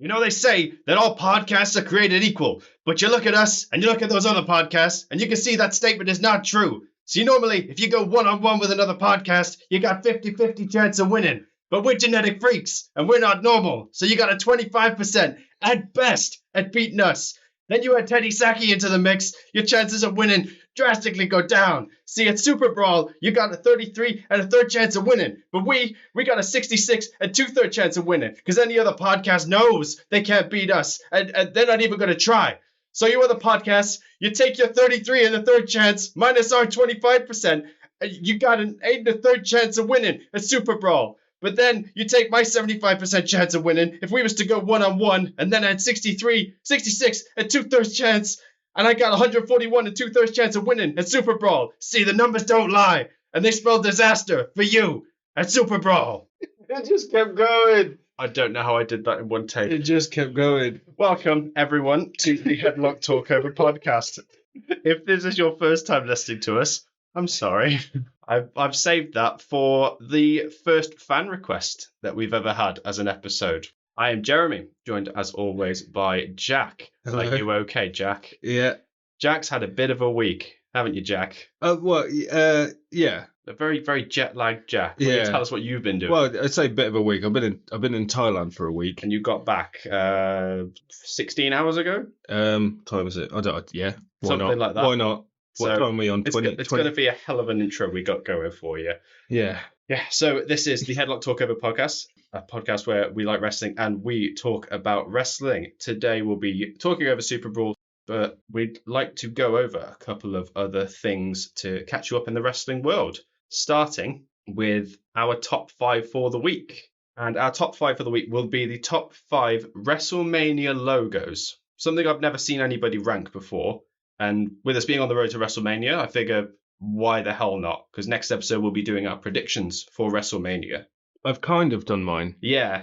You know, they say that all podcasts are created equal, but you look at us and you look at those other podcasts and you can see that statement is not true. See, normally, if you go one-on-one with another podcast, you got 50-50 chance of winning. But we're genetic freaks, and we're not normal, so you got a 25% at best at beating us. Then you add Teddy Saki into the mix, your chances of winning drastically go down. See, at Superbrawl, you got a 33 and a third chance of winning. But we got a 66 and two-third chance of winning, because any other podcast knows they can't beat us, and they're not even going to try. So you other podcasts, you take your 33 and a third chance minus our 25%, you got an 8 and a third chance of winning at Superbrawl. But then you take my 75% chance of winning if we was to go one-on-one, and then I had 63, 66 and two-thirds chance, and I got 141 and two-thirds chance of winning at Superbrawl. See, the numbers don't lie, and they spell disaster for you at Superbrawl. It just kept going. I don't know how I did that in one take. It just kept going. Welcome, everyone, to the Headlock Talkover podcast. If this is your first time listening to us, I'm sorry. I've saved that for the first fan request that we've ever had as an episode. I am Jeremy, joined as always by Jack. Hello. Are you okay, Jack? Yeah. Jack's had a bit of a week, haven't you, Jack? Yeah. A very, very jet-lagged Jack. Will you tell us what you've been doing? Well, I'd say a bit of a week. I've been in Thailand for a week. And you got back 16 hours ago? Time is it? Why Something not? like that. Why not? What time are we on? It's going to be a hell of an intro we got going for you. Yeah. Yeah, so this is the Headlock Talkover podcast, a podcast where we like wrestling and we talk about wrestling. Today we'll be talking over Superbrawl, but we'd like to go over a couple of other things to catch you up in the wrestling world, starting with our top 5 for the week. And our top 5 for the week will be the top 5 WrestleMania logos, something I've never seen anybody rank before. And with us being on the road to WrestleMania, I figure, why the hell not? Because next episode we'll be doing our predictions for WrestleMania. I've kind of done mine. Yeah.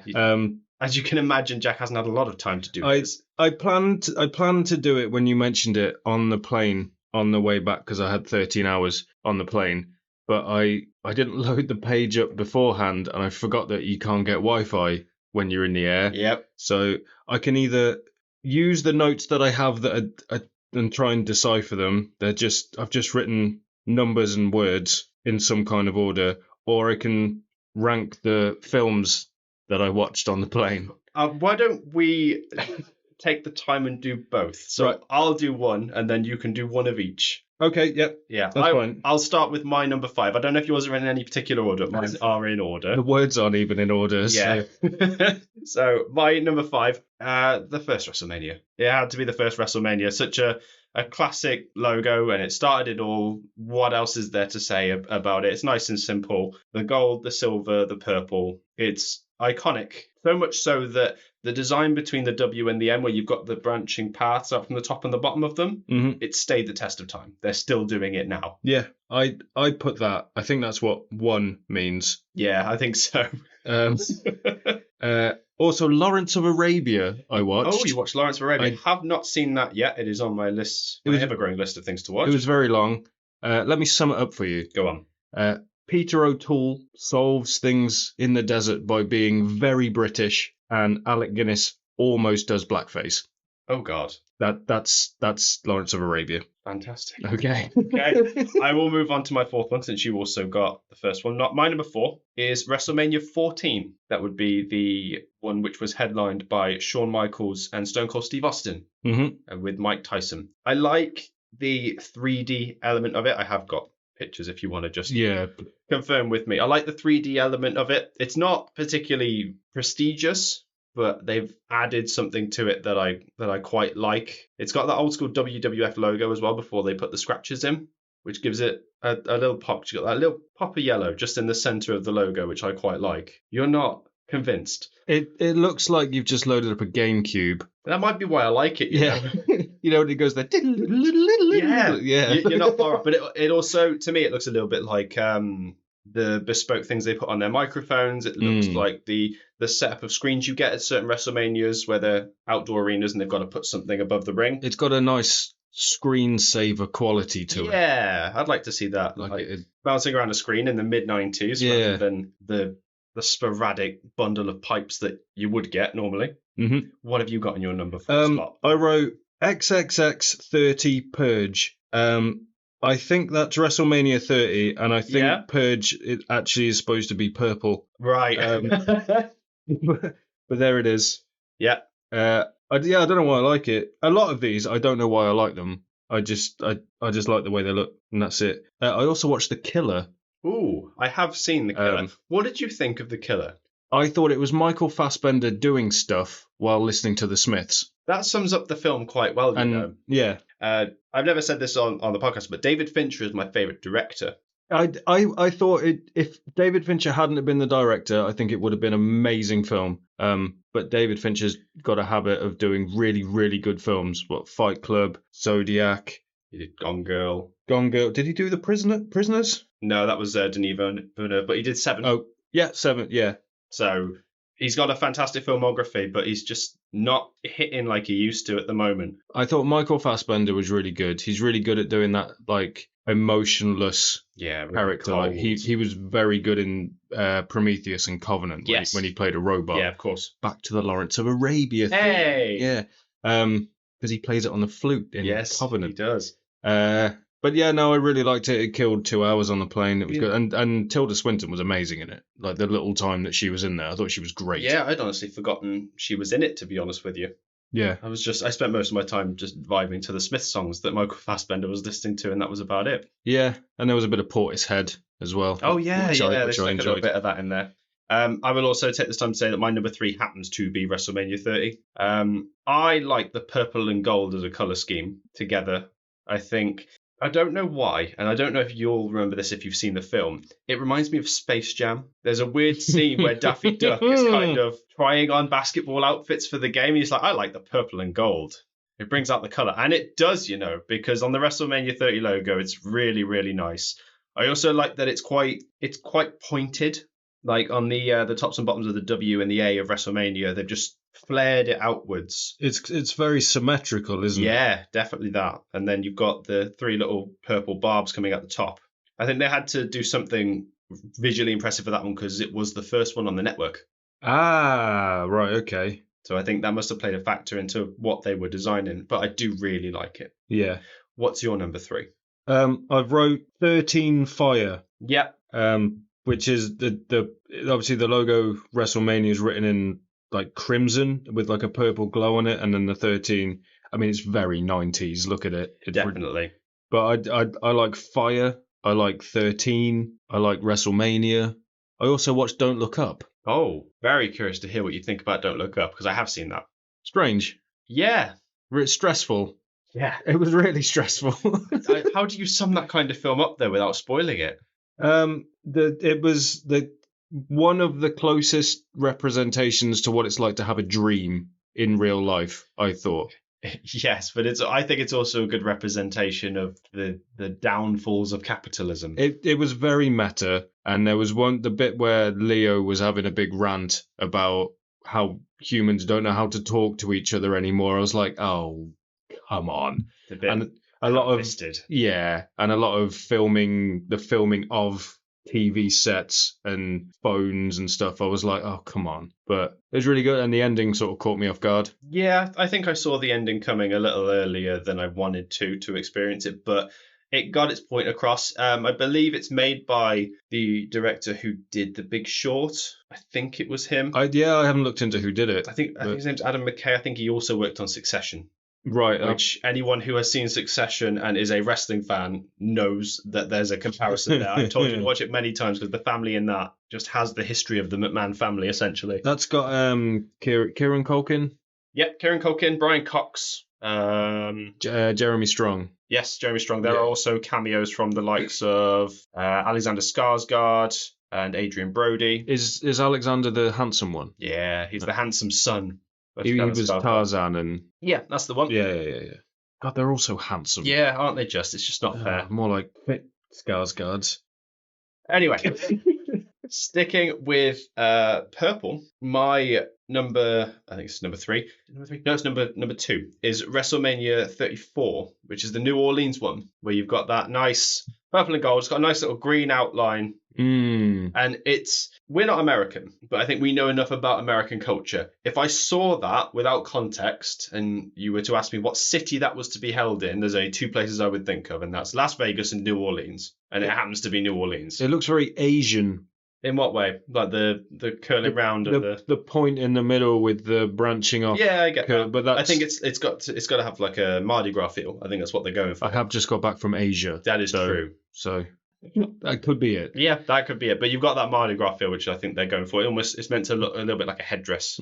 As you can imagine, Jack hasn't had a lot of time to do this. I planned to do it when you mentioned it on the plane on the way back because I had 13 hours on the plane. But I didn't load the page up beforehand, and I forgot that you can't get Wi-Fi when you're in the air. Yep. So I can either use the notes that I have that are and try and decipher them. I've just written numbers and words in some kind of order, or I can rank the films that I watched on the plane. Why don't we take the time and do both? So right. I'll do one, and then you can do one of each. Okay, yep. Yeah, that's fine. I'll start with my number 5. I don't know if yours are in any particular order. Mine are in order. The words aren't even in order. Yeah. So my number 5, the first WrestleMania. It had to be the first WrestleMania. Such a classic logo, and it started it all. What else is there to say about it? It's nice and simple. The gold, the silver, the purple. It's iconic. So much so that the design between the W and the M, where you've got the branching paths up from the top and the bottom of them, it stayed the test of time. They're still doing it now. Yeah, I put that. I think that's what 1 means. Yeah, I think so. Also, Lawrence of Arabia, I watched. Oh, you watched Lawrence of Arabia. I have not seen that yet. It is on my list. It was an ever-growing list of things to watch. It was very long. Let me sum it up for you. Go on. Peter O'Toole solves things in the desert by being very British, and Alec Guinness almost does blackface. Oh, God. That's Lawrence of Arabia. Fantastic. Okay. I will move on to my 4th one, since you also got the first one. My number 4 is WrestleMania 14. That would be the one which was headlined by Shawn Michaels and Stone Cold Steve Austin with Mike Tyson. I like the 3D element of it. I have got pictures if you want to just confirm with me. I like the 3D element of it. It's not particularly prestigious, but they've added something to it that I quite like. It's got that old school WWF logo as well before they put the scratches in, which gives it a little pop. It's got that little pop of yellow just in the center of the logo, which I quite like. You're not convinced? It looks like you've just loaded up a GameCube. That might be why I like it. Yeah. You know, when it goes there. Yeah. You're not far off. But it also, to me, it looks a little bit like the bespoke things they put on their microphones. It looks like the setup of screens you get at certain WrestleManias where they're outdoor arenas and they've got to put something above the ring. It's got a nice screensaver quality to it. Yeah, I'd like to see that. Like bouncing around a screen in the mid-90s rather than the the sporadic bundle of pipes that you would get normally. Mm-hmm. What have you got in your number 4 slot? I wrote XXX30 Purge. I think that's WrestleMania 30, and I think Purge it actually is supposed to be purple. Right. But there it is. Yeah. I don't know why I like it. A lot of these, I don't know why I like them. I just like the way they look, and that's it. I also watched The Killer. Ooh, I have seen The Killer. What did you think of The Killer? I thought it was Michael Fassbender doing stuff while listening to the Smiths. That sums up the film quite well, you know. Yeah. I've never said this on the podcast, but David Fincher is my favourite director. I thought if David Fincher hadn't have been the director, I think it would have been an amazing film. But David Fincher's got a habit of doing really, really good films. What, Fight Club, Zodiac. He did Gone Girl. Did he do The Prisoners? No, that was Denis Villeneuve, but he did 7. Oh, yeah, 7, yeah. So he's got a fantastic filmography, but he's just not hitting like he used to at the moment. I thought Michael Fassbender was really good. He's really good at doing that, like, emotionless character. Like he was very good in Prometheus and Covenant when he played a robot. Yeah, of course. Back to the Lawrence of Arabia thing. Hey! Yeah. Because he plays it on the flute in Covenant. He does. But yeah, no, I really liked it. It killed 2 hours on the plane. It was good. And Tilda Swinton was amazing in it. Like the little time that she was in there, I thought she was great. Yeah, I'd honestly forgotten she was in it, to be honest with you. Yeah. I spent most of my time just vibing to the Smith songs that Michael Fassbender was listening to, and that was about it. Yeah, and there was a bit of Portishead as well. Oh, yeah, which there's I like a enjoyed. little bit of that in there. I will also take this time to say that my number 3 happens to be WrestleMania 30. I like the purple and gold as a colour scheme together. I don't know why, and I don't know if you'll remember this if you've seen the film. It reminds me of Space Jam. There's a weird scene where Daffy Duck is kind of trying on basketball outfits for the game. He's like, I like the purple and gold. It brings out the colour. And it does, you know, because on the WrestleMania 30 logo, it's really, really nice. I also like that it's quite pointed. Like on the tops and bottoms of the W and the A of WrestleMania, they've just flared it outwards. It's very symmetrical, isn't it? Yeah, definitely that. And then you've got the 3 little purple barbs coming out the top. I think they had to do something visually impressive for that one because it was the first one on the network. Ah, right, okay. So I think that must have played a factor into what they were designing. But I do really like it. Yeah. What's your number 3? I've wrote 13 Fire. Yeah. Which is the obviously the logo WrestleMania is written in like crimson with like a purple glow on it, and then the 13. I mean, it's very 90s. Look at it. Definitely. But I like Fire. I like 13. I like WrestleMania. I also watched Don't Look Up. Oh, very curious to hear what you think about Don't Look Up because I have seen that. Strange. Yeah. It's stressful. Yeah. It was really stressful. How do you sum that kind of film up though without spoiling it? It was one of the closest representations to what it's like to have a dream in real life, I thought. Yes, but I think it's also a good representation of the downfalls of capitalism. It was very meta, and there was the bit where Leo was having a big rant about how humans don't know how to talk to each other anymore. I was like, oh, come on. And a lot of and a lot of filming of TV sets and phones and stuff. I was like, oh, come on. But it was really good, and the ending sort of caught me off guard. Yeah, I think I saw the ending coming a little earlier than I wanted to experience it, but it got its point across. I believe it's made by the director who did The Big Short. I think it was him. I haven't looked into who did it. I think his name's Adam McKay. I think he also worked on Succession. Right. Which anyone who has seen Succession and is a wrestling fan knows that there's a comparison there. I've told you to watch it many times because the family in that just has the history of the McMahon family, essentially. That's got Kieran Culkin? Yep, Kieran Culkin, Brian Cox. Jeremy Strong. Yes, Jeremy Strong. There are also cameos from the likes of Alexander Skarsgård and Adrian Brody. Is Alexander the handsome one? Yeah, he's the handsome son. He was Tarzan and... Yeah, that's the one. Yeah. God, they're all so handsome. Yeah, aren't they just? It's just not fair. More like fit Skarsgårds. Anyway, sticking with purple, my number, I think it's number 3. No, it's number 2, is WrestleMania 34, which is the New Orleans one, where you've got that nice purple and gold. It's got a nice little green outline. And it's we're not American, but I think we know enough about American culture. If I saw that without context and you were to ask me what city that was to be held in, there's only two places I would think of, and that's Las Vegas and New Orleans. And it happens to be New Orleans. It looks very Asian. In what way? Like the curling round of the point in the middle with the branching off. Yeah, I get that. But I think it's got to have like a Mardi Gras feel. I think that's what they're going for. I have just got back from Asia. That is true. So that could be it. Yeah, that could be it. But you've got that Mardi Gras feel, which I think they're going for. It's meant to look a little bit like a headdress,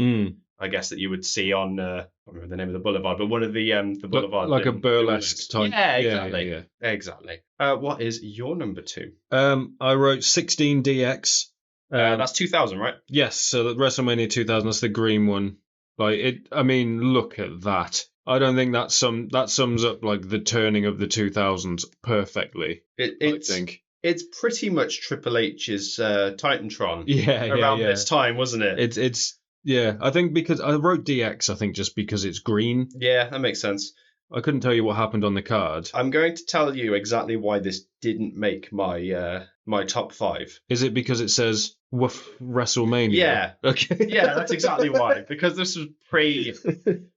I guess, that you would see on I don't remember the name of the boulevard, but one of the boulevard, like a burlesque type. Yeah, exactly. Yeah. Exactly. What is your number 2? I wrote 16DX. That's 2000, right? Yes, so the WrestleMania 2000. That's the green one. Like it. I mean, look at that. I don't think that sums up like the turning of the 2000s perfectly. I think it's pretty much Triple H's Titantron. Around this time, wasn't it? It's I think because I wrote DX. I think just because it's green. Yeah, that makes sense. I couldn't tell you what happened on the card. I'm going to tell you exactly why this didn't make my my top 5. Is it because it says Woof WrestleMania? Yeah. Okay. Yeah, that's exactly why. Because this was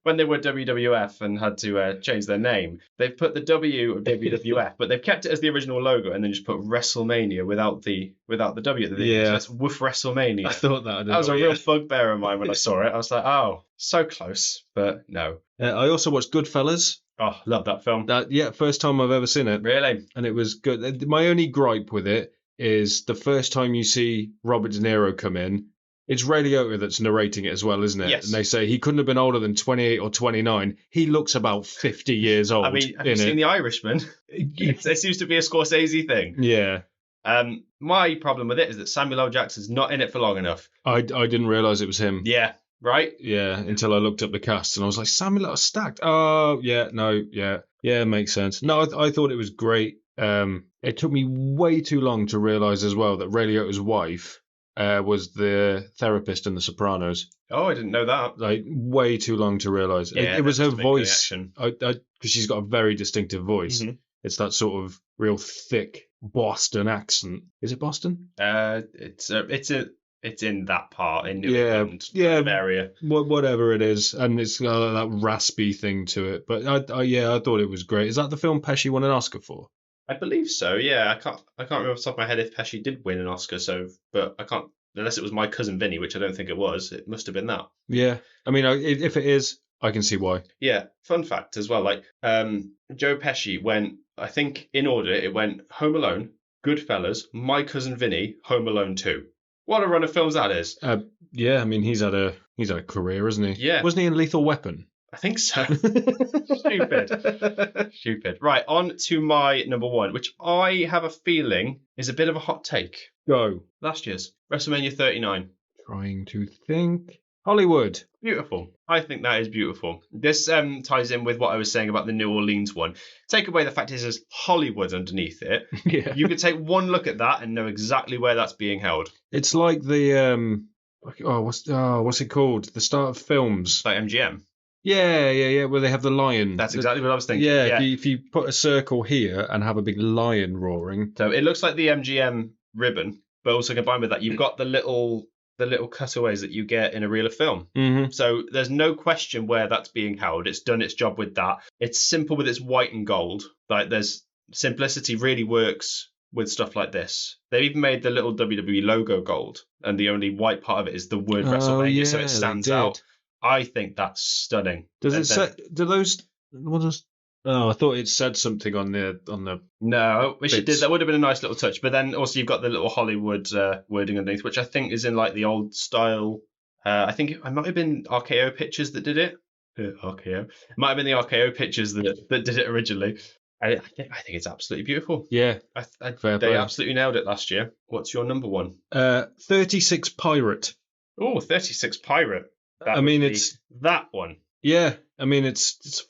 when they were WWF and had to change their name. They've put the W of WWF, but they've kept it as the original logo and then just put WrestleMania without the W at the beginning. So it's Woof WrestleMania. I thought that was a real bugbear of mine when I saw it. I was like, oh, so close, but no. I also watched Goodfellas. Oh, love that film. First time I've ever seen it. Really? And it was good. My only gripe with it is the first time you see Robert De Niro come in, it's Ray Liotta that's narrating it as well, isn't it? Yes. And they say he couldn't have been older than 28 or 29. He looks about 50 years old. I mean, have you seen The Irishman? It seems to be a Scorsese thing. Yeah. My problem with it is that Samuel L. Jackson's not in it for long enough. I didn't realise it was him. Yeah. Right? Yeah, until I looked up the cast and I was like, Samuel L. stacked. Oh, yeah, no, yeah. Yeah, makes sense. No, I thought it was great. It took me way too long to realise as well that Ray Liotta's wife was the therapist in The Sopranos. Oh, I didn't know that. Like, way too long to realise. Yeah, it was her voice. Because she's got a very distinctive voice. Mm-hmm. It's that sort of real thick Boston accent. Is it Boston? It's in that part in New England area. Whatever it is, and it's got that raspy thing to it. But I thought it was great. Is that the film Pesci won an Oscar for? I believe so. Yeah, I can't remember off the top of my head if Pesci did win an Oscar. But I can't unless it was My Cousin Vinny, which I don't think it was. It must have been that. Yeah, I mean, if it is, I can see why. Yeah, fun fact as well. Like Joe Pesci went, I think in order, it went Home Alone, Goodfellas, My Cousin Vinny, Home Alone 2. What a run of films that is. Yeah, I mean, he's had a career, hasn't he? Yeah. Wasn't he in Lethal Weapon? I think so. Stupid. Right, on to my number 1, which I have a feeling is a bit of a hot take. Go. Last year's WrestleMania 39. Trying to think. Hollywood. Beautiful. I think that is beautiful. This ties in with what I was saying about the New Orleans one. Take away the fact it says Hollywood underneath it. Yeah. You could take one look at that and know exactly where that's being held. It's like the what's it called? The start of films. Like MGM. Yeah, where they have the lion. That's exactly what I was thinking. Yeah. If you put a circle here and have a big lion roaring. So it looks like the MGM ribbon, but also combined with that, you've got the little cutaways that you get in a reel of film. Mm-hmm. So there's no question where that's being held. It's done its job with that. It's simple with its white and gold. Like there's simplicity really works with stuff like this. They've even made the little WWE logo gold, and the only white part of it is the word WrestleMania, so it stands out. I think that's stunning. Does it say? Do those? What does? Oh, I thought it said something on the. No, I wish it did. That would have been a nice little touch. But then also you've got the little Hollywood wording underneath, which I think is in like the old style. I think it might have been RKO Pictures that did it. RKO. It might have been the RKO Pictures that did it originally. I think it's absolutely beautiful. Yeah, they absolutely nailed it last year. What's your number 1? 36 Pirate. Oh, 36 Pirate. It's that one. Yeah, I mean it's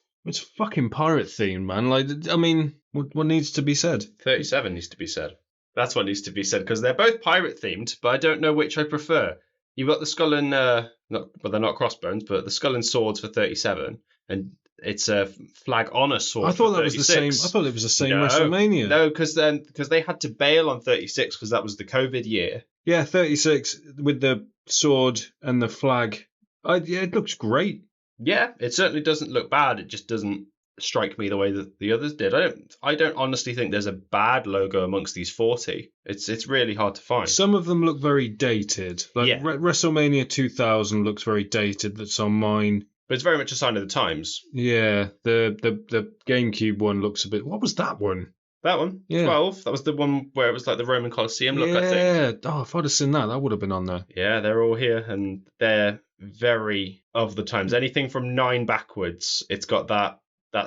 fucking pirate themed, man. Like, I mean, what needs to be said? 37 needs to be said. That's what needs to be said, because they're both pirate themed, but I don't know which I prefer. You've got the skull and they're not crossbones, but the skull and swords for 37, and it's a flag honor sword. I thought for that was the same. 36. I thought it was the same No. WrestleMania. No, because they had to bail on 36 because that was the COVID year. Yeah, 36 with the sword and the flag. Yeah, it looks great. Yeah, it certainly doesn't look bad. It just doesn't strike me the way that the others did. I don't honestly think there's a bad logo amongst these 40. It's really hard to find. Some of them look very dated. Like Yeah. WrestleMania 2000 looks very dated. That's on mine. But it's very much a sign of the times. Yeah, the GameCube one looks a bit. What was that one? That one, Yeah. 12. That was the one where it was like the Roman Colosseum look, I think. Yeah. Oh, if I'd have seen that, that would have been on there. Yeah, they're all here, and they're very of the times. Anything from 9 backwards, it's got that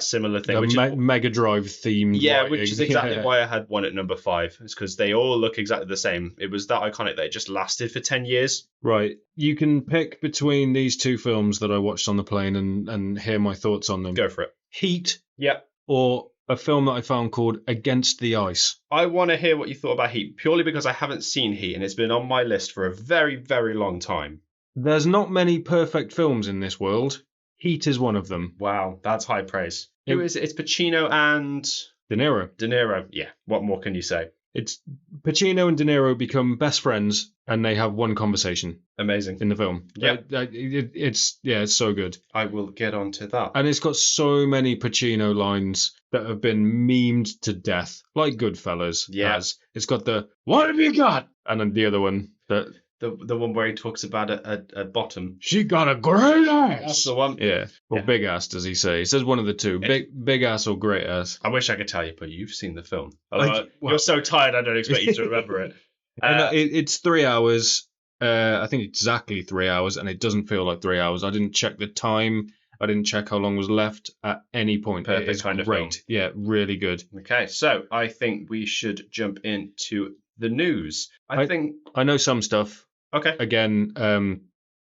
similar thing. The Which is, Mega Drive themed. yeah, lighting. which is exactly Yeah. why I had one at number 5. It's because they all look exactly the same. It was that iconic that it just lasted for 10 years. Right. You can pick between these two films that I watched on the plane and hear my thoughts on them. Go for it. Heat Yep. or a film that I found called Against the Ice. I want to hear what you thought about Heat, purely because I haven't seen Heat, and it's been on my list for a very, very long time. There's not many perfect films in this world. Heat is one of them. Wow, that's high praise. Yep. Who is it? It's Pacino and De Niro. De Niro. Yeah, what more can you say? It's Pacino and De Niro become best friends and they have one conversation Amazing. in the film. Yep. It's so good. I will get on to that. And it's got so many Pacino lines that have been memed to death, like Goodfellas. Yeah. has. It's got the, what have you got? And then the other one, that The one where he talks about a bottom. she got a great That's ass. the one. Yeah. Or Yeah. big ass, does he say? He says one of the two. Big ass or great ass. I wish I could tell you, but you've seen the film. Well- You're so tired, I don't expect you to remember it. It's 3 hours. I think exactly 3 hours, and it doesn't feel like 3 hours. I didn't check the time. I didn't check how long was left at any point. Perfect It's kind of great. film. Yeah, really good. Okay, so I think we should jump into the news. I think. I know some stuff. Okay. Again,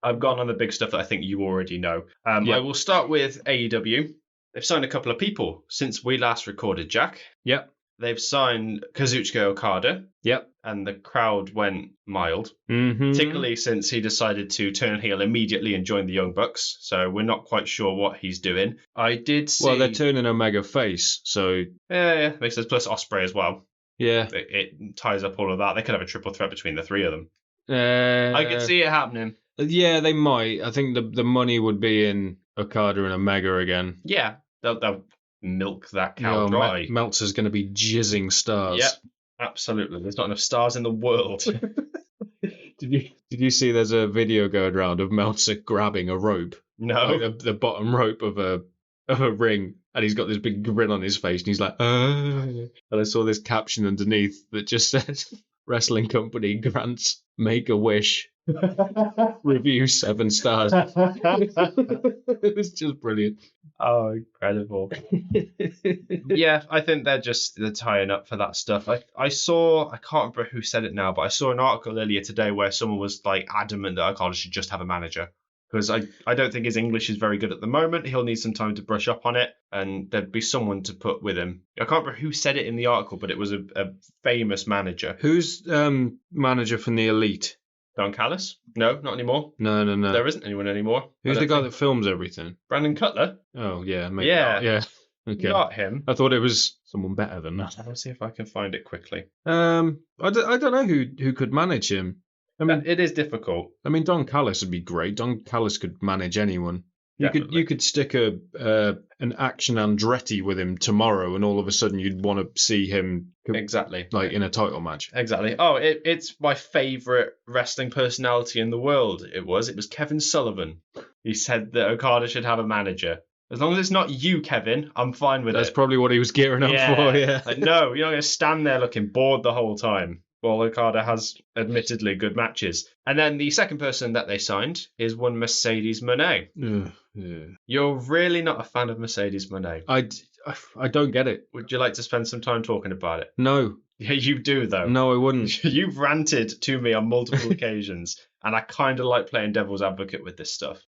I've gone on the big stuff that I think you already know. Yeah. I will start with AEW. They've signed a couple of people since we last recorded, Jack. yep, They've signed Kazuchika Okada, yep. and the crowd went mild, Mm-hmm. particularly since he decided to turn heel immediately and join the Young Bucks. So we're not quite sure what he's doing. I did see. Well, they're turning Omega face, so yeah, makes sense. Plus Ospreay as well. yeah. It ties up all of that. They could have a triple threat between the three of them. I I could see it happening. Yeah, they might. I think the money would be in Okada and Omega again. Yeah, they'll milk that You cow know, dry. Meltzer's going to be jizzing stars. Yep, absolutely. There's not enough stars in the world. Did you see there's a video going around of Meltzer grabbing a rope, No. like the bottom rope of a ring, and he's got this big grin on his face, and he's like, and I saw this caption underneath that just said, "Wrestling company grants Make-A-Wish review 7 stars." It was just brilliant. Oh, incredible. Yeah, I think they're tying up for that stuff. I can't remember who said it now, but I saw an article earlier today where someone was like adamant that Okada should just have a manager. Because I don't think his English is very good at the moment. He'll need some time to brush up on it, and there'd be someone to put with him. I can't remember who said it in the article, but it was a famous manager. Who's manager from the Elite? Don Callis? No, not anymore. No. There isn't anyone anymore. Who's I the don't guy think. that films everything? Brandon Cutler? Oh, yeah. Maybe Yeah. not. Yeah. Okay. Not him. I thought it was someone better than that. Let's see if I can find it quickly. I don't know who could manage him. It is difficult. I mean, Don Callis would be great. Don Callis could manage anyone. You Definitely. could stick an action Andretti with him tomorrow, and all of a sudden you'd want to see him Exactly. like in a title match. Exactly. Oh, it's my favourite wrestling personality in the world. It was Kevin Sullivan. He said that Okada should have a manager. As long as it's not you, Kevin, I'm fine with That's it. probably what he was gearing up for. Yeah. Like, no, you're not going to stand there looking bored the whole time. Well, Okada has admittedly good matches. And then the second person that they signed is one Mercedes Moné. Yeah. You're really not a fan of Mercedes Moné. I don't get it. Would you like to spend some time talking about it? No. Yeah, you do, though. No, I wouldn't. You've ranted to me on multiple occasions, and I kind of like playing devil's advocate with this stuff.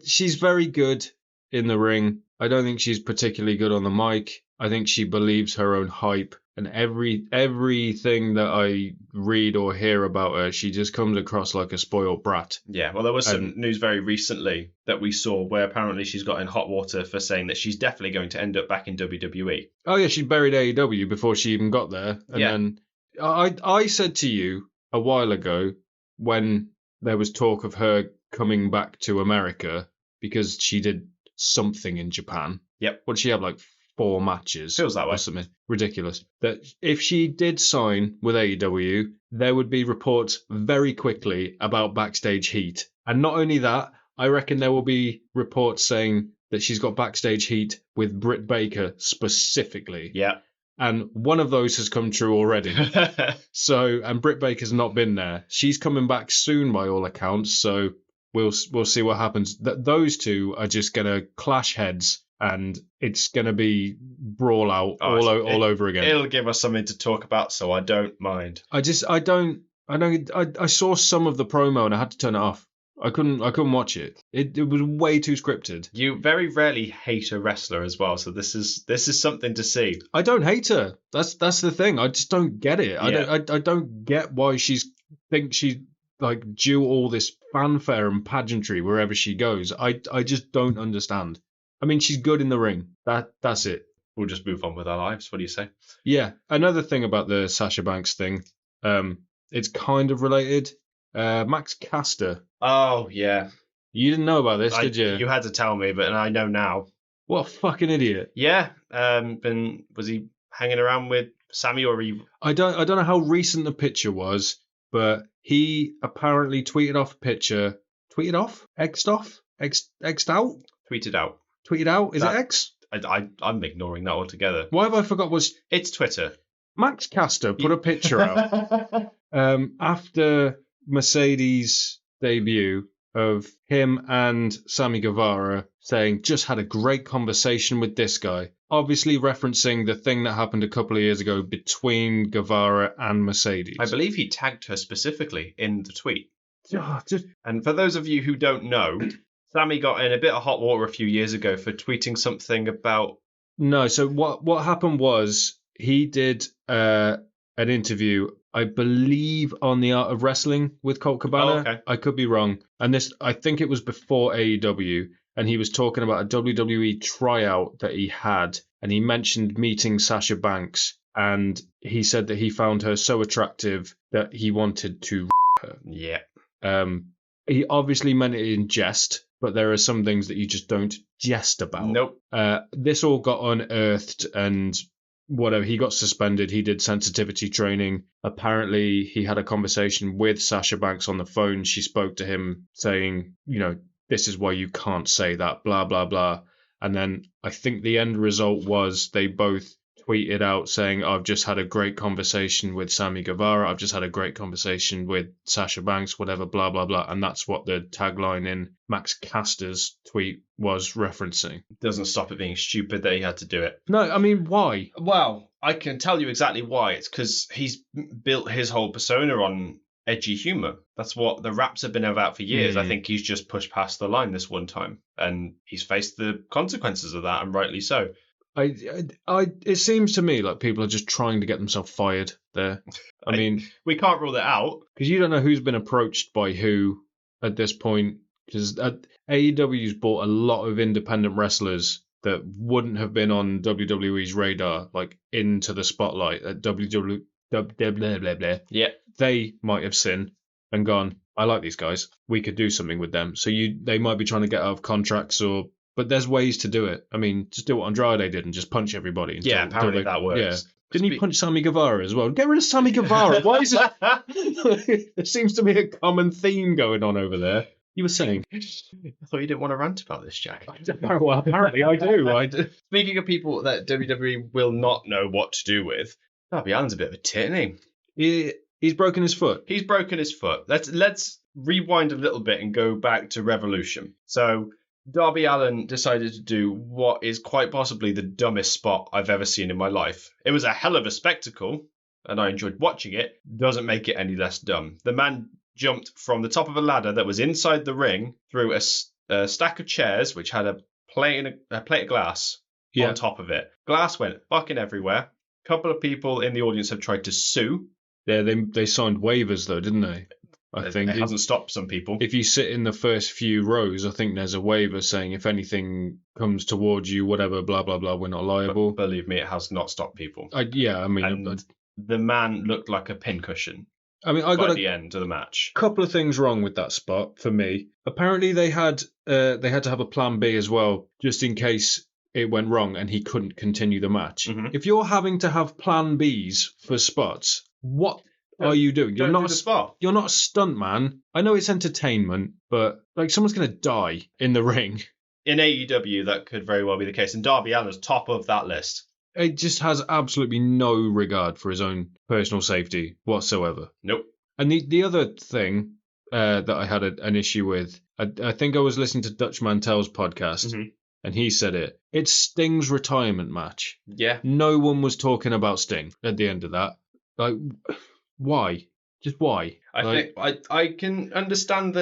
She's very good in the ring. I don't think she's particularly good on the mic. I think she believes her own hype. And everything that I read or hear about her, she just comes across like a spoiled brat. Yeah, well, there was some news very recently that we saw where apparently she's got in hot water for saying that she's definitely going to end up back in WWE. Oh yeah, she buried AEW before she even got there. And Yeah. then I said to you a while ago when there was talk of her coming back to America because she did something in Japan. Yep. What did she have, like 4 matches? Feels that way. Or something ridiculous. That if she did sign with AEW, there would be reports very quickly about backstage heat. And not only that, I reckon there will be reports saying that she's got backstage heat with Britt Baker specifically. Yeah. And one of those has come true already. And Britt Baker's not been there. She's coming back soon by all accounts, so we'll see what happens. Those two are just going to clash heads, and it's going to be brawl out all over again. It'll give us something to talk about, so I don't mind. I saw some of the promo and I had to turn it off. I couldn't watch it. It was way too scripted. You very rarely hate a wrestler as well, so this is something to see. I don't hate her. That's the thing. I just don't get it. Yeah. I don't get why she's like due all this fanfare and pageantry wherever she goes. I just don't understand. I mean, she's good in the ring. That's it. We'll just move on with our lives. What do you say? Yeah. Another thing about the Sasha Banks thing, it's kind of related. Max Caster. Oh, yeah. You didn't know about this, did you? You had to tell me, but I know now. What a fucking idiot. Yeah. Was he hanging around with Sammy or he... I don't know how recent the picture was, but he apparently tweeted off a picture. Tweeted off? X'd off? X'd out? Tweeted out. Tweeted out? Is it X? I'm ignoring that altogether. Why have I forgot was... It's Twitter. Max Caster put a picture out after Mercedes' debut of him and Sammy Guevara saying, just had a great conversation with this guy. Obviously referencing the thing that happened a couple of years ago between Guevara and Mercedes. I believe he tagged her specifically in the tweet. And for those of you who don't know, Sammy got in a bit of hot water a few years ago for tweeting something about... No, so what happened was he did an interview, I believe, on the Art of Wrestling with Colt Cabana. Oh, okay. I could be wrong. And I think it was before AEW, and he was talking about a WWE tryout that he had, and he mentioned meeting Sasha Banks, and he said that he found her so attractive that he wanted to her. Yeah. He obviously meant it in jest, but there are some things that you just don't jest about. Nope. This all got unearthed and whatever. He got suspended. He did sensitivity training. Apparently, he had a conversation with Sasha Banks on the phone. She spoke to him saying, this is why you can't say that, blah, blah, blah. And then I think the end result was they both tweeted out saying, I've just had a great conversation with Sammy Guevara. I've just had a great conversation with Sasha Banks, whatever, blah, blah, blah. And that's what the tagline in Max Caster's tweet was referencing. Doesn't stop it being stupid that he had to do it. No, I mean, why? Well, I can tell you exactly why. It's because he's built his whole persona on edgy humor. That's what the raps have been about for years. I think he's just pushed past the line this one time, and he's faced the consequences of that, and rightly so. It seems to me like people are just trying to get themselves fired there. I mean, we can't rule it out because you don't know who's been approached by who at this point. Because AEW's bought a lot of independent wrestlers that wouldn't have been on WWE's radar, like into the spotlight at WWE. Yeah, they might have seen and gone, I like these guys. We could do something with them. So they might be trying to get out of contracts but there's ways to do it. I mean, just do what Andrade did and just punch everybody. Apparently that works. Yeah. Didn't he punch Sammy Guevara as well? Get rid of Sammy Guevara. Why is it? There seems to be a common theme going on over there. You were saying? I thought you didn't want to rant about this, Jack. Well, apparently I do. Speaking of people that WWE will not know what to do with, Darby Allin's a bit of a tit, isn't he? He's broken his foot. He's broken his foot. Let's rewind a little bit and go back to Revolution. So Darby Allin decided to do what is quite possibly the dumbest spot I've ever seen in my life. It was a hell of a spectacle, and I enjoyed watching it. Doesn't make it any less dumb. The man jumped from the top of a ladder that was inside the ring through a stack of chairs, which had a plate of glass on top of it. Glass went fucking everywhere. couple of people in the audience have tried to sue. Yeah, they signed waivers though, didn't they? I think it hasn't stopped some people. If you sit in the first few rows, I think there's a waiver saying if anything comes towards you, whatever, blah blah blah, we're not liable. But believe me, it has not stopped people. The man looked like a pincushion. I mean, I got at the end of the match. Couple of things wrong with that spot for me. Apparently, they had to have a plan B as well, just in case it went wrong and he couldn't continue the match. Mm-hmm. If you're having to have plan Bs for spots, what are you doing? You're not a stunt man. I know it's entertainment, but like someone's gonna die in the ring. In AEW, that could very well be the case, and Darby Allin's top of that list. It just has absolutely no regard for his own personal safety whatsoever. Nope. And the other thing that I had an issue with, I think I was listening to Dutch Mantel's podcast, and he said it's Sting's retirement match. Yeah. No one was talking about Sting at the end of that. Like, why? Just why? I think I can understand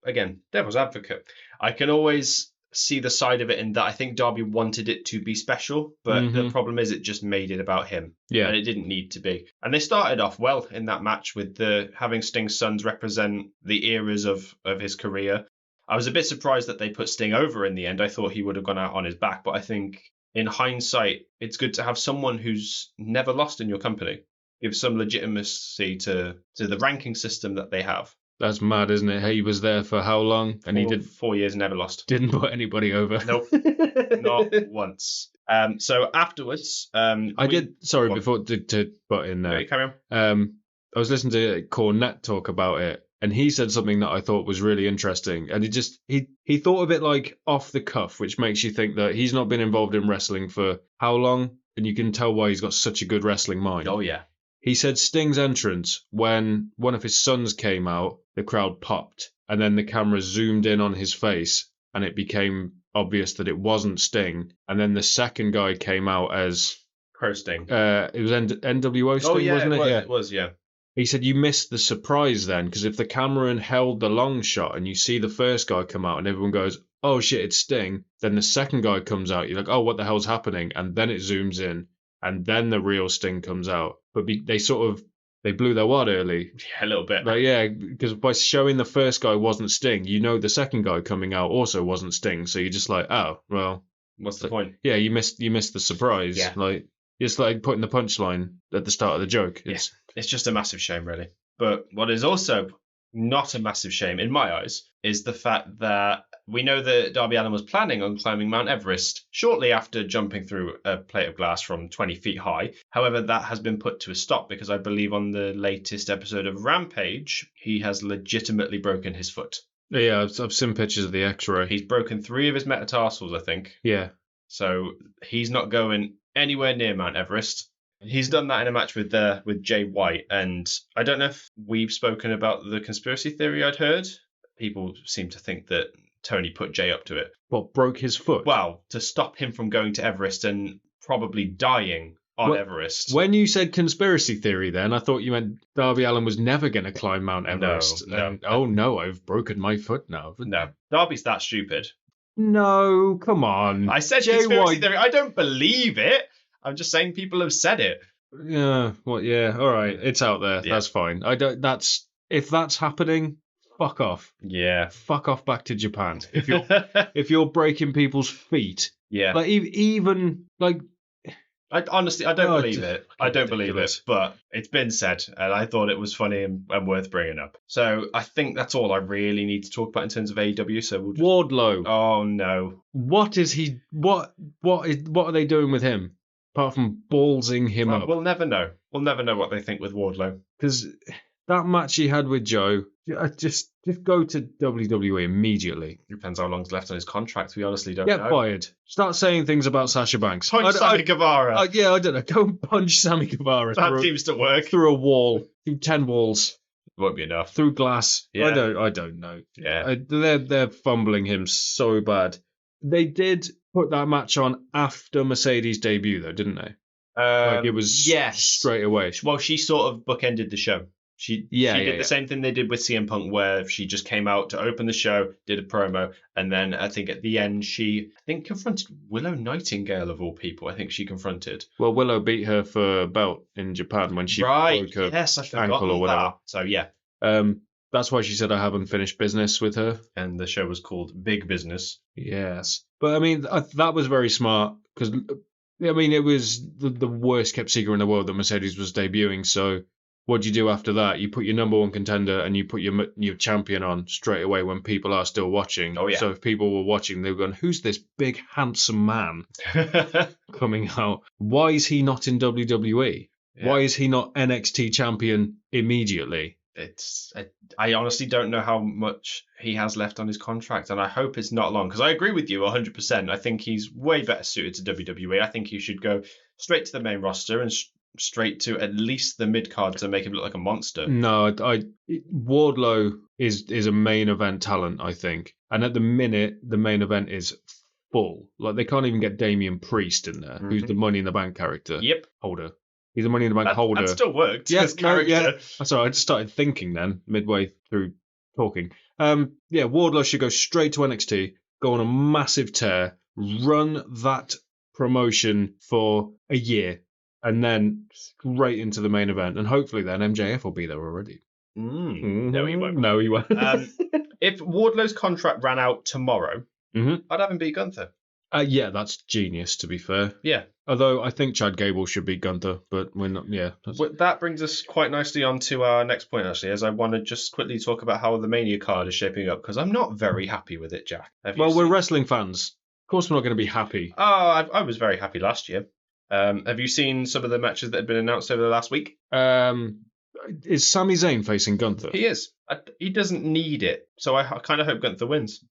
again, devil's advocate. I can always see the side of it in that I think Darby wanted it to be special, but the problem is it just made it about him. Yeah. And it didn't need to be. And they started off well in that match with having Sting's sons represent the eras of his career. I was a bit surprised that they put Sting over in the end. I thought he would have gone out on his back, but I think in hindsight, it's good to have someone who's never lost in your company. Give some legitimacy to the ranking system that they have. That's mad, isn't it? He was there for how long? And he did 4 years, never lost. Didn't put anybody over. Nope, not once. So afterwards, before to butt in there. Okay, carry on. I was listening to Cornette talk about it, and he said something that I thought was really interesting. And he thought of it like off the cuff, which makes you think that he's not been involved in wrestling for how long, and you can tell why he's got such a good wrestling mind. Oh yeah. He said Sting's entrance, when one of his sons came out, the crowd popped, and then the camera zoomed in on his face, and it became obvious that it wasn't Sting. And then the second guy came out as Pro Sting. It was NWO Sting, wasn't it? Yeah, it was, yeah. He said you missed the surprise then, because if the camera held the long shot and you see the first guy come out and everyone goes, oh shit, it's Sting, then the second guy comes out, you're like, oh, what the hell's happening? And then it zooms in, and then the real Sting comes out. But they blew their wad early. Yeah, a little bit. Like, yeah, because by showing the first guy wasn't Sting, the second guy coming out also wasn't Sting. So you're just like, oh, well. What's the point? Yeah, you missed the surprise. Yeah. Like, it's like putting the punchline at the start of the joke. It's just a massive shame, really. But what is also not a massive shame, in my eyes, is the fact that we know that Darby Allin was planning on climbing Mount Everest shortly after jumping through a plate of glass from 20 feet high. However, that has been put to a stop because I believe on the latest episode of Rampage, he has legitimately broken his foot. Yeah, I've seen pictures of the x-ray. He's broken 3 of his metatarsals, I think. Yeah. So he's not going anywhere near Mount Everest. He's done that in a match with Jay White, and I don't know if we've spoken about the conspiracy theory I'd heard. People seem to think that Tony put Jay up to it. What, broke his foot? Well, to stop him from going to Everest and probably dying on Everest. When you said conspiracy theory then, I thought you meant Darby Allin was never going to climb Mount Everest. No. And, oh no, I've broken my foot now. No, Darby's that stupid. No, come on. I said Jay conspiracy White... theory. I don't believe it. I'm just saying people have said it. Yeah, well, yeah, all right. It's out there. Yeah. That's fine. If that's happening, fuck off. Yeah. Fuck off back to Japan. If you're breaking people's feet. Yeah. Like even like I honestly don't believe it. I don't believe ridiculous. it, but it's been said, and I thought it was funny and worth bringing up. So I think that's all I really need to talk about in terms of AEW. So we'll just... Wardlow. Oh no. What is he? What are they doing with him? Apart from ballsing him up. We'll never know. We'll never know what they think with Wardlow. Because that match he had with Joe, just go to WWE immediately. Depends how long's left on his contract. We honestly don't know. Get fired. Start saying things about Sasha Banks. Punch Sammy Guevara. I don't know. Go and punch Sammy Guevara. That seems to work. Through a wall. Through 10 walls. Won't be enough. Through glass. Yeah. I don't know. Yeah. They're fumbling him so bad. They did put that match on after Mercedes' debut, though, didn't they? It was yes. straight away. Well, she sort of bookended the show. She Yeah, did yeah, the yeah. same thing they did with CM Punk, where she just came out to open the show, did a promo, and then I think at the end she confronted Willow Nightingale of all people. I think she confronted. Well, Willow beat her for a belt in Japan when she Right. broke her Yes, I forgot ankle or whatever. that. So yeah, That's why she said I haven't finished business with her. and the show was called Big Business. Yes. But I mean, that was very smart because, I mean, it was the worst kept secret in the world that Mercedes was debuting. So what do you do after that? You put your number one contender and you put your champion on straight away when people are still watching. Oh, yeah. So if people were watching, they were going, who's this big, handsome man coming out? Why is he not in WWE? Yeah. Why is he not NXT champion immediately? I honestly don't know how much he has left on his contract, and I hope it's not long, because I agree with you 100%. I think he's way better suited to WWE. I think he should go straight to the main roster and straight to at least the mid card to make him look like a monster. No, Wardlow is a main event talent, I think, and at the minute the main event is full. Like they can't even get Damian Priest in there, who's the Money in the Bank character. Yep, holder. He's a Money in the Bank holder. That still worked. Yeah, his character. yeah. Sorry, I just started thinking then midway through talking. Yeah, Wardlow should go straight to NXT, go on a massive tear, run that promotion for a year, and then straight into the main event. And hopefully then MJF will be there already. No, he won't. No, he won't. If Wardlow's contract ran out tomorrow, I'd have him beat Gunther. Yeah, that's genius, to be fair. Yeah. Although I think Chad Gable should beat Gunther, but we're not. Yeah. Well, that brings us quite nicely on to our next point, actually, as I want to just quickly talk about how the Mania card is shaping up, because I'm not very happy with it, Jack. Well, we're wrestling fans. Of course we're not going to be happy. Oh, I was very happy last year. Have you seen some of the matches that have been announced over the last week? Is Sami Zayn facing Gunther? He is. He doesn't need it, so I kind of hope Gunther wins.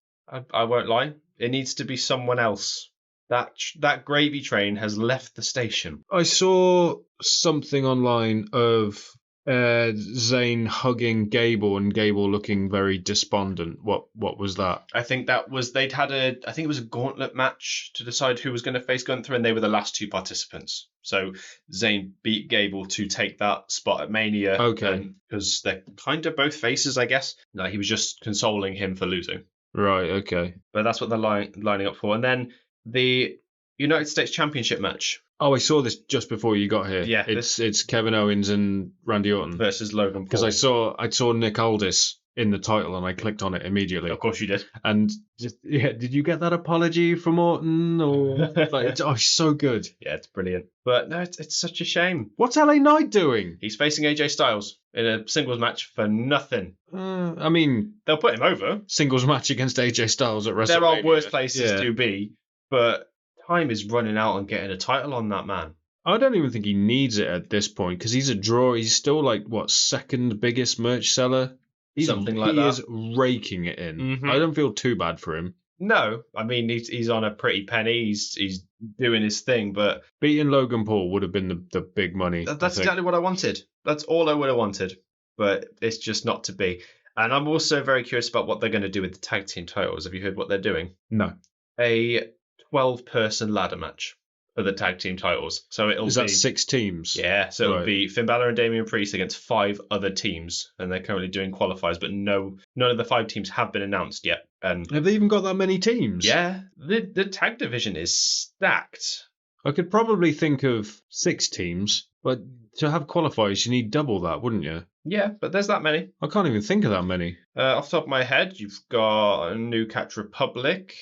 I won't lie. It needs to be someone else. That gravy train has left the station. I saw something online of Zayn hugging Gable and Gable looking very despondent. What was that? I think that was I think it was a gauntlet match to decide who was going to face Gunther, and they were the last two participants. So Zayn beat Gable to take that spot at Mania. Okay. Because they're kind of both faces, I guess. No, he was just consoling him for losing. Right, okay. But that's what they're lining up for. And then the United States Championship match. Oh, I saw this just before you got here. Yeah, it's Kevin Owens and Randy Orton versus Logan Paul. Because I saw Nick Aldis in the title and I clicked on it immediately. Of course you did. And did you get that apology from Orton? Or it's so good. Yeah, it's brilliant. But no, it's such a shame. What's LA Knight doing? He's facing AJ Styles in a singles match for nothing. I mean, they'll put him over. Singles match against AJ Styles at WrestleMania. There are worse places to be, but time is running out on getting a title on that man. I don't even think he needs it at this point because he's a draw. He's still second biggest merch seller. Something like that. He is raking it in. Mm-hmm. I don't feel too bad for him. No, I mean he's on a pretty penny. He's doing his thing, but beating Logan Paul would have been the big money. That's exactly what I wanted. That's all I would have wanted, but it's just not to be. And I'm also very curious about what they're going to do with the tag team titles. Have you heard what they're doing? No. A 12-person ladder match for the tag team titles. So is that 6 teams? Yeah, so it'll be Finn Balor and Damian Priest against 5 other teams, and they're currently doing qualifiers, but none of the 5 teams have been announced yet. And have they even got that many teams? Yeah, the tag division is stacked. I could probably think of 6 teams, but to have qualifiers, you need double that, wouldn't you? Yeah, but there's that many. I can't even think of that many. Off the top of my head, you've got a New Catch Republic.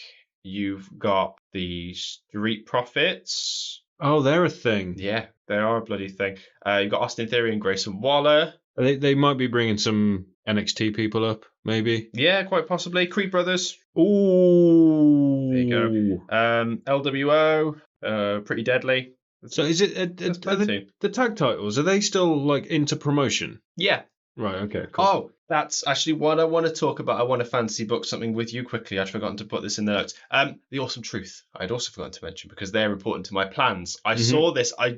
You've got the Street Profits. Oh, they're a thing. Yeah, they are a bloody thing. You've got Austin Theory and Grayson Waller. They might be bringing some NXT people up, maybe. Yeah, quite possibly. Creed Brothers. Ooh. There you go. LWO. Pretty Deadly. So is it the tag titles? Are they still into promotion? Yeah. Right. Okay. Cool. Oh, that's actually what I want to talk about. I want to fantasy book something with you quickly. I'd forgotten to put this in the notes. The Awesome Truth. I'd also forgotten to mention because they're important to my plans. I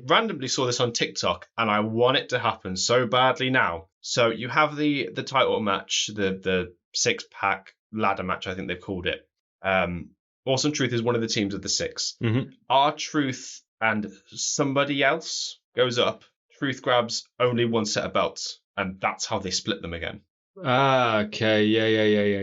randomly saw this on TikTok, and I want it to happen so badly now. So you have the title match, the 6-pack ladder match. I think they've called it. Awesome Truth is one of the teams of the 6. Mm-hmm. R-Truth and somebody else goes up. Truth grabs only one set of belts. and that's how they split them again. Okay. Yeah.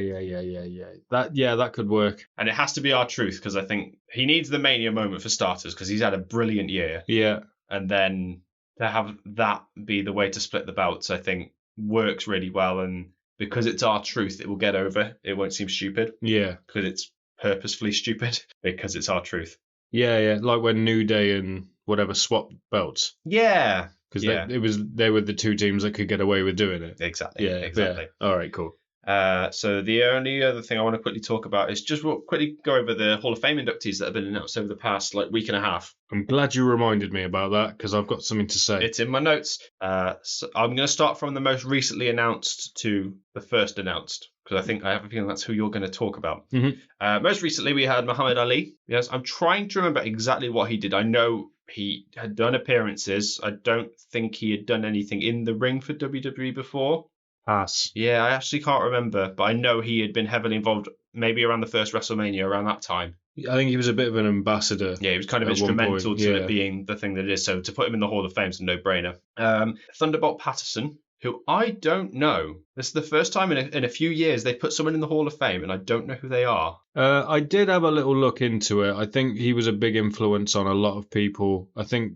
That could work. And it has to be R-Truth, because I think he needs the Mania moment for starters, because he's had a brilliant year. Yeah. And then to have that be the way to split the belts, I think works really well. And because it's R-Truth, it will get over. It won't seem stupid. Yeah. Because it's purposefully stupid, because it's R-Truth. Yeah. Like when New Day and whatever swapped belts. Yeah. Because they were the two teams that could get away with doing it. Exactly. Yeah. Exactly. Yeah. All right. Cool. So the only other thing I want to quickly talk about is just quickly go over the Hall of Fame inductees that have been announced over the past week and a half. I'm glad you reminded me about that because I've got something to say. It's in my notes. So I'm going to start from the most recently announced to the first announced, because I have a feeling that's who you're going to talk about. Mm-hmm. Most recently, we had Muhammad Ali. Yes, I'm trying to remember exactly what he did. I know he had done appearances. I don't think he had done anything in the ring for WWE before. Pass. Yeah, I actually can't remember, but I know he had been heavily involved maybe around the first WrestleMania, around that time. I think he was a bit of an ambassador. Yeah, he was kind of instrumental to it being the thing that it is. So to put him in the Hall of Fame is a no-brainer. Thunderbolt Patterson, who I don't know. This is the first time in a few years they put someone in the Hall of Fame, and I don't know who they are. I did have a little look into it. I think he was a big influence on a lot of people. I think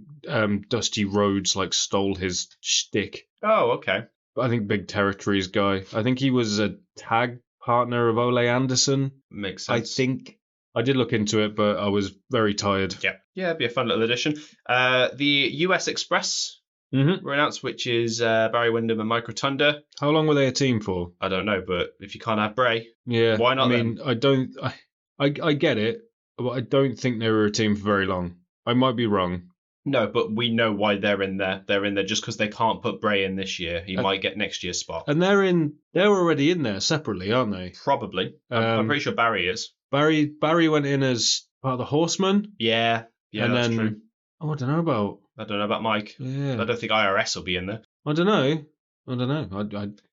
Dusty Rhodes stole his shtick. Oh, okay. I think Big Territories guy. I think he was a tag partner of Ole Anderson. Makes sense. I think. I did look into it, but I was very tired. Yeah, it'd be a fun little addition. The US Express were announced, which is Barry Windham and Mike Rotunda. How long were they a team for? I don't know, but if you can't have Bray, yeah, why not? I get it, but I don't think they were a team for very long. I might be wrong. No, but we know why they're in there. They're in there just because they can't put Bray in this year. He might get next year's spot. And they're already in there separately, aren't they? Probably. I'm pretty sure Barry is. Barry went in as part of the Horsemen. Yeah, and that's true. Oh, I don't know about Mike. Yeah. I don't think IRS will be in there. I don't know.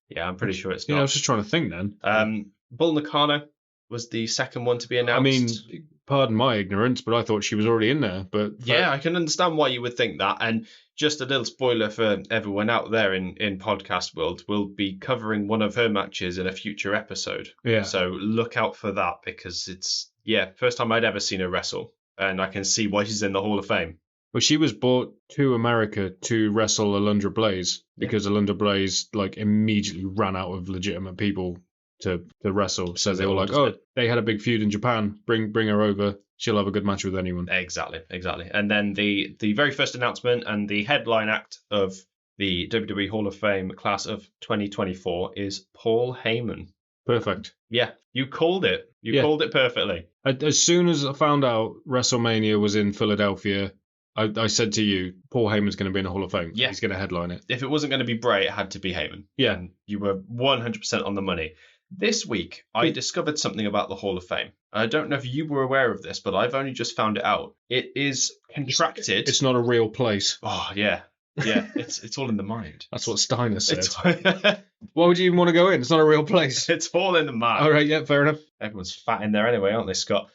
Yeah, I'm pretty sure it's not. Yeah, I was just trying to think then. Bull Nakano was the second one to be announced. I mean, pardon my ignorance, but I thought she was already in there. But yeah, I can understand why you would think that. And just a little spoiler for everyone out there in podcast world, we'll be covering one of her matches in a future episode. Yeah. So look out for that, because it's first time I'd ever seen her wrestle, and I can see why she's in the Hall of Fame. Well, she was brought to America to wrestle Alundra Blaze because Alundra Blaze immediately ran out of legitimate people to wrestle. So they were like, they had a big feud in Japan. Bring her over. She'll have a good match with anyone. Exactly. And then the very first announcement and the headline act of the WWE Hall of Fame class of 2024 is Paul Heyman. Perfect. Yeah, you called it. You called it perfectly. As soon as I found out WrestleMania was in Philadelphia, I said to you, Paul Heyman's going to be in the Hall of Fame. Yeah. He's going to headline it. If it wasn't going to be Bray, it had to be Heyman. Yeah. And you were 100% on the money. This week, I discovered something about the Hall of Fame. I don't know if you were aware of this, but I've only just found it out. It is contracted. It's not a real place. Oh, yeah. Yeah, it's all in the mind. That's what Steiner said. Why would you even want to go in? It's not a real place. It's all in the mind. All right, yeah, fair enough. Everyone's fat in there anyway, aren't they, Scott?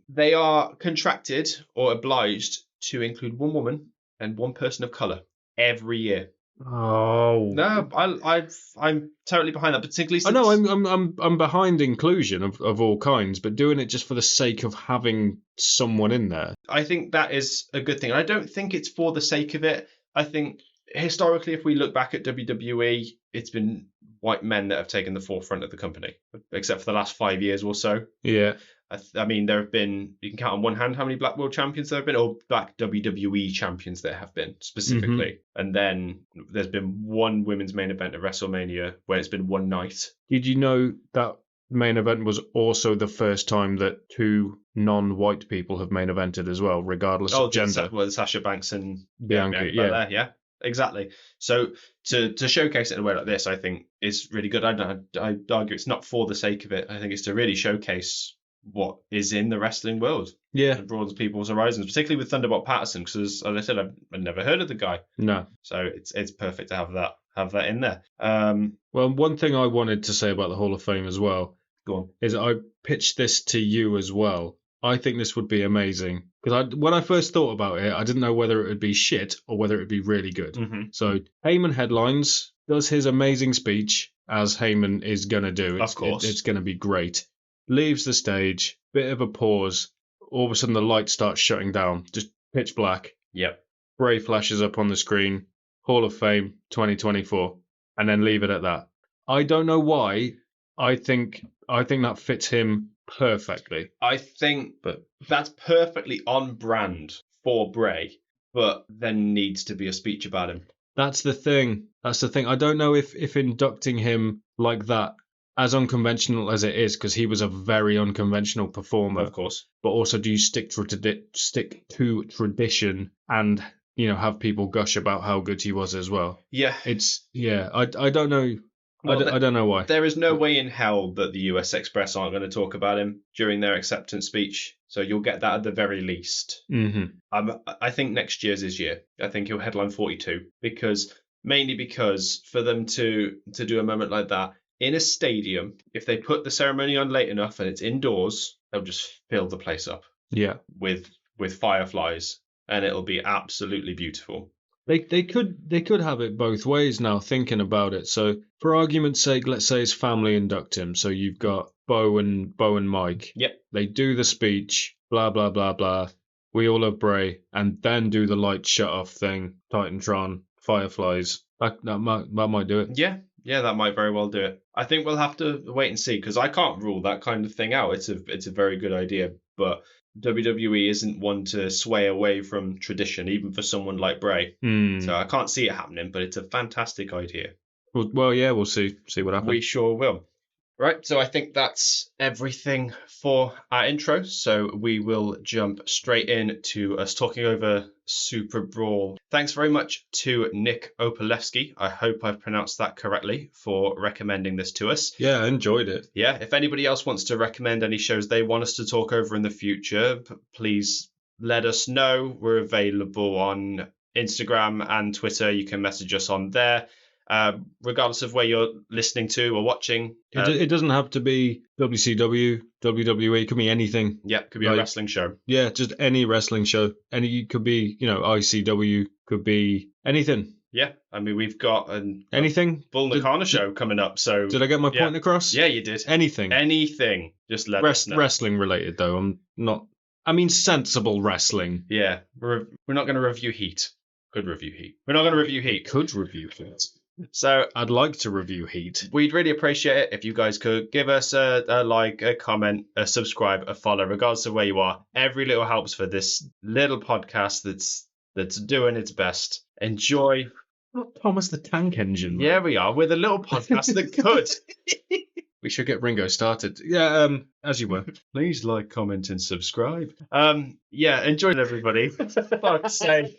They are contracted or obliged to include one woman and one person of colour every year. Oh no! I'm totally behind that, particularly. Since... I know I'm behind inclusion of all kinds, but doing it just for the sake of having someone in there. I think that is a good thing. I don't think it's for the sake of it. I think historically, if we look back at WWE, it's been white men that have taken the forefront of the company, except for the last 5 years or so. Yeah. I mean, there have been, you can count on one hand how many Black World Champions there have been, or Black WWE Champions there have been, specifically. Mm-hmm. And then there's been one women's main event at WrestleMania where it's been one night. Did you know that main event was also the first time that two non-white people have main evented as well, regardless of gender? Well, Sasha Banks and Bianca, yeah. Exactly. So to showcase it in a way like this, I think is really good. I'd argue it's not for the sake of it. I think it's to really showcase what is in the wrestling world. Yeah. And broadens people's horizons, particularly with Thunderbolt Patterson, because as I said, I've never heard of the guy. No. So it's perfect to have that in there. Well, one thing I wanted to say about the Hall of Fame as well, go on, is I pitched this to you as well. I think this would be amazing because when I first thought about it, I didn't know whether it would be shit or whether it would be really good. Mm-hmm. So Heyman headlines. does his amazing speech, as Heyman is going to do. Of course. It's going to be great. Leaves the stage, bit of a pause. All of a sudden, the lights start shutting down, just pitch black. Yep. Bray flashes up on the screen, Hall of Fame 2024, and then leave it at that. I don't know why. I think that fits him perfectly. I think that's perfectly on brand for Bray, but there needs to be a speech about him. That's the thing. I don't know if inducting him like that, as unconventional as it is, because he was a very unconventional performer. Of course. But also, do you stick to tradition and have people gush about how good he was as well? Yeah. I don't know. I don't know why. There is no way in hell that the US Express aren't going to talk about him during their acceptance speech. So you'll get that at the very least. Mm-hmm. I think next year's his year. I think he'll headline 42 mainly because for them to do a moment like that in a stadium, if they put the ceremony on late enough and it's indoors, they'll just fill the place up. Yeah. With fireflies, and it'll be absolutely beautiful. They could have it both ways now, thinking about it. So for argument's sake, let's say his family induct him. So you've got Bo and Mike. Yep. They do the speech, blah blah blah blah. We all love Bray, and then do the light shut off thing, Titantron, fireflies. That might do it. Yeah, that might very well do it. I think we'll have to wait and see, because I can't rule that kind of thing out. It's a very good idea, but WWE isn't one to sway away from tradition, even for someone like Bray. So I can't see it happening, but it's a fantastic idea. Well, yeah, we'll see what happens. We sure will. Right, so I think that's everything for our intro. So we will jump straight in to us talking over Superbrawl. Thanks very much to Nick Opalewski. I hope I've pronounced that correctly, for recommending this to us. Yeah, I enjoyed it. Yeah, if anybody else wants to recommend any shows they want us to talk over in the future, please let us know. We're available on Instagram and Twitter. You can message us on there. Regardless of where you're listening to or watching. It doesn't have to be WCW, WWE, it could be anything. Yeah, it could be a wrestling show. Yeah, just any wrestling show. It could be, ICW, could be anything. Yeah, I mean, we've got anything. Bull Nakano show coming up, so... Did I get my point across? Yeah, you did. Anything. Just let us know. Wrestling related, though. I'm not... I mean, sensible wrestling. Yeah, we're not going to review Heat. Could review Heat. We're not going to review Heat. Could review Heat. So I'd like to review Heat. We'd really appreciate it if you guys could give us a like, a comment, a subscribe, a follow, regardless of where you are. Every little helps for this little podcast that's doing its best. Enjoy. Not Thomas the Tank Engine. Man. Yeah, we are. We're the little podcast that could. We should get Ringo started. Yeah, as you were. Please like, comment, and subscribe. Yeah, enjoy it, everybody. Fuck's sake.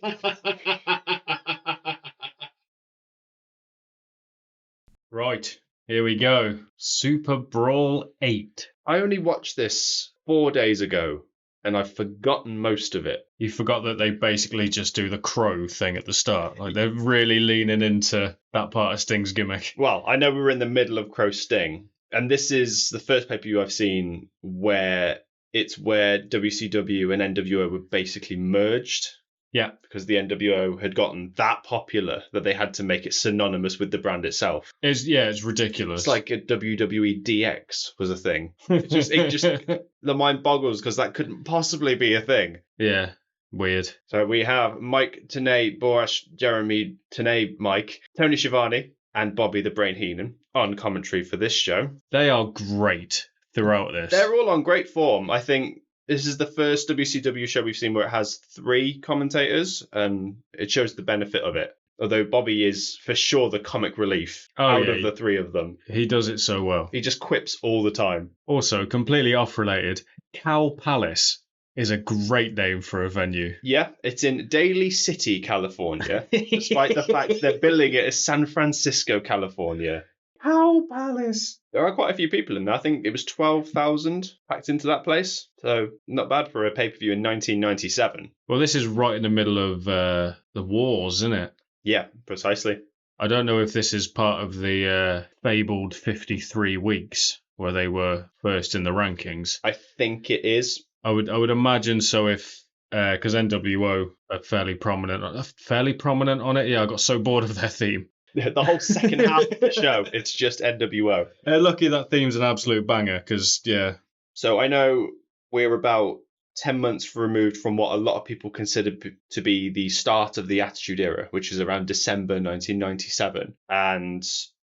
Right, here we go. Superbrawl 8. I only watched this 4 days ago, and I've forgotten most of it. You forgot that they basically just do the crow thing at the start. Like, they're really leaning into that part of Sting's gimmick. Well, I know we were in the middle of Crow Sting, and this is the first pay-per-view I've seen where WCW and NWO were basically merged. Yeah. Because the NWO had gotten that popular that they had to make it synonymous with the brand itself. It's ridiculous. It's like a WWE DX was a thing. It just the mind boggles because that couldn't possibly be a thing. Yeah, weird. So we have Mike Tenay, Borash, Jeremy Tenay, Mike, Tony Schiavone, and Bobby the Brain Heenan on commentary for this show. They are great throughout this. They're all on great form. I think this is the first WCW show we've seen where it has 3 commentators, and it shows the benefit of it. Although Bobby is for sure the comic relief out of the 3 of them. He does it so well. He just quips all the time. Also, completely off-related, Cow Palace is a great name for a venue. Yeah, it's in Daly City, California, despite the fact they're billing it as San Francisco, California. Cow Palace. There are quite a few people in there. I think it was 12,000 packed into that place. So not bad for a pay-per-view in 1997. Well, this is right in the middle of the wars, isn't it? Yeah, precisely. I don't know if this is part of the fabled 53 weeks where they were first in the rankings. I think it is. I would imagine so, if because NWO are fairly prominent on it. Yeah, I got so bored of their theme. The whole second half of the show, it's just NWO. Lucky that theme's an absolute banger, because, yeah. So I know we're about 10 months removed from what a lot of people consider to be the start of the Attitude Era, which is around December 1997. And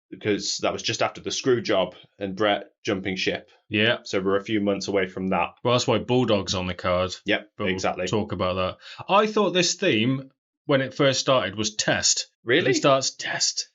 because that was just after the screw job and Brett jumping ship. Yeah. So we're a few months away from that. Well, that's why Bulldog's on the card. Yep, But exactly. We'll talk about that. I thought this theme, when it first started, was Test. Really? It starts Test.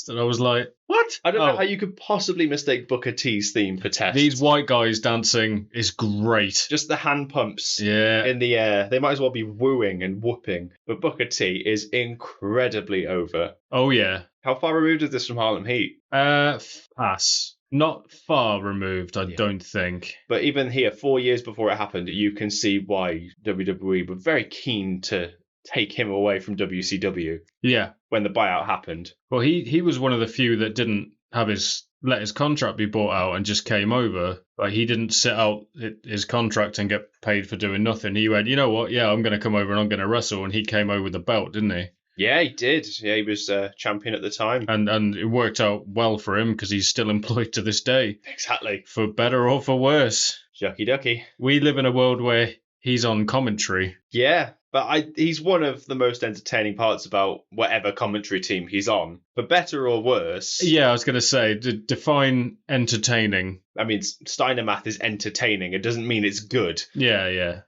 And I was like, what? I don't know how you could possibly mistake Booker T's theme for Test. These white guys dancing is great. Just the hand pumps Yeah. in the air. They might as well be wooing and whooping. But Booker T is incredibly over. Oh, yeah. How far removed is this from Harlem Heat? Pass. Not far removed, I don't think. But even here, 4 years before it happened, you can see why WWE were very keen to take him away from WCW. Yeah. When the buyout happened. Well, he was one of the few that didn't have let his contract be bought out and just came over. Like, he didn't sit out his contract and get paid for doing nothing. He went, you know what? Yeah, I'm going to come over and I'm going to wrestle. And he came over with the belt, didn't he? Yeah, he did. Yeah, he was champion at the time. And it worked out well for him because he's still employed to this day. Exactly. For better or for worse. Shucky ducky. We live in a world where he's on commentary. Yeah, but he's one of the most entertaining parts about whatever commentary team he's on. For better or worse. Yeah, I was going to say, define entertaining. I mean, Steiner Math is entertaining. It doesn't mean it's good. Yeah,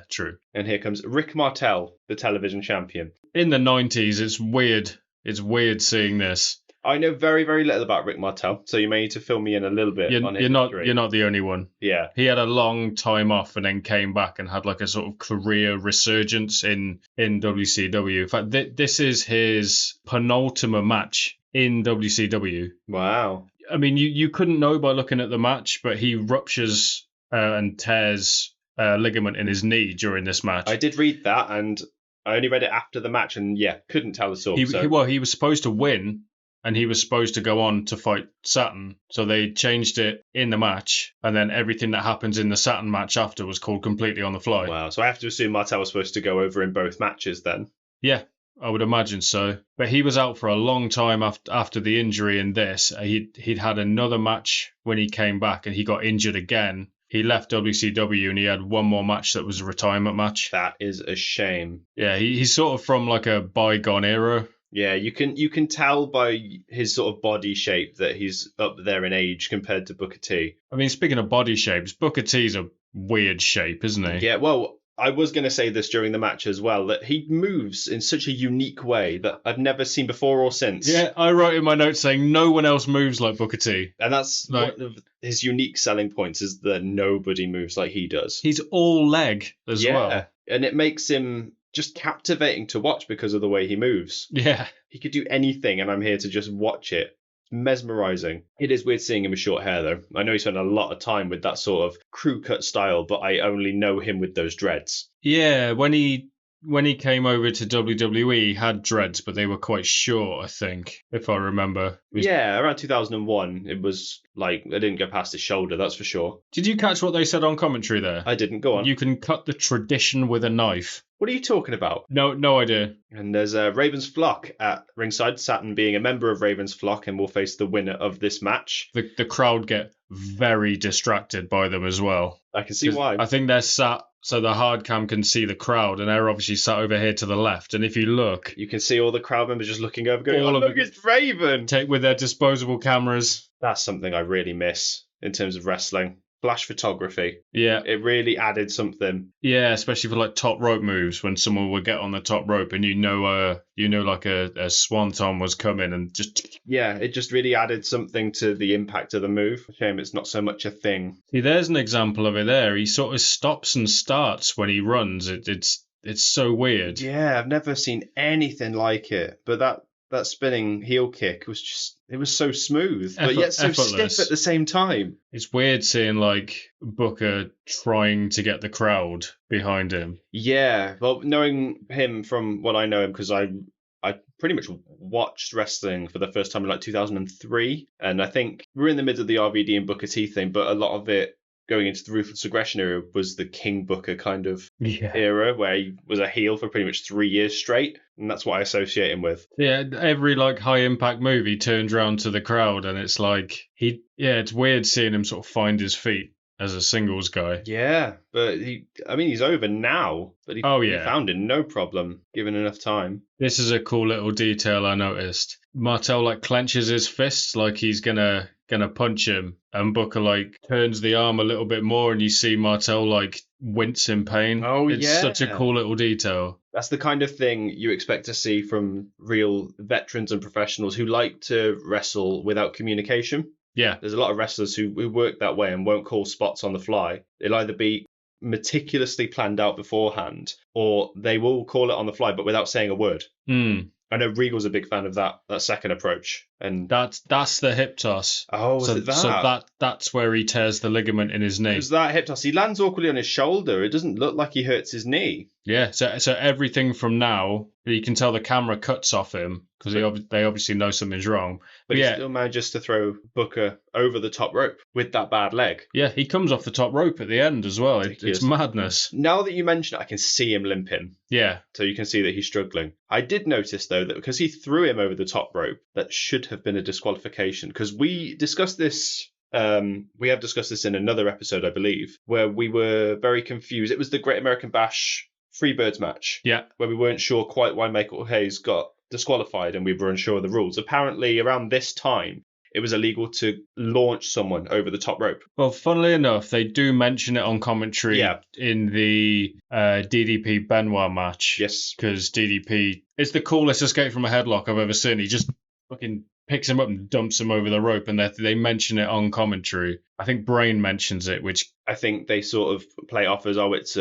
true. And here comes Rick Martel, the television champion. In the 90s, it's weird. It's weird seeing this. I know very, very little about Rick Martel, so you may need to fill me in a little bit on his history. You're not the only one. Yeah. He had a long time off and then came back and had like a sort of career resurgence in WCW. In fact, this is his penultimate match in WCW. Wow. I mean, you couldn't know by looking at the match, but he ruptures and tears ligament in his knee during this match. I did read that, and I only read it after the match, and couldn't tell at all. He was supposed to win, and he was supposed to go on to fight Saturn. So they changed it in the match, and then everything that happens in the Saturn match after was called completely on the fly. Wow, so I have to assume Martel was supposed to go over in both matches then? Yeah, I would imagine so. But he was out for a long time after the injury in this. He'd had another match when he came back, and he got injured again. He left WCW and he had one more match that was a retirement match. That is a shame. Yeah, he's sort of from like a bygone era. Yeah, you can tell by his sort of body shape that he's up there in age compared to Booker T. I mean, speaking of body shapes, Booker T's a weird shape, isn't he? Yeah, well, I was going to say this during the match as well, that he moves in such a unique way that I've never seen before or since. Yeah, I wrote in my notes saying no one else moves like Booker T. And that's one of his unique selling points, is that nobody moves like he does. He's all leg as well. Yeah, and it makes him just captivating to watch because of the way he moves. Yeah. He could do anything, and I'm here to just watch it. Mesmerizing. It is weird seeing him with short hair, though. I know he spent a lot of time with that sort of crew cut style, but I only know him with those dreads. Yeah, when he came over to WWE, he had dreads, but they were quite short, I think, if I remember. Yeah, around 2001, it was like, I didn't go past his shoulder, that's for sure. Did you catch what they said on commentary there? I didn't, go on. You can cut the tradition with a knife. What are you talking about? No idea. And there's Raven's Flock at ringside, Saturn being a member of Raven's Flock, and will face the winner of this match. The crowd get very distracted by them as well. I can see why. I think they're sat so the hard cam can see the crowd, and they're obviously sat over here to the left. And if you look, you can see all the crowd members just looking over, going, look, it's Raven! With their disposable cameras. That's something I really miss in terms of wrestling. Flash photography. Yeah. It really added something. Yeah, especially for like top rope moves, when someone would get on the top rope and like a swanton was coming and just... Yeah, it just really added something to the impact of the move. Shame it's not so much a thing. See, there's an example of it there. He sort of stops and starts when he runs. It's so weird. Yeah, I've never seen anything like it. But that spinning heel kick was just... It was so smooth, but yet so effortless. stiff at the same time. It's weird seeing, like, Booker trying to get the crowd behind him. Yeah, well, knowing him from what I know him, because I pretty much watched wrestling for the first time in, like, 2003, and I think we're in the middle of the RVD and Booker T thing, but a lot of it going into the Ruthless Aggression era was the King Booker kind of Yeah. era where he was a heel for pretty much 3 years straight. And that's what I associate him with. Yeah, every like high impact move he turns around to the crowd and it's like it's weird seeing him sort of find his feet as a singles guy. Yeah, but he's over now, but he found it no problem, given enough time. This is a cool little detail I noticed. Martel like clenches his fists like he's gonna punch him, and Booker like turns the arm a little bit more, and you see Martel like wince in pain. It's such a cool little detail. That's the kind of thing you expect to see from real veterans and professionals who like to wrestle without communication. Yeah. There's a lot of wrestlers who work that way and won't call spots on the fly. They'll either be meticulously planned out beforehand, or they will call it on the fly, but without saying a word. I know Regal's a big fan of that second approach, and that's the hip toss. Oh, is it that? So that's where he tears the ligament in his knee. Because that hip toss, he lands awkwardly on his shoulder. It doesn't look like he hurts his knee. Yeah. So everything from now, you can tell the camera cuts off him because they obviously know something's wrong. But he still manages to throw Booker over the top rope with that bad leg. Yeah, he comes off the top rope at the end as well. It's madness. Now that you mention it, I can see him limping. Yeah. So you can see that he's struggling. I did notice, though, that because he threw him over the top rope, that should have been a disqualification. Because we discussed this... we have discussed this in another episode, I believe, where we were very confused. It was the Great American Bash Freebirds match. Yeah. Where we weren't sure quite why Michael Hayes got disqualified and we were unsure of the rules. Apparently, around this time, it was illegal to launch someone over the top rope. Well, funnily enough, they do mention it on commentary in the DDP Benoit match. Yes. Because DDP is the coolest escape from a headlock I've ever seen. He just fucking picks him up and dumps him over the rope, and they mention it on commentary. I think Brain mentions it, which I think they sort of play off as, it's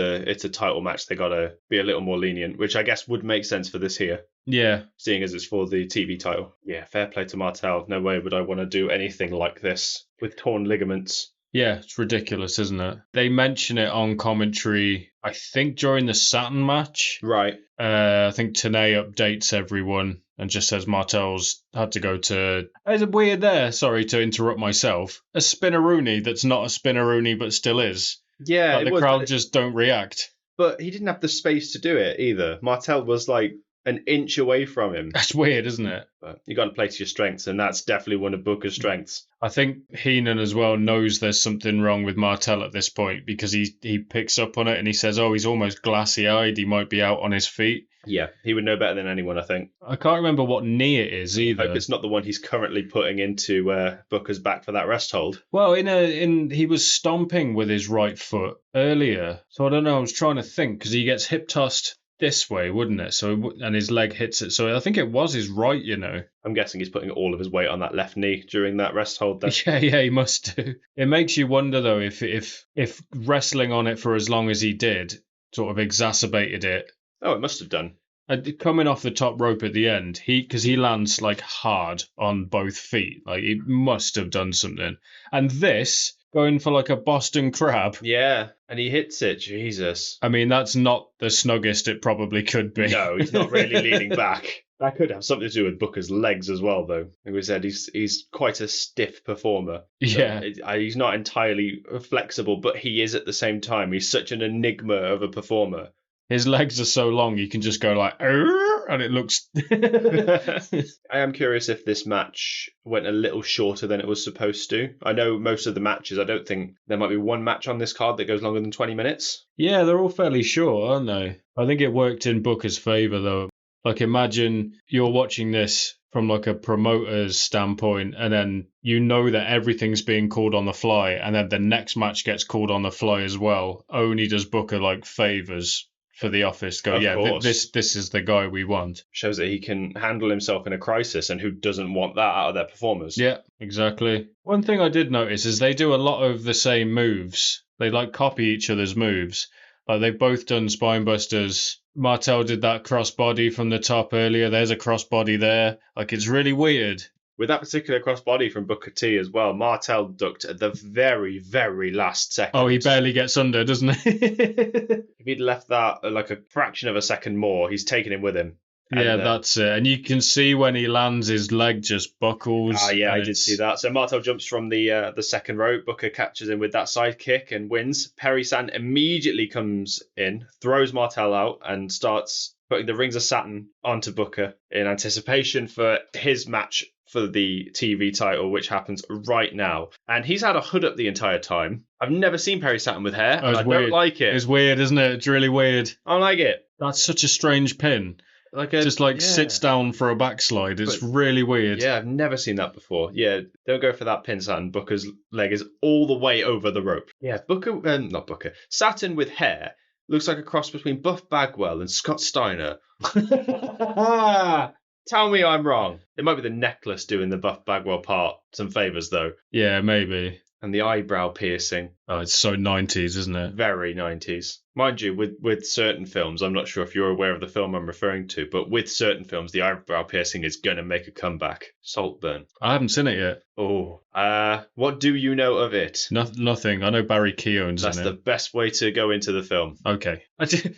a title match. They got to be a little more lenient, which I guess would make sense for this here. Yeah. Seeing as it's for the TV title. Yeah, fair play to Martel. No way would I want to do anything like this with torn ligaments. Yeah, it's ridiculous, isn't it? They mention it on commentary, I think, during the Saturn match. Right. I think Tenay updates everyone and just says Martel's had to go to... Is it weird there? Sorry to interrupt myself. A spinneroonie that's not a spinneroonie but still is. Yeah, like the crowd just don't react. But he didn't have the space to do it either. Martel was like an inch away from him. That's weird, isn't it? But you got to play to your strengths, and that's definitely one of Booker's strengths. I think Heenan as well knows there's something wrong with Martel at this point because he picks up on it and he says, he's almost glassy-eyed. He might be out on his feet. Yeah, he would know better than anyone, I think. I can't remember what knee it is either. I hope it's not the one he's currently putting into Booker's back for that rest hold. Well, he was stomping with his right foot earlier. So I don't know, I was trying to think because he gets hip tossed this way, wouldn't it? And his leg hits it. So I think it was his right, I'm guessing he's putting all of his weight on that left knee during that rest hold then. Yeah, he must do. It makes you wonder, though, if wrestling on it for as long as he did sort of exacerbated it. Oh, it must have done. Coming off the top rope at the end, because he lands like hard on both feet. Like, he must have done something. And this... going for like a Boston Crab. Yeah, and he hits it. Jesus. I mean, that's not the snuggest it probably could be. No, he's not really leaning back. That could have something to do with Booker's legs as well, though. Like we said, he's quite a stiff performer. Yeah. So he's not entirely flexible, but he is at the same time. He's such an enigma of a performer. His legs are so long, you can just go like, and it looks... I am curious if this match went a little shorter than it was supposed to. I know most of the matches, I don't think there might be one match on this card that goes longer than 20 minutes. Yeah, they're all fairly short, aren't they? I think it worked in Booker's favour, though. Like, imagine you're watching this from like a promoter's standpoint, and then you know that everything's being called on the fly, and then the next match gets called on the fly as well. Only does Booker like favours for the office go, this is the guy we want. Shows that he can handle himself in a crisis, and who doesn't want that out of their performers? Yeah, exactly. One thing I did notice is they do a lot of the same moves. They like copy each other's moves. Like they've both done spine busters. Martel did that crossbody from the top earlier. There's a crossbody there. Like, it's really weird. With that particular crossbody from Booker T as well, Martel ducked at the very, very last second. Oh, he barely gets under, doesn't he? If he'd left that like a fraction of a second more, he's taken him with him. Yeah, And, that's it. And you can see when he lands, his leg just buckles. yeah, and I did see that. So Martel jumps from the second rope. Booker catches him with that side kick and wins. Perry Saturn immediately comes in, throws Martel out, and starts putting the rings of Saturn onto Booker in anticipation for his match for the TV title, which happens right now. And he's had a hood up the entire time. I've never seen Perry Saturn with hair, and I don't like it. It's weird, isn't it? It's really weird. I don't like it. That's such a strange pin. Sits down for a backslide. It's really weird. Yeah, I've never seen that before. Yeah, don't go for that pin, Saturn. Booker's leg is all the way over the rope. Yeah, not Booker. Saturn with hair looks like a cross between Buff Bagwell and Scott Steiner. Tell me I'm wrong. It might be the necklace doing the Buff Bagwell part some favours, though. Yeah, maybe. And the eyebrow piercing. Oh, it's so 90s, isn't it? Very 90s. Mind you, with certain films, I'm not sure if you're aware of the film I'm referring to, but with certain films, the eyebrow piercing is going to make a comeback. Saltburn. I haven't seen it yet. Oh. What do you know of it? Nothing. I know Barry Keoghan's in it. That's the best way to go into the film. Okay.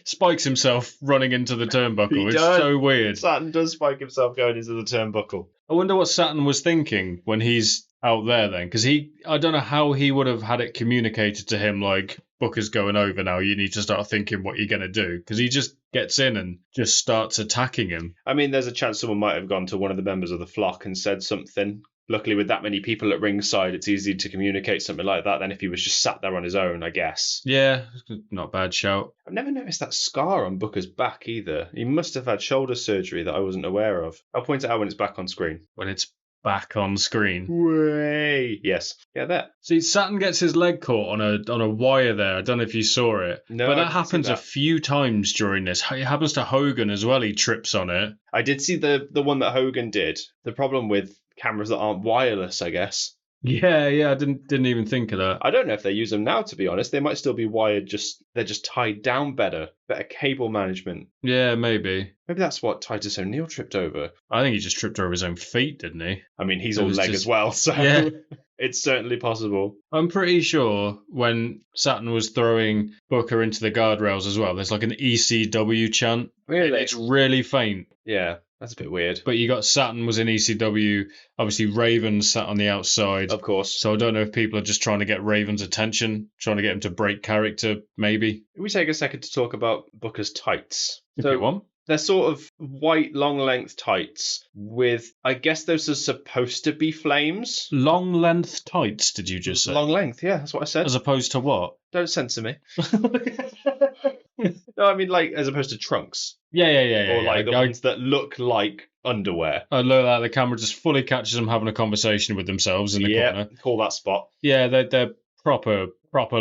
Spikes himself running into the turnbuckle. He It's does. so weird. Saturn does spike himself going into the turnbuckle. I wonder what Saturn was thinking when he's out there then, because I don't know how he would have had it communicated to him, like, Booker's going over now, you need to start thinking what you're going to do, because he just gets in and just starts attacking him. I mean, there's a chance someone might have gone to one of the members of the flock and said something. Luckily, with that many people at ringside, it's easy to communicate something like that than if he was just sat there on his own, I guess. Yeah, not a bad shout. I've never noticed that scar on Booker's back either. He must have had shoulder surgery that I wasn't aware of. I'll point it out when it's back on screen. When it's back on screen. Way. Yes. Yeah, that. See, Saturn gets his leg caught on a wire there. I don't know if you saw it. No, but I that didn't see happens that. a few times during this. It happens to Hogan as well. He trips on it. I did see the one that Hogan did. The problem with cameras that aren't wireless, I guess. Yeah, I didn't even think of that. I don't know if they use them now, to be honest. They might still be wired, they're just tied down better cable management. Yeah, maybe. Maybe that's what Titus O'Neil tripped over. I think he just tripped over his own feet, didn't he? I mean, he's It all was leg just- as well, so Yeah. it's certainly possible. I'm pretty sure when Saturn was throwing Booker into the guardrails as well, there's like an ECW chant. Really? It's really faint. Yeah, that's a bit weird. But you got Saturn was in ECW. Obviously, Raven sat on the outside. Of course. So I don't know if people are just trying to get Raven's attention, trying to get him to break character, maybe. Can we take a second to talk about Booker's tights? If you want. They're sort of white, long-length tights with, I guess those are supposed to be flames. Long length tights, did you just say? Long length, yeah, that's what I said. As opposed to what? Don't censor me. No, I mean, like, as opposed to trunks. Yeah. Or, like, the ones that look like underwear. I look like the camera just fully catches them having a conversation with themselves in the corner. Call that spot. Yeah, they're proper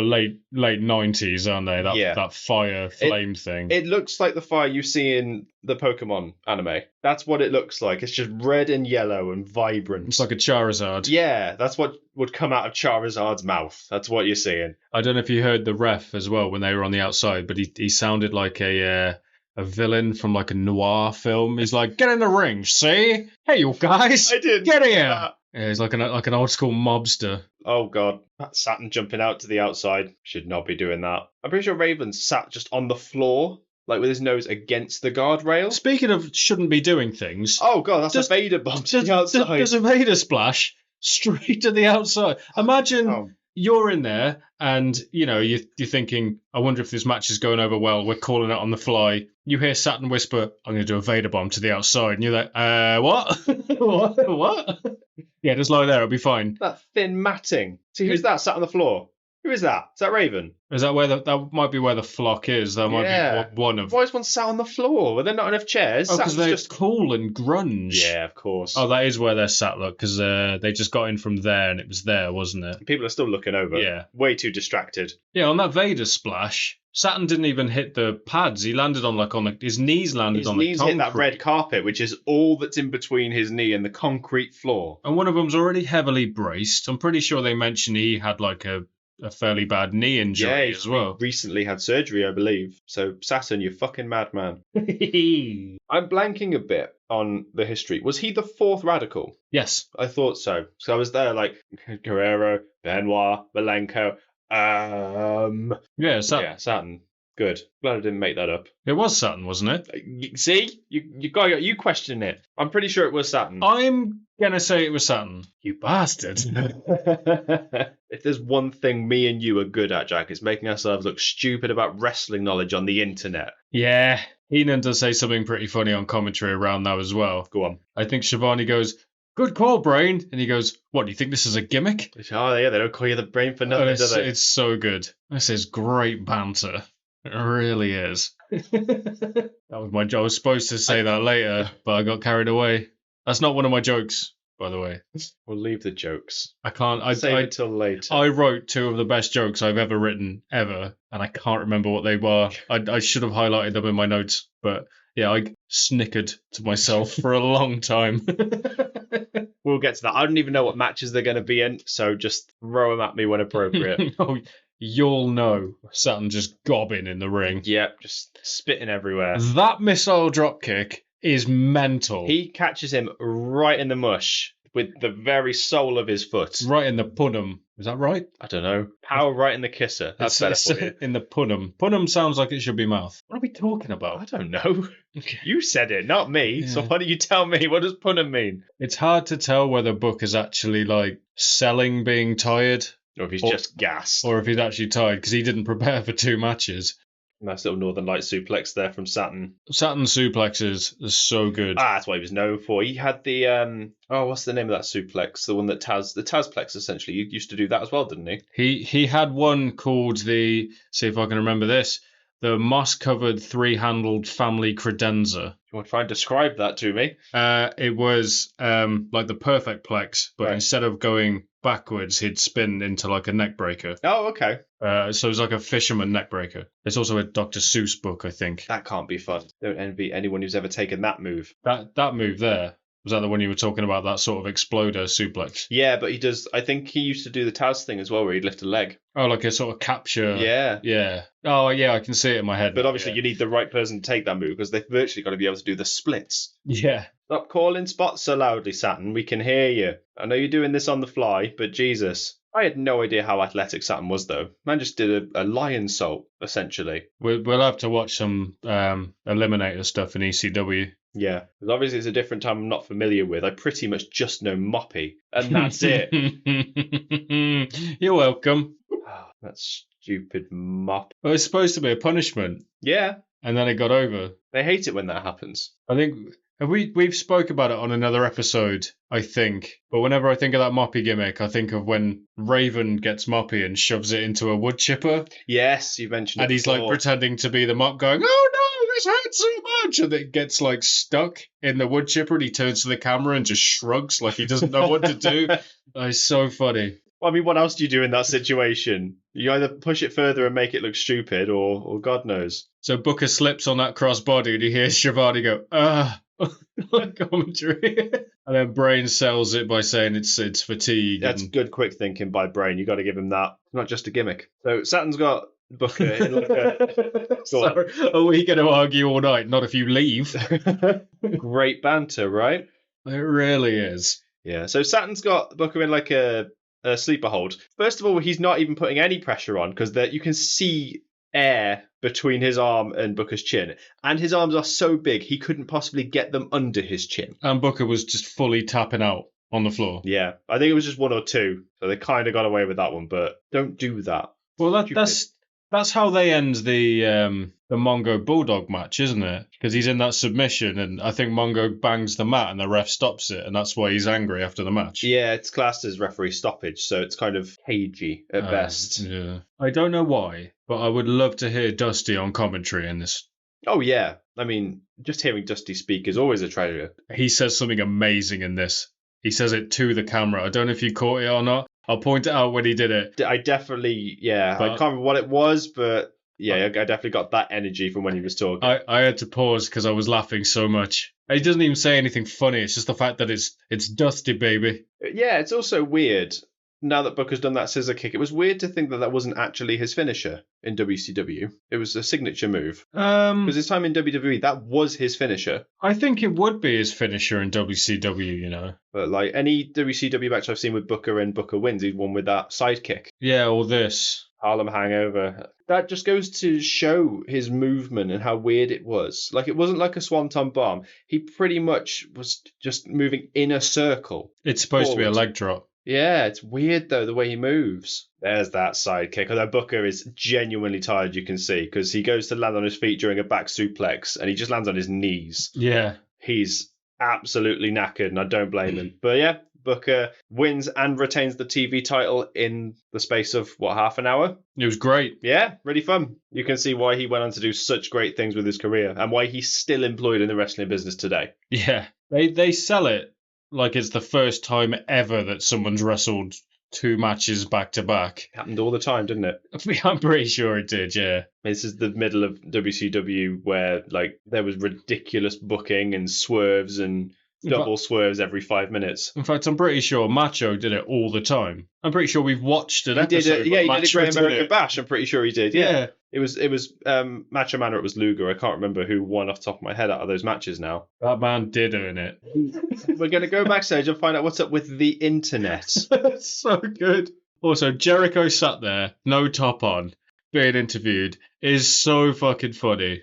late 90s, aren't they? That fire flame thing. It looks like the fire you see in the Pokemon anime. That's what it looks like. It's just red and yellow and vibrant. It's like a Charizard. Yeah, that's what would come out of Charizard's mouth. That's what you're seeing. I don't know if you heard the ref as well when they were on the outside, but he sounded like a villain from like a noir film. He's like, get in the ring, see? Hey, you guys, I did. get here. Yeah, he's like an old school mobster. Oh god, that Saturn jumping out to the outside. Should not be doing that. I'm pretty sure Raven sat just on the floor, like with his nose against the guardrail. Speaking of shouldn't be doing things. Oh god, that's a Vader bomb to the outside. There's a Vader splash straight to the outside. Imagine you're in there and, you know, you're thinking, I wonder if this match is going over well. We're calling it on the fly. You hear Saturn whisper, I'm going to do a Vader bomb to the outside. And you're like, what? What? Yeah, just lie there. It'll be fine. That thin matting. See, who's that sat on the floor? Who is that? Is that Raven? Is that where that might be where the flock is? That might be one of. Why is one sat on the floor? Were there not enough chairs? Oh, because they're just cool and grunge. Yeah, of course. Oh, that is where they're sat, look, because they just got in from there and it was there, wasn't it? People are still looking over. Yeah. Way too distracted. Yeah, on that Vader splash, Saturn didn't even hit the pads. He landed his knees landed on the concrete. His knees hit that red carpet, which is all that's in between his knee and the concrete floor. And one of them's already heavily braced. I'm pretty sure they mentioned he had like a fairly bad knee injury as well. He recently had surgery, I believe. So, Saturn, you fucking madman. I'm blanking a bit on the history. Was he the fourth Radical? Yes. I thought so. So I was there like Guerrero, Benoit, Malenko. Yeah, Yeah, Saturn. Good. Glad I didn't make that up. It was Saturn, wasn't it? See? You question it. I'm pretty sure it was Saturn. I'm going to say it was Saturn. You bastard. If there's one thing me and you are good at, Jack, it's making ourselves look stupid about wrestling knowledge on the internet. Yeah. Heenan does say something pretty funny on commentary around that as well. Go on. I think Shivani goes, "Good call, Brain." And he goes, "What, do you think this is a gimmick?" Oh, yeah, they don't call you the Brain for nothing, do they? It's so good. This is great banter. It really is. That was my joke. I was supposed to say that later, but I got carried away. That's not one of my jokes, by the way. We'll leave the jokes. I can't. Save it till later. I wrote 2 of the best jokes I've ever written, ever, and I can't remember what they were. I should have highlighted them in my notes, but yeah, I snickered to myself for a long time. We'll get to that. I don't even know what matches they're going to be in, so just throw them at me when appropriate. Oh, you'll know. Saturn just gobbing in the ring. Yep, just spitting everywhere. That missile dropkick is mental. He catches him right in the mush with the very sole of his foot. Right in the punum. Is that right? I don't know. Power right in the kisser. That's better for you. In the punum. Punum sounds like it should be mouth. What are we talking about? I don't know. You said it, not me. Yeah. So why don't you tell me? What does punum mean? It's hard to tell whether Book is actually like selling being tired. Or if he's just gassed. Or if he's actually tired because he didn't prepare for 2 matches. Nice little Northern Light suplex there from Saturn. Saturn suplexes are so good. That's what he was known for. He had the what's the name of that suplex? The one that the Tazplex essentially. You used to do that as well, didn't he? He had one called see if I can remember this, the moss-covered 3-handled family credenza. You want to try and describe that to me? It was like the perfect plex, but instead of going backwards, he'd spin into like a neck breaker. Oh, okay. So it's like a fisherman neck breaker. It's also a Dr. Seuss book, I think. That can't be fun. Don't envy anyone who's ever taken that move. That move there. Was that the one you were talking about, that sort of exploder suplex? Yeah, but he does. I think he used to do the Taz thing as well, where he'd lift a leg. Oh, like a sort of capture. Yeah. Yeah. Oh, yeah, I can see it in my head. But obviously, you need the right person to take that move because they've virtually got to be able to do the splits. Yeah. Stop calling spots so loudly, Saturn. We can hear you. I know you're doing this on the fly, but Jesus. I had no idea how athletic Saturn was, though. Man just did a lion salt, essentially. We'll have to watch some Eliminator stuff in ECW. Yeah, because obviously it's a different time I'm not familiar with. I pretty much just know Moppy, and that's it. You're welcome. That stupid mop. Well, it's supposed to be a punishment. Yeah. And then it got over. They hate it when that happens. I think... We've spoke about it on another episode, I think. But whenever I think of that Moppy gimmick, I think of when Raven gets Moppy and shoves it into a wood chipper. Yes, you mentioned it. And he's like pretending to be the mop going, "Oh no, this hurts so much." And it gets like stuck in the wood chipper and he turns to the camera and just shrugs like he doesn't know what to do. It's so funny. Well, I mean, what else do you do in that situation? You either push it further and make it look stupid or God knows. So Booker slips on that crossbody and he hears Shivani go, commentary. And then Brain sells it by saying it's fatigue. That's good quick thinking by Brain. You got to give him that. It's not just a gimmick. So Saturn's got Booker in like a... Sorry, are we going to argue all night? Not if you leave. Great banter, right? It really is. Yeah, so Saturn's got Booker in like a sleeper hold. First of all, he's not even putting any pressure on because you can see air between his arm and Booker's chin. And his arms are so big, he couldn't possibly get them under his chin. And Booker was just fully tapping out on the floor. Yeah, I think it was just 1 or 2. So they kind of got away with that one, but don't do that. Well, that's how they end the Mongo Bulldog match, isn't it? Because he's in that submission, and I think Mongo bangs the mat, and the ref stops it, and that's why he's angry after the match. Yeah, it's classed as referee stoppage, so it's kind of cagey at best. Yeah, I don't know why, but I would love to hear Dusty on commentary in this. Oh yeah, I mean, just hearing Dusty speak is always a treasure. He says something amazing in this. He says it to the camera. I don't know if you caught it or not. I'll point it out when he did it. I definitely, I can't remember what it was, but yeah, I definitely got that energy from when he was talking. I had to pause because I was laughing so much. He doesn't even say anything funny. It's just the fact that it's Dusty, baby. Yeah, it's also weird. Now that Booker's done that scissor kick, it was weird to think that wasn't actually his finisher in WCW. It was a signature move. Because his time in WWE, that was his finisher. I think it would be his finisher in WCW, you know. But like any WCW match I've seen with Booker and Booker wins, he's won with that sidekick. Yeah, or this. Harlem Hangover. That just goes to show his movement and how weird it was. Like, it wasn't like a Swanton Bomb. He pretty much was just moving in a circle. It's supposed to be a forward. leg drop. Yeah, it's weird, though, the way he moves. There's that sidekick. Although Booker is genuinely tired, you can see, because he goes to land on his feet during a back suplex, and he just lands on his knees. Yeah. He's absolutely knackered, and I don't blame him. But yeah, Booker wins and retains the TV title in the space of, half an hour? It was great. Yeah, really fun. You can see why he went on to do such great things with his career and why he's still employed in the wrestling business today. Yeah. They sell it like it's the first time ever that someone's wrestled 2 matches back to back. Happened all the time, didn't it? I'm pretty sure it did, yeah. This is the middle of WCW where there was ridiculous booking and swerves and double swerves every 5 minutes. In fact, I'm pretty sure Macho did it all the time. I'm pretty sure we've watched an He did episode. it. Yeah, he did a Macho Great American it. Bash. I'm pretty sure he did. Yeah. Yeah. It was Macho Man or it was Luger. I can't remember who won off the top of my head out of those matches now. That man did earn it. We're going to go backstage and find out what's up with the internet. So good. Also, Jericho sat there, no top on, being interviewed, is so fucking funny.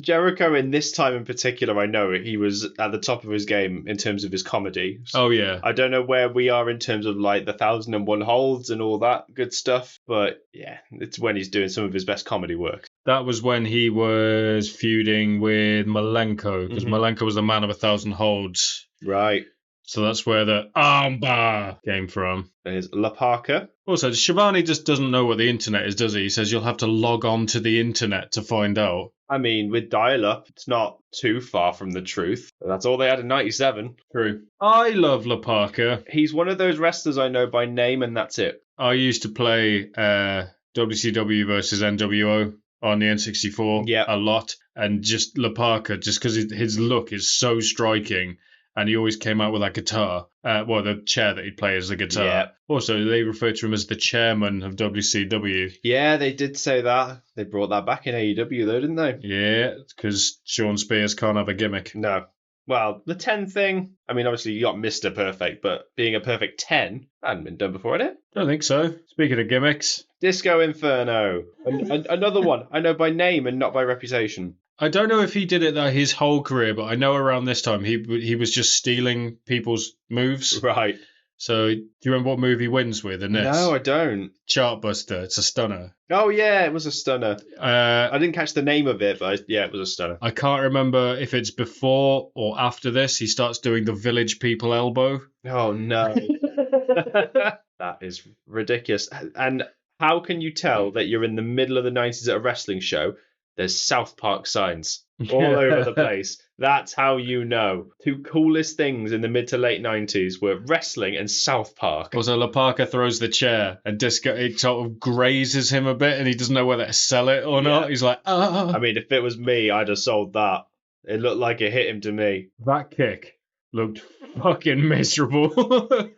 Jericho, in this time in particular, I know he was at the top of his game in terms of his comedy. Oh, yeah. I don't know where we are in terms of the 1,001 holds and all that good stuff, but yeah, it's when he's doing some of his best comedy work. That was when he was feuding with Malenko, because Malenko was the man of 1,000 holds. Right. So that's where the armbar came from. There's La Parka. Also, Shivani just doesn't know what the internet is, does he? He says you'll have to log on to the internet to find out. I mean, with dial-up, it's not too far from the truth. That's all they had in 97. True. I love La Parka. He's one of those wrestlers I know by name, and that's it. I used to play WCW versus NWO on the N64 a lot. And just La Parka, just because his look is so striking. And he always came out with that guitar. The chair that he'd play as the guitar. Yeah. Also, they refer to him as the chairman of WCW. Yeah, they did say that. They brought that back in AEW, though, didn't they? Yeah, because Sean Spears can't have a gimmick. No. Well, the 10 thing, I mean, obviously you got Mr. Perfect, but being a perfect 10 hadn't been done before, had it? Don't think so. Speaking of gimmicks. Disco Inferno. Another one I know by name and not by reputation. I don't know if he did it his whole career, but I know around this time he was just stealing people's moves. Right. So, do you remember what move he wins with in this? No, I don't. Chartbuster. It's a stunner. Oh, yeah, it was a stunner. I didn't catch the name of it, but it was a stunner. I can't remember if it's before or after this. He starts doing the Village People elbow. Oh, no. That is ridiculous. And how can you tell that you're in the middle of the 90s at a wrestling show? There's South Park signs all over the place. That's how you know. 2 coolest things in the mid to late 90s were wrestling and South Park. Also, La Parka throws the chair and Disco, it sort of grazes him a bit and he doesn't know whether to sell it or not. He's like, ah. I mean, if it was me, I'd have sold that. It looked like it hit him to me. That kick looked fucking miserable.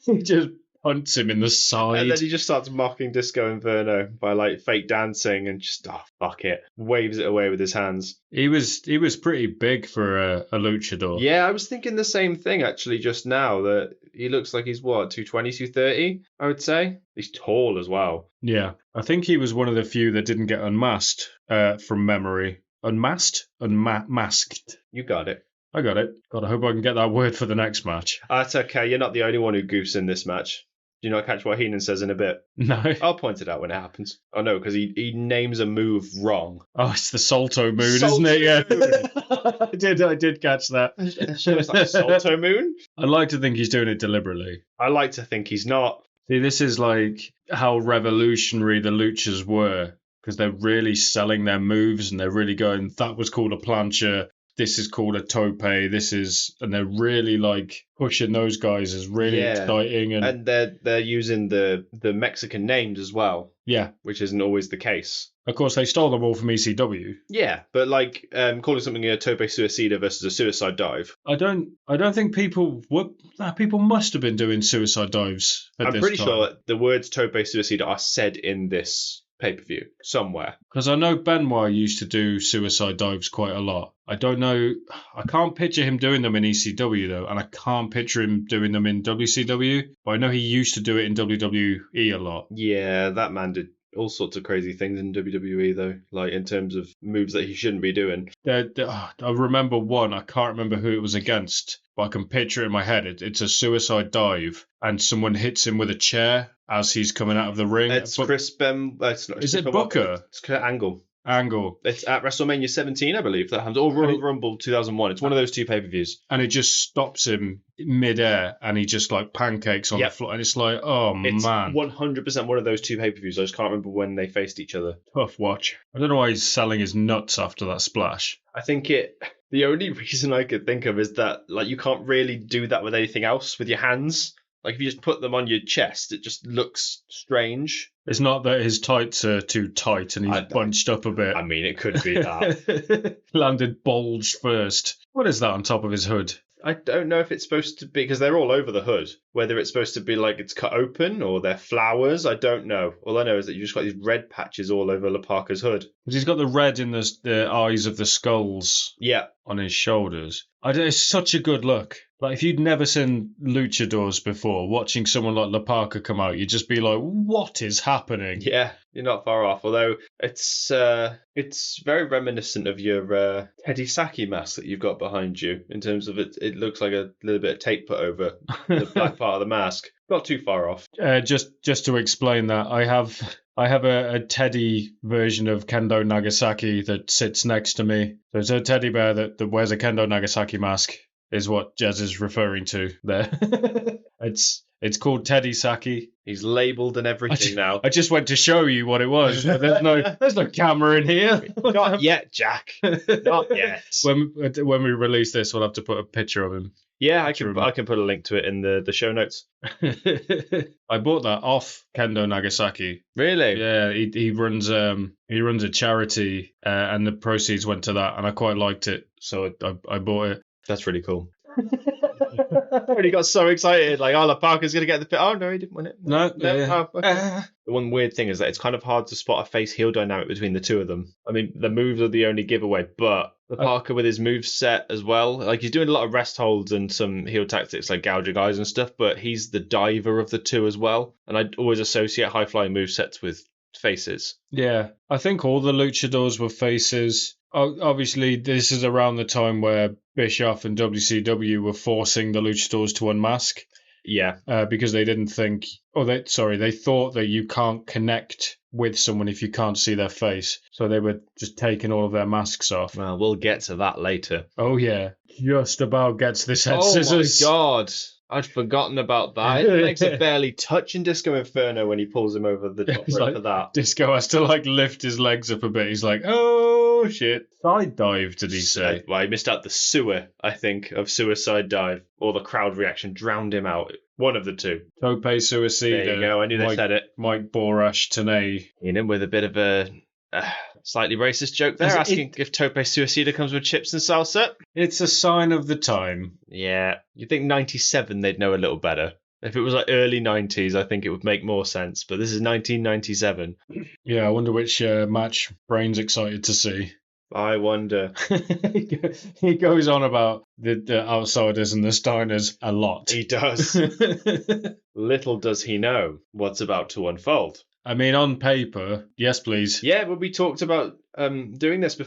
He just punts him in the side. And then he just starts mocking Disco Inferno by fake dancing and just, fuck it. Waves it away with his hands. He was pretty big for a luchador. Yeah, I was thinking the same thing actually just now, that he looks like he's 220, 230, I would say. He's tall as well. Yeah. I think he was one of the few that didn't get unmasked from memory. Unmasked? Unmasked. You got it. I got it. God, I hope I can get that word for the next match. That's okay. You're not the only one who goofs in this match. Do you not catch what Heenan says in a bit? No. I'll point it out when it happens. Oh, no, because he names a move wrong. Oh, it's the Salto Moon, isn't it? Yeah. I did catch that. It's like Salto Moon? I'd like to think he's doing it deliberately. I like to think he's not. See, this is like how revolutionary the luchas were, because they're really selling their moves and they're really going, that was called a plancha. This is called a tope. And they're really pushing those guys as really exciting. And they're using the Mexican names as well. Yeah. Which isn't always the case. Of course, they stole them all from ECW. Yeah, but calling something a tope suicida versus a suicide dive. I don't think people must have been doing suicide dives at this time. I'm pretty sure the words tope suicida are said in this pay-per-view somewhere. Because I know Benoit used to do suicide dives quite a lot. I don't know. I can't picture him doing them in ECW, though, and I can't picture him doing them in WCW. But I know he used to do it in WWE a lot. Yeah, that man did all sorts of crazy things in WWE though, like in terms of moves that he shouldn't be doing. I remember one. I can't remember who it was against, but I can picture it in my head. It's a suicide dive, and someone hits him with a chair as he's coming out of the ring. It's Chris it's not, Is it Booker? It's Kurt Angle. It's at WrestleMania 17, I believe, that happens, or Royal Rumble 2001. It's one of those two pay-per-views. And it just stops him mid-air, and he just like pancakes on the floor, and it's like, oh it's man. 100% one of those two pay-per-views. I just can't remember when they faced each other. Tough watch. I don't know why he's selling his nuts after that splash. I think the only reason I could think of is that like you can't really do that with anything else with your hands. Like if you just put them on your chest, it just looks strange. It's not that his tights are too tight and he's bunched up a bit. I mean, it could be that. Landed bulged first. What is that on top of his hood? I don't know if it's supposed to be, because they're all over the hood, whether it's supposed to be like it's cut open or they're flowers. I don't know. All I know is that you just got these red patches all over La Parka's hood. Because he's got the red in the eyes of the skulls on his shoulders. It's such a good look. Like, if you'd never seen luchadors before, watching someone like La Parka come out, you'd just be like, what is happening? Yeah, you're not far off. Although it's very reminiscent of your Teddy Saki mask that you've got behind you, in terms of it looks like a little bit of tape put over the black part of the mask. Not too far off. Just to explain that, I have a teddy version of Kendo Nagasaki that sits next to me. So it's a teddy bear that wears a Kendo Nagasaki mask, is what Jez is referring to there. It's called Teddy Saki. He's labelled and everything now. I just went to show you what it was. There's no camera in here. Not yet, Jack. Not yet. When we release this, we'll have to put a picture of him. Yeah, I can put a link to it in the show notes. I bought that off Kendo Nagasaki. Really? Yeah, he runs a charity, and the proceeds went to that, and I quite liked it, so I bought it. That's really cool. I really got so excited, like, La Parka's going to get the pit. Oh, no, he didn't win it. No. Oh, okay. The one weird thing is that it's kind of hard to spot a face-heel dynamic between the two of them. I mean, the moves are the only giveaway, but La Parka with his move set as well, like, he's doing a lot of rest holds and some heel tactics like gouging eyes and stuff, but he's the diver of the two as well. And I'd always associate high-flying move sets with faces. Yeah, I think all the luchadors were faces. Obviously, this is around the time where Bischoff and WCW were forcing the luchadors to unmask. Yeah. Because they didn't think, they thought that you can't connect with someone if you can't see their face. So they were just taking all of their masks off. Well, we'll get to that later. Oh, yeah. Just about gets this head scissors. Oh, my God. I'd forgotten about that. It makes a barely touching Disco Inferno when he pulls him over the top rope for that. Disco has to lift his legs up a bit. He's like, oh shit. Side dive, did he say? Well, he missed out the sewer, I think, of suicide dive. Or the crowd reaction drowned him out. One of the two. Tope Suicida. There you go. I knew they said it. Mike Borash Tanay. In him with a bit of a slightly racist joke there, asking if Tope Suicida comes with chips and salsa. It's a sign of the time. Yeah. You'd think 97 they'd know a little better. If it was like early 90s, I think it would make more sense. But this is 1997. Yeah, I wonder which match Brain's excited to see. I wonder. He goes on about the outsiders and the Steiners a lot. He does. Little does he know what's about to unfold. I mean, on paper, yes, please. Yeah, but we talked about doing this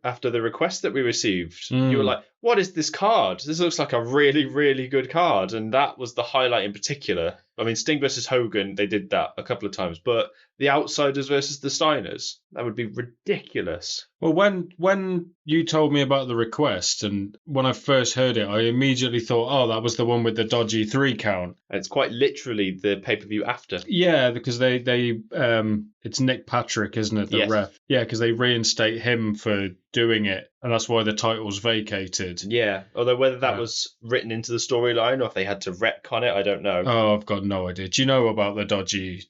after the request that we received. You were like, what is this card? This looks like a really, really good card. And that was the highlight in particular. I mean, Sting versus Hogan, they did that a couple of times. But the Outsiders versus the Steiners, that would be ridiculous. Well, when you told me about the request, and when I first heard it, I immediately thought, oh, that was the one with the dodgy 3 count. And it's quite literally the pay-per-view after. Yeah, because they it's Nick Patrick, isn't it, the ref? Yeah, because they reinstate him for doing it, and that's why the title's vacated. Yeah, although whether that was written into the storyline or if they had to retcon it, I don't know. Oh, I've got no idea. Do you know about the dodgy?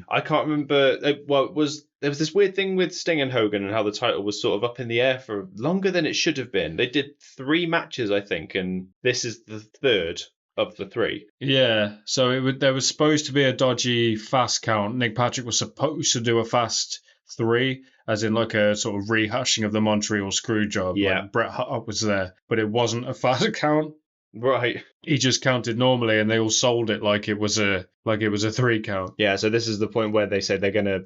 I can't remember. Well, there was this weird thing with Sting and Hogan and how the title was sort of up in the air for longer than it should have been. They did 3 matches, I think, and this is the 3rd of the 3. Yeah, so there was supposed to be a dodgy fast count. Nick Patrick was supposed to do a fast 3, as in like a sort of rehashing of the Montreal Screwjob. Yeah. Like Bret Hart was there, but it wasn't a fast count. Right. He just counted normally, and they all sold it like it was a 3 count. Yeah, so this is the point where they say they're gonna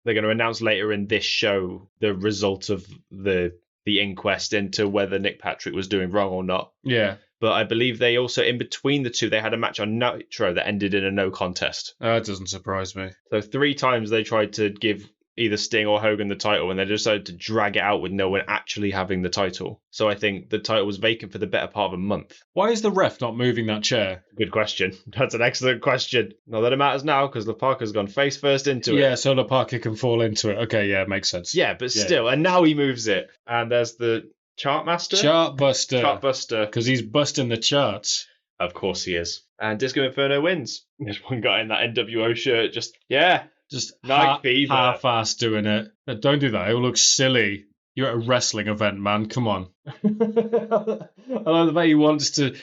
announce later in this show the result of the inquest into whether Nick Patrick was doing wrong or not. Yeah. But I believe they also, in between the two, they had a match on Nitro that ended in a no contest. That doesn't surprise me. So 3 times they tried to give either Sting or Hogan the title, and they decided to drag it out with no one actually having the title. So I think the title was vacant for the better part of a month. Why is the ref not moving that chair? Good question. That's an excellent question. Not that it matters now, because LaParca's gone face first into it. Yeah, so the Parker can fall into it. Okay, yeah, makes sense. Yeah, but still, and now he moves it. And there's the Chartmaster? Chartbuster. Chartbuster. Because he's busting the charts. Of course he is. And Disco Inferno wins. There's one guy in that NWO shirt just Night Fever. Half-ass doing it. Don't do that. It will look silly. You're at a wrestling event, man. Come on. I love the way he wants to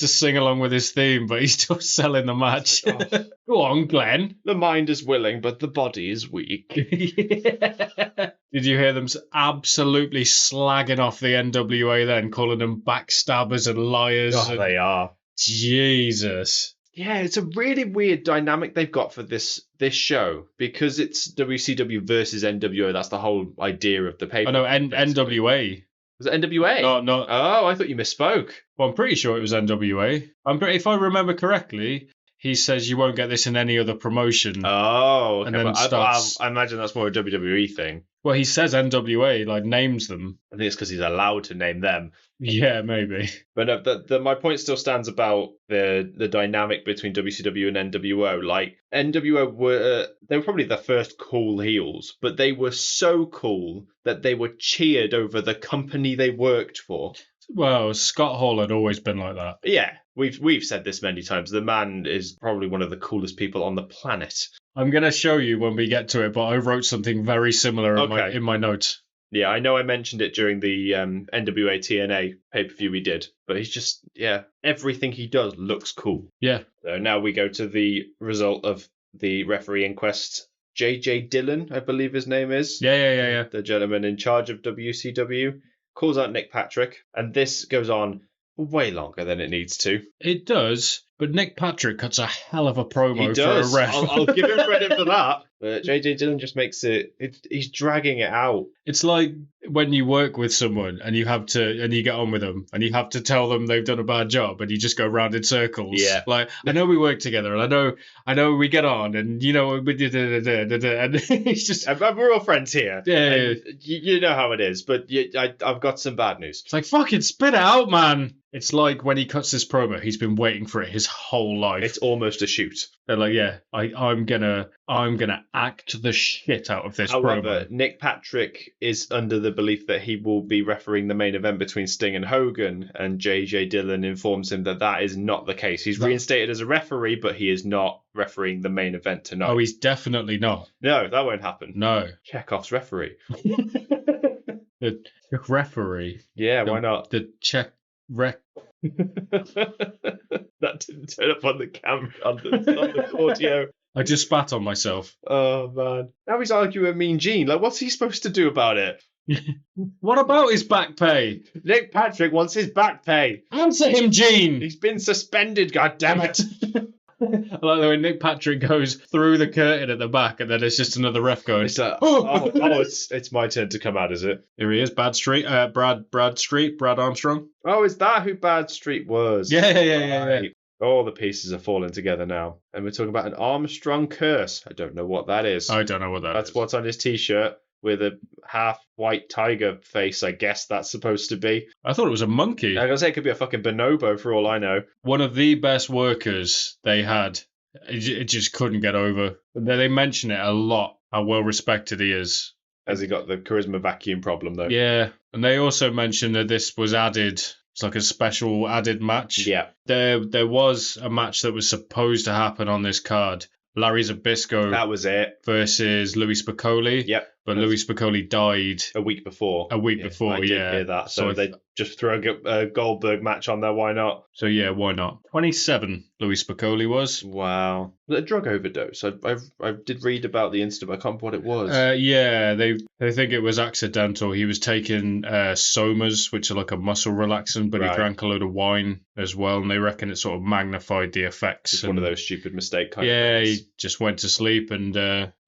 sing along with his theme, but he's still selling the match. Go on, Glenn. The mind is willing, but the body is weak. Did you hear them absolutely slagging off the NWA then, calling them backstabbers and liars? Oh, they are. Jesus. Yeah, it's a really weird dynamic they've got for this show, because it's WCW versus NWO. That's the whole idea of the paper. I know, NWA. Was it NWA? No. Oh, I thought you misspoke. Well, I'm pretty sure it was NWA. If I remember correctly, he says you won't get this in any other promotion. Oh, okay. And then I imagine that's more a WWE thing. Well, he says NWA, like names them. I think it's because he's allowed to name them. Yeah, maybe. But no, my point still stands about the dynamic between WCW and NWO. Like, NWO they were probably the first cool heels, but they were so cool that they were cheered over the company they worked for. Well, Scott Hall had always been like that. Yeah, we've said this many times. The man is probably one of the coolest people on the planet. I'm going to show you when we get to it, but I wrote something very similar in my notes. Yeah, I know I mentioned it during the NWA TNA pay-per-view we did, but he's just, everything he does looks cool. Yeah. So now we go to the result of the referee inquest. J.J. Dillon, I believe his name is. Yeah. The gentleman in charge of WCW. Calls out Nick Patrick, and this goes on way longer than it needs to. It does, but Nick Patrick cuts a hell of a promo for a ref. I'll give him credit for that. But JJ Dillon just makes he's dragging it out. It's like when you work with someone and you get on with them and you have to tell them they've done a bad job and you just go round in circles. Yeah. Like, I know we work together and I know we get on and we did and it's just we're all friends here. Yeah. You know how it is, but I've got some bad news. It's like, fucking spit it out, man. It's like when he cuts this promo, he's been waiting for it his whole life. It's almost a shoot. They're like, yeah, I'm gonna act the shit out of this However, promo. Nick Patrick is under the belief that he will be refereeing the main event between Sting and Hogan, and JJ Dillon informs him that is not the case. He's reinstated as a referee, but he is not refereeing the main event tonight. Oh, he's definitely not. No, that won't happen. No. Chekhov's referee. The referee. Yeah, why not? The Czech That didn't turn up on the camera, on the audio. I just spat on myself. Oh, man. Now he's arguing with Mean Gene. Like, what's he supposed to do about it? What about his back pay? Nick Patrick wants his back pay. Answer him, Gene! He's been suspended, goddammit. I like the way Nick Patrick goes through the curtain at the back and then it's just another ref going. It's like, it's my turn to come out, is it? Here he is, Brad Armstrong. Oh, is that who Bad Street was? Yeah. All the pieces are falling together now. And we're talking about an Armstrong curse. I don't know what that is. I don't know what that is. That's what's on his t-shirt with a half white tiger face, I guess that's supposed to be. I thought it was a monkey. I was going to say it could be a fucking bonobo for all I know. One of the best workers they had. It just couldn't get over. They mention it a lot, how well respected he is. Has he got the charisma vacuum problem, though? Yeah. And they also mentioned that this was added. It's like a special added match. Yeah. There was a match that was supposed to happen on this card. Larry Zbyszko. That was it. Versus Louis Spicolli. Yep. but Louis Spicolli died a week before. a week before. I did hear that. So they just throw a Goldberg match on there. Why not? So yeah, why not? 27, Louis Spicolli was. Wow. A drug overdose. I did read about the incident, but I can't remember what it was. Yeah, they think it was accidental. He was taking somas, which are like a muscle relaxant, but he drank a load of wine as well, and they reckon it sort of magnified the effects. It's one of those stupid mistake kind of things. He just went to sleep and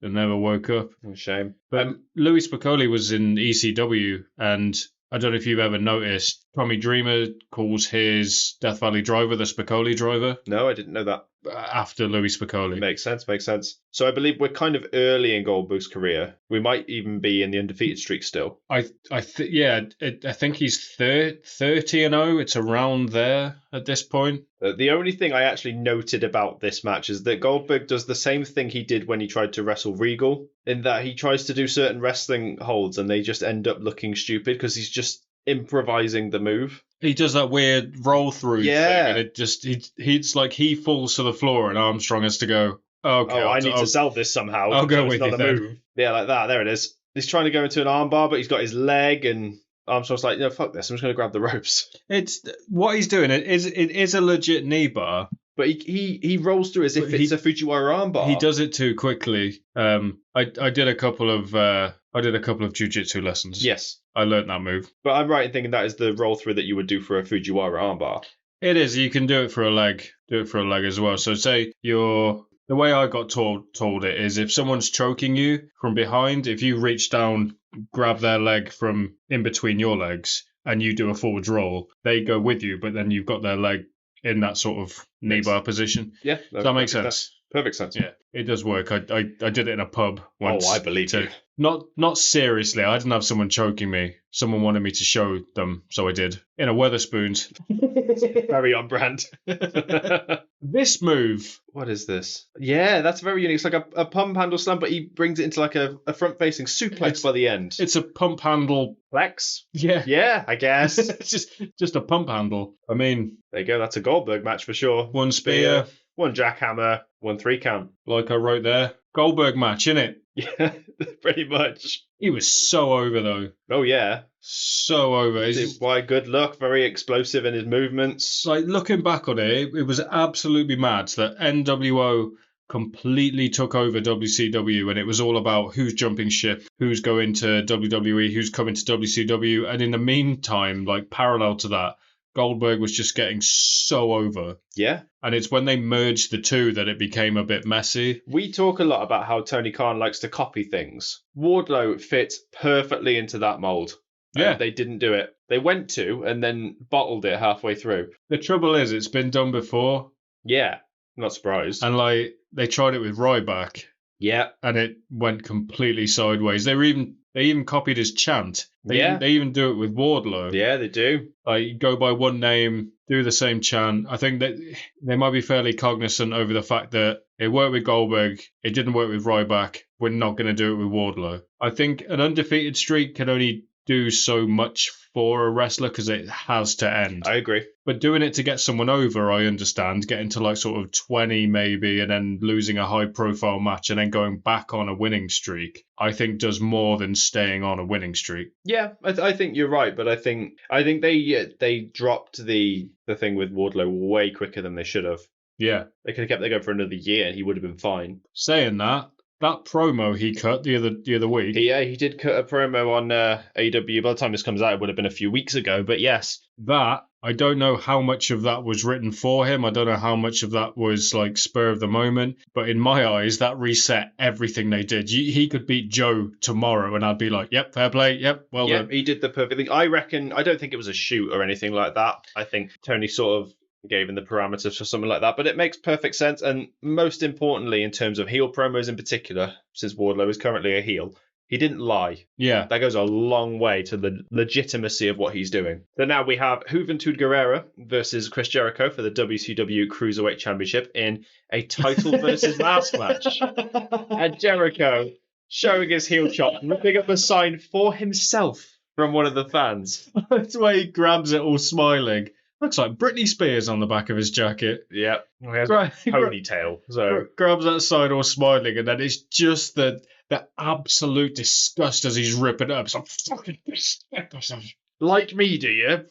never woke up. Oh, shame. But Louis Spicolli was in ECW, and I don't know if you've ever noticed, Tommy Dreamer calls his Death Valley driver the Spicolli driver. No, I didn't know that. After Louis Spicolli. Makes sense. So I believe we're kind of early in Goldberg's career. We might even be in the undefeated streak still. I think he's 30-0. It's around there at this point. The only thing I actually noted about this match is that Goldberg does the same thing he did when he tried to wrestle Regal, in that he tries to do certain wrestling holds and they just end up looking stupid because he's just improvising the move. He does that weird roll through thing, and it just he's like he falls to the floor and Armstrong has to go, okay, I need to sell this somehow. I'll go with you you then. move. Yeah, like that. There it is. He's trying to go into an armbar, but he's got his leg, and Armstrong's like, no, fuck this. I'm just going to grab the ropes. It's what he's doing. It is a legit knee bar. But he rolls through as if it's a Fujiwara armbar. He does it too quickly. I did a couple of jiu-jitsu lessons. Yes. I learnt that move. But I'm right in thinking that is the roll through that you would do for a Fujiwara armbar. It is. You can do it for a leg. Do it for a leg as well. So say the way I got told it is if someone's choking you from behind, if you reach down, grab their leg from in between your legs, and you do a forward roll, they go with you, but then you've got their leg in that sort of knee bar position. Yeah. Does that make sense? Perfect sense. Yeah, it does work. I did it in a pub once. Oh, I believe you. Not seriously. I didn't have someone choking me. Someone wanted me to show them, so I did. In a Weatherspoons. Very on brand. This move. What is this? Yeah, that's very unique. It's like a pump handle slam, but he brings it into like a front-facing suplex by the end. It's a pump handle. Flex? Yeah. Yeah, I guess. It's just a pump handle. I mean... There you go. That's a Goldberg match for sure. One spear. One jackhammer. 1 3 count. Like I wrote there. Goldberg match, innit? Yeah, pretty much. He was so over, though. Oh, yeah. So over. Why, good luck. Very explosive in his movements. Like, looking back on it, it was absolutely mad that NWO completely took over WCW, and it was all about who's jumping ship, who's going to WWE, who's coming to WCW. And in the meantime, like, parallel to that, Goldberg was just getting so over. Yeah. And it's when they merged the two that it became a bit messy. We talk a lot about how Tony Khan likes to copy things. Wardlow fits perfectly into that mold. Yeah. They didn't do it. They went to and then bottled it halfway through. The trouble is, it's been done before. Yeah. Not surprised. And, like, they tried it with Ryback. Yeah. And it went completely sideways. They even copied his chant. They even do it with Wardlow. Yeah, they do. Like, go by one name, do the same chant. I think that they might be fairly cognizant over the fact that it worked with Goldberg, it didn't work with Ryback, we're not going to do it with Wardlow. I think an undefeated streak can only do so much for a wrestler because it has to end. I agree. But doing it to get someone over, I understand. Getting to like sort of 20 maybe and then losing a high profile match and then going back on a winning streak, I think does more than staying on a winning streak. Yeah, I think you're right, but I think they dropped the thing with Wardlow way quicker than they should have. Yeah. They could have kept that going for another year and he would have been fine. Saying that promo he cut the other week. Yeah, he did cut a promo on AEW. By the time this comes out, it would have been a few weeks ago, but yes. That, I don't know how much of that was written for him. I don't know how much of that was like spur of the moment. But in my eyes, that reset everything they did. He could beat Joe tomorrow and I'd be like, yep, fair play. Yep, well done. He did the perfect thing. I don't think it was a shoot or anything like that. I think Tony sort of gave him the parameters for something like that, but it makes perfect sense. And most importantly, in terms of heel promos in particular, since Wardlow is currently a heel, he didn't lie. Yeah. That goes a long way to the legitimacy of what he's doing. So now we have Juventud Guerrera versus Chris Jericho for the WCW Cruiserweight Championship in a title versus mask match. And Jericho showing his heel chop, ripping up a sign for himself from one of the fans. That's why he grabs it all smiling. Looks like Britney Spears on the back of his jacket. Yep. He has a ponytail. So grabs that sign all smiling, and then it's just the the absolute disgust as he's ripping it up. So fucking like me, do you?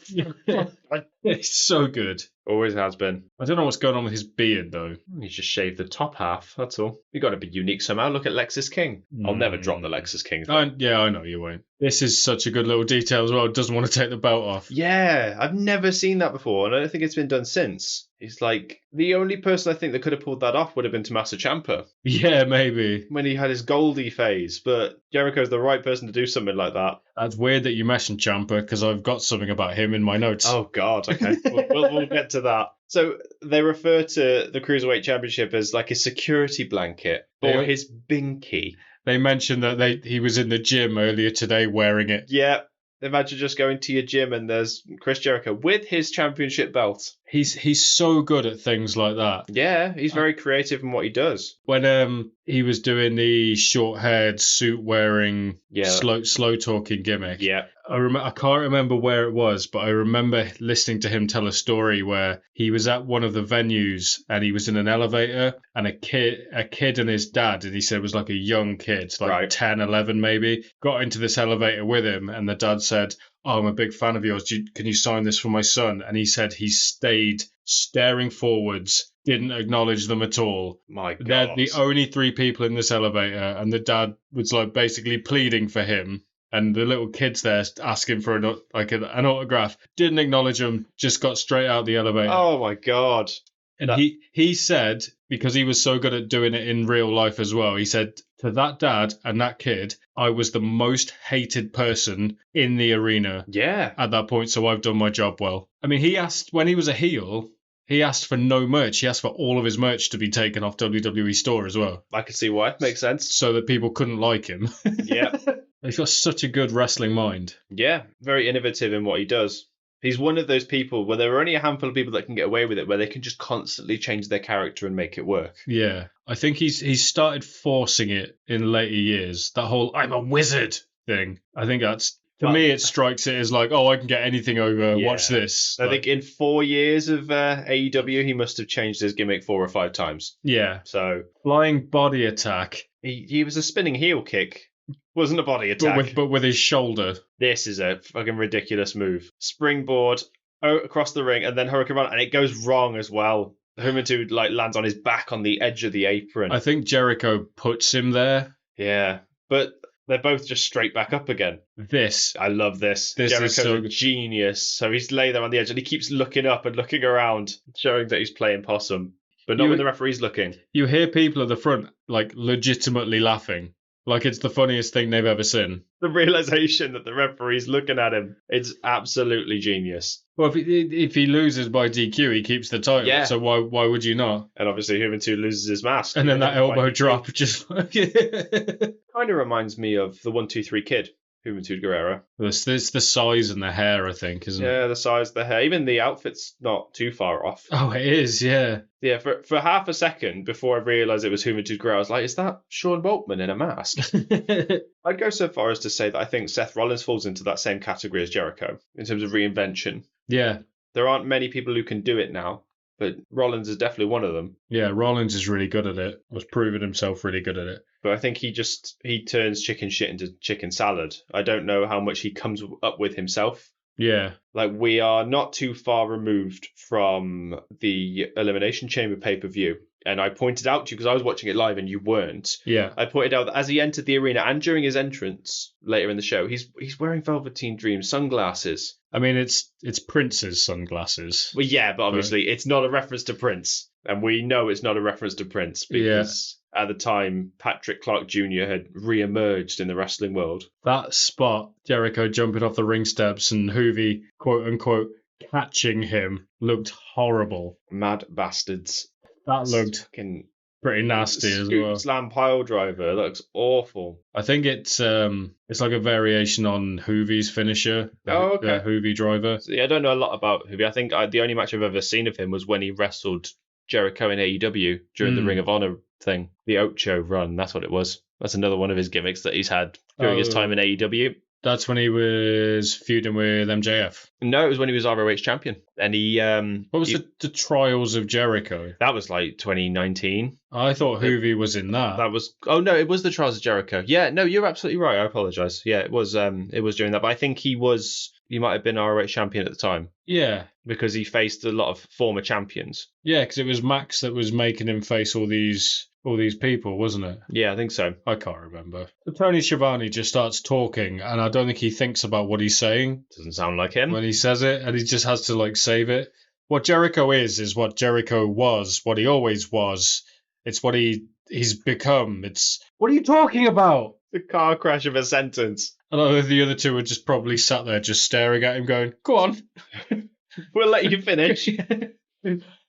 It's so good. Always has been. I don't know what's going on with his beard though. He's just shaved the top half, that's all. You got to be unique somehow. Look at Lexus King. I'll never drop the Lexus King. Yeah, I know you won't. This is such a good little detail as well. Doesn't want to take the belt off. Yeah, I've never seen that before, and I don't think it's been done since. He's like, the only person I think that could have pulled that off would have been Tommaso Ciampa Yeah, maybe. when he had his Goldie phase, but Jericho's the right person to do something like that. That's weird that you mentioned Ciampa because I've got something about him in my notes. Oh, God, okay. we'll get to that. So they refer to the Cruiserweight Championship as like a security blanket or Yeah. his binky. They mentioned that he was in the gym earlier today wearing it. Yeah. Imagine just going to your gym and there's Chris Jericho with his championship belt. He's so good at things like that. Yeah, he's very creative in what he does. When he was doing the short-haired, suit-wearing, slow talking gimmick. Yeah. I can't remember where it was, but I remember listening to him tell a story where he was at one of the venues and he was in an elevator and a kid and his dad, and he said it was like a young kid, like Right. 10, 11 maybe, got into this elevator with him, and the dad said, "Oh, I'm a big fan of yours. Can you sign this for my son?" And he said he stayed staring forwards, didn't acknowledge them at all. My God. They're the only three people in this elevator, and the dad was like basically pleading for him. And the little kid's there asking for an autograph. Didn't acknowledge him, just got straight out the elevator. Oh, my God. And he said, because he was so good at doing it in real life as well, he said to that dad and that kid, I was the most hated person in the arena Yeah. at that point, so I've done my job well. I mean, he asked, when he was a heel, he asked for no merch. He asked for all of his merch to be taken off WWE Store as well. I can see why. Makes sense. So that people couldn't like him. Yeah. He's got such a good wrestling mind. Yeah. Very innovative in what he does. He's one of those people where there are only a handful of people that can get away with it, where they can just constantly change their character and make it work. Yeah. I think he's started forcing it in later years. That whole "I'm a wizard" thing. I think that's, to me, it strikes it as like, oh, I can get anything over. Yeah. Watch this. I think in 4 years of AEW, he must have changed his gimmick 4 or 5 times. Yeah. So Flying body attack. he was a spinning heel kick. Wasn't a body attack. But with his shoulder. This is a fucking ridiculous move. Springboard across the ring and then Hurricane Run, and it goes wrong as well. Juventud lands on his back on the edge of the apron. I think Jericho puts him there. Yeah, but they're both just straight back up again. I love this. This Jericho's is so a genius. So he's laid there on the edge and he keeps looking up and looking around, showing that he's playing possum, but not when the referee's looking. You hear people at the front legitimately laughing. Like it's the funniest thing they've ever seen. The realization that the referee's looking at him, it's absolutely genius. Well, if he loses by DQ, he keeps the title. Yeah. So why would you not? And obviously Juventud loses his mask. And then that elbow drop just kind of reminds me of the 1-2-3 Kid, Juventud Guerrera. It's the size and the hair, I think, isn't it? Yeah, the size, the hair, even the outfit's not too far off. Oh, it is, yeah. Yeah, for half a second before I realised it was Juventud Guerrera, I was like, is that Sean Boltman in a mask? I'd go so far as to say that I think Seth Rollins falls into that same category as Jericho in terms of reinvention. Yeah. There aren't many people who can do it now, but Rollins is definitely one of them. Yeah, Rollins is really good at it. Was proving himself really good at it. But I think he turns chicken shit into chicken salad. I don't know how much he comes up with himself. Yeah. Like, we are not too far removed from the Elimination Chamber pay-per-view. And I pointed out to you, because I was watching it live and you weren't. Yeah. I pointed out that as he entered the arena and during his entrance later in the show, he's wearing Velveteen Dream sunglasses. I mean, it's Prince's sunglasses. Well, yeah, but obviously it's not a reference to Prince. And we know it's not a reference to Prince because at the time, Patrick Clark Jr. had re-emerged in the wrestling world. That spot, Jericho jumping off the ring steps and Hoovy, quote-unquote, catching him, looked horrible. Mad bastards. That looked pretty nasty as well. Slam pile driver. That looks awful. I think it's like a variation on Hoovy's finisher. The Hoovy driver. So, yeah, I don't know a lot about Hoovy. I think the only match I've ever seen of him was when he wrestled Jericho in AEW during the Ring of Honor thing. The Ocho run, that's what it was. That's another one of his gimmicks that he's had during his time in AEW. That's when he was feuding with MJF. No, it was when he was ROH champion. And he... what was the Trials of Jericho? That was like 2019. I thought Hoovy was in that. That was no, it was the Trials of Jericho. Yeah, no, you're absolutely right. I apologize. Yeah, it was during that, but I think he might have been ROH champion at the time Yeah. because he faced a lot of former champions. Yeah, because it was Max that was making him face all these people, wasn't it? Yeah, I think so. I can't remember. So Tony Schiavone just starts talking, and I don't think he thinks about what he's saying Doesn't sound like him. when he says it, and he just has to like save it. What Jericho is what Jericho was, what he always was. It's what he's become. It's what are you talking about? The car crash of a sentence. And I know the other two were just probably sat there just staring at him, going, "Go on, We'll let you finish.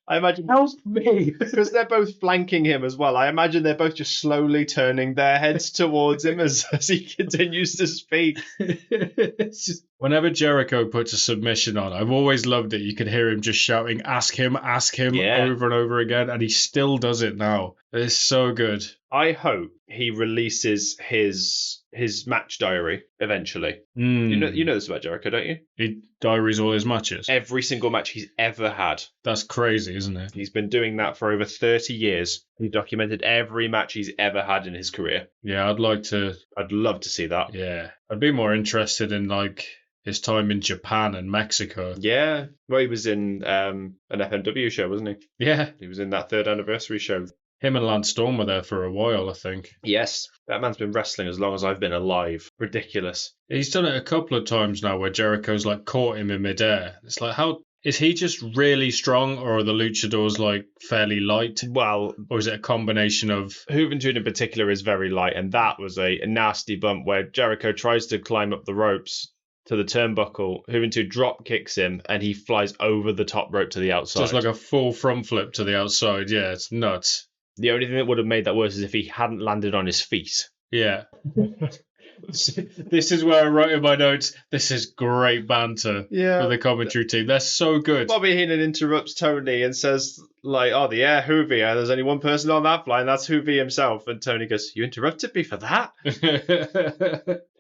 I imagine help me." because they're both flanking him as well. I imagine they're both just slowly turning their heads towards him as he continues to speak. It's just, whenever Jericho puts a submission on, I've always loved it. You can hear him just shouting, ask him, Yeah. over and over again, and he still does it now. It's so good. I hope he releases his match diary eventually. Mm. You know this about Jericho, don't you? He diaries all his matches. Every single match he's ever had. That's crazy, isn't it? He's been doing that for over 30 years. He documented every match he's ever had in his career. Yeah, I'd love to see that. Yeah. I'd be more interested in like his time in Japan and Mexico. Yeah. Well, he was in an FMW show, wasn't he? Yeah. He was in that 3rd anniversary show. Him and Lance Storm were there for a while, I think. Yes. That man's been wrestling as long as I've been alive. Ridiculous. He's done it a couple of times now where Jericho's like caught him in midair. It's like, how is he just really strong, or are the luchadors like fairly light? Well, Or is it a combination of Juventud in particular is very light, and that was a nasty bump where Jericho tries to climb up the ropes to the turnbuckle. Juventud drop kicks him, and he flies over the top rope to the outside. just like a full front flip to the outside? Yeah, it's nuts. The only thing that would have made that worse is if he hadn't landed on his feet. Yeah. This is where I wrote in my notes, this is great banter for the commentary team. They're so good. Bobby Heenan interrupts Tony and says, like, oh, the air Hoovy, there's only one person on that fly, and that's Hoovy himself. And Tony goes, you interrupted me for that?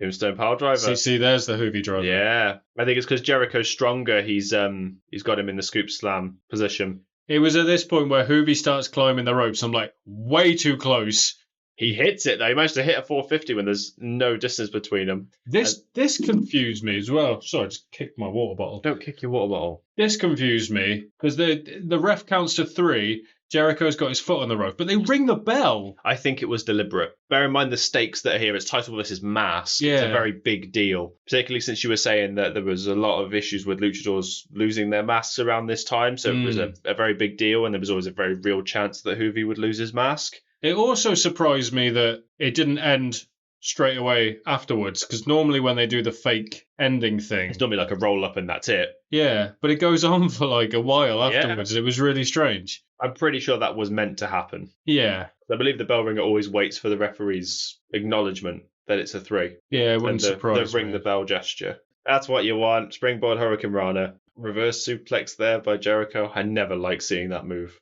Tombstone Power Driver. See, there's the Hoovy driver. Yeah. I think it's because Jericho's stronger. He's got him in the scoop slam position. It was at this point where Hoovy starts climbing the ropes. I'm like, way too close. He hits it, though. He managed to hit a 450 when there's no distance between them. This confused me as well. Sorry, I just kicked my water bottle. Don't kick your water bottle. This confused me because the ref counts to 3. Jericho's got his foot on the rope, but they ring the bell. I think it was deliberate. Bear in mind the stakes that are here. It's title versus mask. Yeah. It's a very big deal. Particularly since you were saying that there was a lot of issues with luchadors losing their masks around this time. So it was a very big deal, and there was always a very real chance that Hoovy would lose his mask. It also surprised me that it didn't end straight away afterwards, because normally when they do the fake ending thing, It's normally like a roll up and that's it. yeah, but it goes on for like a while afterwards. It was really strange. I'm pretty sure that was meant to happen. Yeah, I believe the bell ringer always waits for the referee's acknowledgement that it's a 3. yeah, it wouldn't and surprise the ring me. the bell gesture. That's what you want. Springboard Hurricane Rana. Reverse suplex there by Jericho. I never like seeing that move.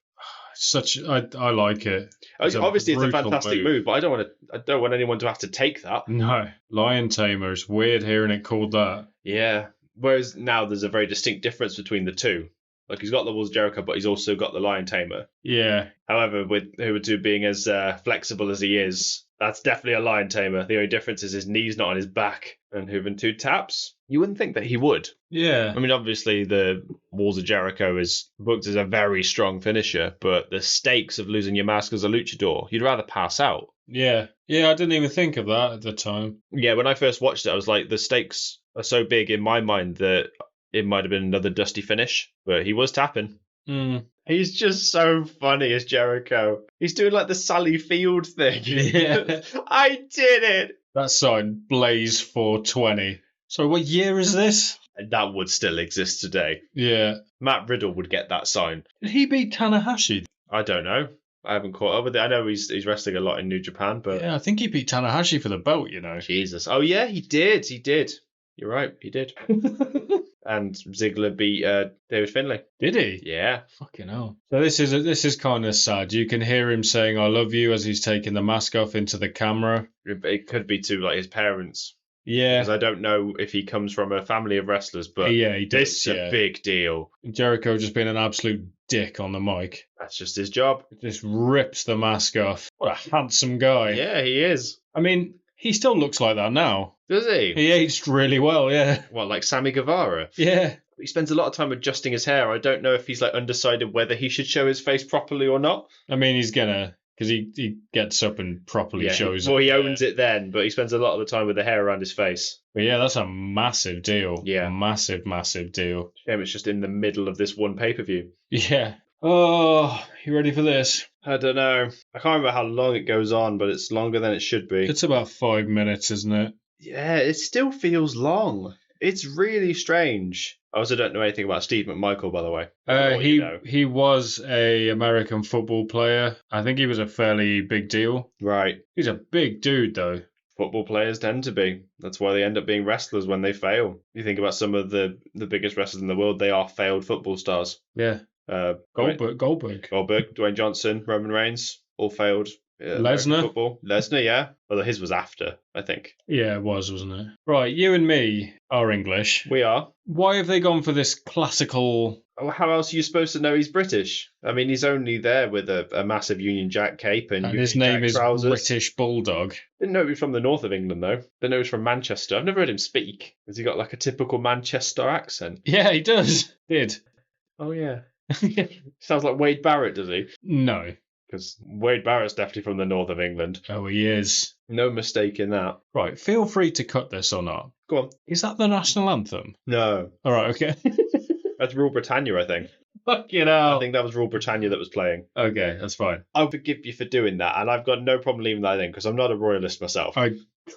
I like it. Obviously, it's a brutal fantastic move, but I don't want anyone to have to take that. No, Lion Tamer. It's weird hearing it called that. Yeah. Whereas now there's a very distinct difference between the two. Like, he's got the Wolves Jericho, but he's also got the Lion Tamer. Yeah, However, with Juventud being as flexible as he is, that's definitely a Lion Tamer. The only difference is his knee's not on his back. And Juventud taps. You wouldn't think that he would. yeah. I mean, obviously, the Walls of Jericho is booked as a very strong finisher, but the stakes of losing your mask as a luchador, you'd rather pass out. Yeah, I didn't even think of that at the time. Yeah, when I first watched it, I was like, the stakes are so big in my mind that it might have been another dusty finish, but he was tapping. Mm. He's just so funny as Jericho. He's doing like the Sally Field thing. Yeah. I did it! That sign, Blaze 420. So what year is this? And that would still exist today. Yeah. Matt Riddle would get that sign. Did he beat Tanahashi? I don't know. I haven't caught up with it. I know he's wrestling a lot in New Japan, but Yeah, I think he beat Tanahashi for the belt, you know. Jesus. Oh yeah, he did. You're right, he did. And Ziggler beat David Finlay. Did he? Yeah. Fucking hell. So this is kind of sad. You can hear him saying "I love you" as he's taking the mask off into the camera. It could be to like his parents. Yeah. Because I don't know if he comes from a family of wrestlers, but Yeah, he does. this is a big deal. Jericho just being an absolute dick on the mic. That's just his job. Just rips the mask off. What a handsome guy. Yeah, he is. I mean, he still looks like that now. Does he? He aged really well, yeah. What, like Sammy Guevara? Yeah. He spends a lot of time adjusting his hair. I don't know if he's like undecided whether he should show his face properly or not. I mean, he's gonna, because he gets up and properly shows Well, it. he owns it then, but he spends a lot of the time with the hair around his face. But yeah, that's a massive deal. Yeah. Massive, massive deal. Shame it's just in the middle of this one pay-per-view. Yeah. Oh, you ready for this? I don't know. I can't remember how long it goes on, but it's longer than it should be. It's about 5 minutes, isn't it? Yeah, it still feels long. It's really strange. I also don't know anything about Steve McMichael, by the way. He was a American football player. I think he was a fairly big deal. Right. He's a big dude, though. Football players tend to be. That's why they end up being wrestlers when they fail. You think about some of the biggest wrestlers in the world, they are failed football stars. Yeah. Goldberg, Dwayne Johnson, Roman Reigns, all failed. Lesnar. Football. Lesnar, yeah. Although his was after, I think. Yeah, it was, wasn't it? Right, you and me are English. We are. Why have they gone for this classical... Oh, how else are you supposed to know he's British? I mean, he's only there with a massive Union Jack cape and Union his name Jack is trousers. British Bulldog. Didn't know he was from the north of England, though. Didn't know he was from Manchester. I've never heard him speak. Has he got like a typical Manchester accent? Yeah, he does. Did. Oh, yeah. Sounds like Wade Barrett, does he? No. Because Wade Barrett's definitely from the north of England. Oh, he is. No mistake in that. Right, feel free to cut this or not. Go on. Is that the national anthem? No. All right, okay. That's Rule Britannia, I think. Fucking hell. I think that was Rule Britannia that was playing. Okay, that's fine. I'll forgive you for doing that, and I've got no problem leaving that in because I'm not a royalist myself. I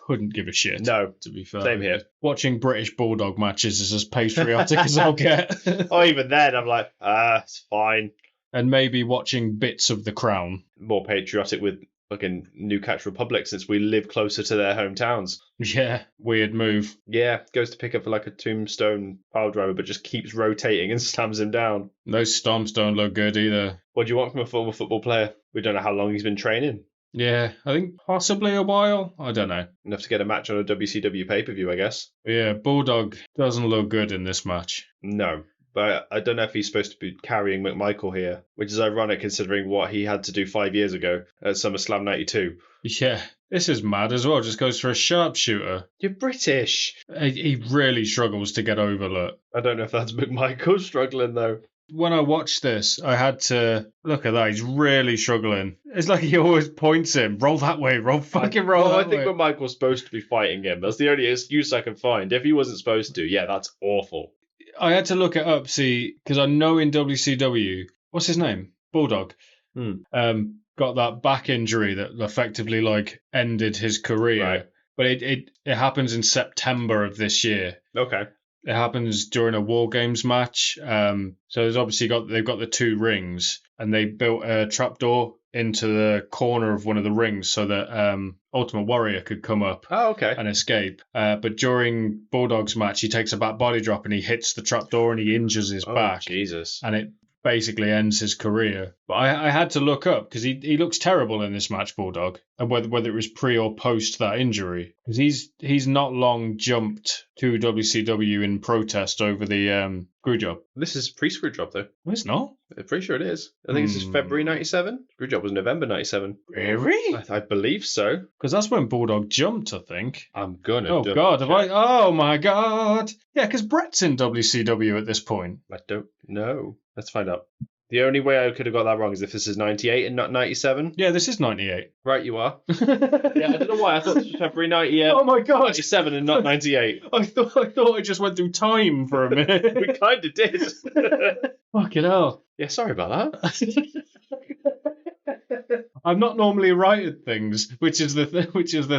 couldn't give a shit. No. To be fair. Same here. Watching British Bulldog matches is as patriotic as I'll get. Oh, even then, I'm like, it's fine. And maybe watching bits of The Crown. More patriotic with fucking Newcastle Republic since we live closer to their hometowns. Yeah, weird move. Yeah, goes to pick up like a tombstone pile driver, but just keeps rotating and slams him down. Those stomps don't look good either. What do you want from a former football player? We don't know how long he's been training. Yeah, I think possibly a while. I don't know. Enough to get a match on a WCW pay-per-view, I guess. Yeah, Bulldog doesn't look good in this match. No. But I don't know if he's supposed to be carrying McMichael here, which is ironic considering what he had to do 5 years ago at SummerSlam 92. Yeah, this is mad as well. Just goes for a sharpshooter. You're British. He really struggles to get over, look. I don't know if that's McMichael struggling, though. When I watched this, I had to look at that. He's really struggling. It's like he always points him. Roll that way. Fucking roll that way. I think McMichael's supposed to be fighting him. That's the only excuse I can find. If he wasn't supposed to, yeah, that's awful. I had to look it up, see, because I know in WCW, what's his name? Bulldog. Got that back injury that effectively like ended his career. Right. But it happens in September of this year. Okay. It happens during a War Games match. So there's obviously they've got the two rings, and they built a trapdoor into the corner of one of the rings so that Ultimate Warrior could come up and escape. But during Bulldog's match, he takes a back body drop and he hits the trapdoor and he injures his back. Jesus. And it basically ends his career. But I had to look up because he looks terrible in this match, Bulldog, and whether it was pre or post that injury. Because he's not long jumped to WCW in protest over the screw job. This is pre-screw job, though. No, it's not. I'm pretty sure it is. I think this is February 97. Screw job was November 97. Really? I believe so. Because that's when Bulldog jumped, I think. I'm gonna. Oh God! Oh my God! Yeah, because Brett's in WCW at this point. I don't know. Let's find out. The only way I could have got that wrong is if this is 98 and not 97. Yeah, this is 98. Right, you are. Yeah, I don't know why. I thought this was February 98. Oh my God! 97 and not 98. I thought I just went through time for a minute. We kind of did. Fucking hell. Yeah, sorry about that. I'm not normally right at things, which is the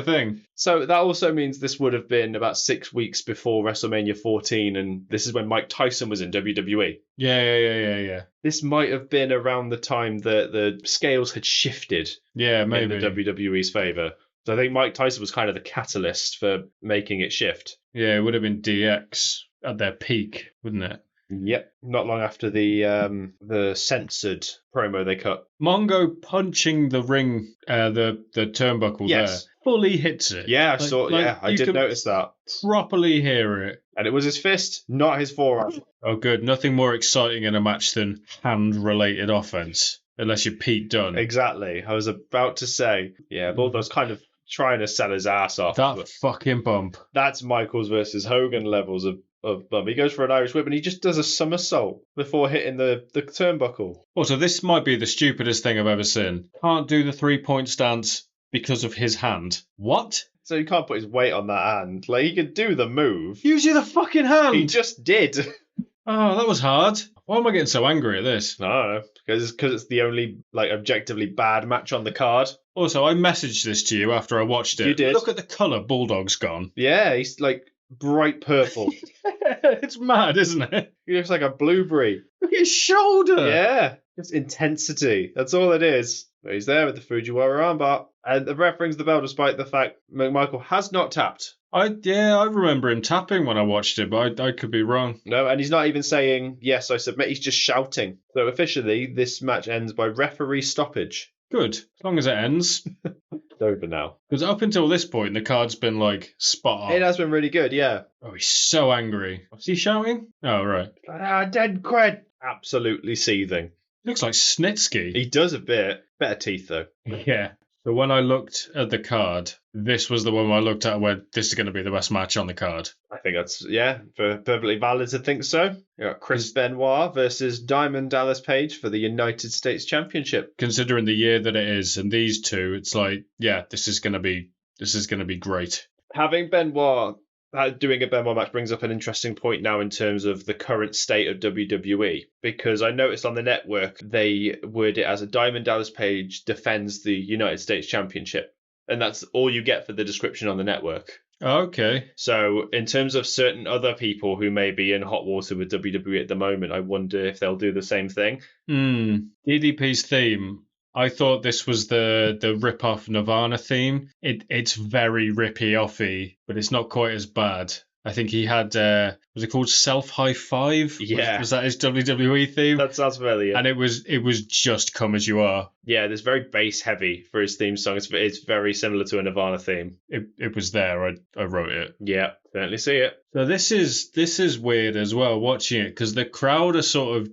thing. So that also means this would have been about 6 weeks before WrestleMania 14, and this is when Mike Tyson was in WWE. Yeah. This might have been around the time that the scales had shifted. Yeah, maybe. In the WWE's favour. So I think Mike Tyson was kind of the catalyst for making it shift. Yeah, it would have been DX at their peak, wouldn't it? Yep. Not long after the censored promo they cut. Mongo punching the ring, the turnbuckle Yes. there, fully hits it. Yeah, I saw. Yeah, I you did can notice that. properly hear it. And it was his fist, not his forearm. Oh, good. Nothing more exciting in a match than hand-related offense, unless you're Pete Dunne. Exactly. I was about to say. Yeah, Bulldog's kind of trying to sell his ass off. That fucking bump. That's Michaels versus Hogan levels of bump. He goes for an Irish whip and he just does a somersault before hitting the turnbuckle. Also, this might be the stupidest thing I've ever seen. Can't do the 3-point stance because of his hand. What? So he can't put his weight on that hand. Like, he could do the move. Use your fucking hand! He just did. Oh, that was hard. Why am I getting so angry at this? I don't know. Because it's the only, like, objectively bad match on the card. Also, I messaged this to you after I watched it. You did. Look at the colour Bulldog's gone. Yeah, he's, like, bright purple. It's mad, isn't it? He looks like a blueberry. Look at his shoulder. Yeah, just intensity. That's all it is. But he's there with the Fujiwara armbar. And the ref rings the bell despite the fact McMichael has not tapped. I remember him tapping when I watched it, but I could be wrong. No, and he's not even saying, yes, I submit. He's just shouting. So officially, this match ends by referee stoppage. Good, as long as it ends. It's over now. Because up until this point, the card's been, like, spot on. It has been really good, yeah. Oh, he's so angry. What's he shouting? Oh, right. Dead cred. Absolutely seething. Looks like Snitsky. He does a bit. Better teeth, though. Yeah. So when I looked at the card, this was the one I looked at and went, this is going to be the best match on the card. I think that's, perfectly valid to think so. You got Chris Benoit versus Diamond Dallas Page for the United States Championship. Considering the year that it is and these two, it's like, yeah, this is going to be great. Having Benoit, doing a Benoit match brings up an interesting point now in terms of the current state of WWE. Because I noticed on the network, they word it as a Diamond Dallas Page defends the United States Championship. And that's all you get for the description on the network. Okay. So in terms of certain other people who may be in hot water with WWE at the moment, I wonder if they'll do the same thing. DDP's theme, I thought this was the rip-off Nirvana theme. It's very rippy-offy, but it's not quite as bad. I think he had, was it called Self High Five? Yeah. Was that his WWE theme? That sounds familiar. And it was just Come As You Are. Yeah, there's very bass heavy for his theme song. It's very similar to a Nirvana theme. It was there. I wrote it. Yeah, certainly see it. So this is weird as well, watching it, because the crowd are sort of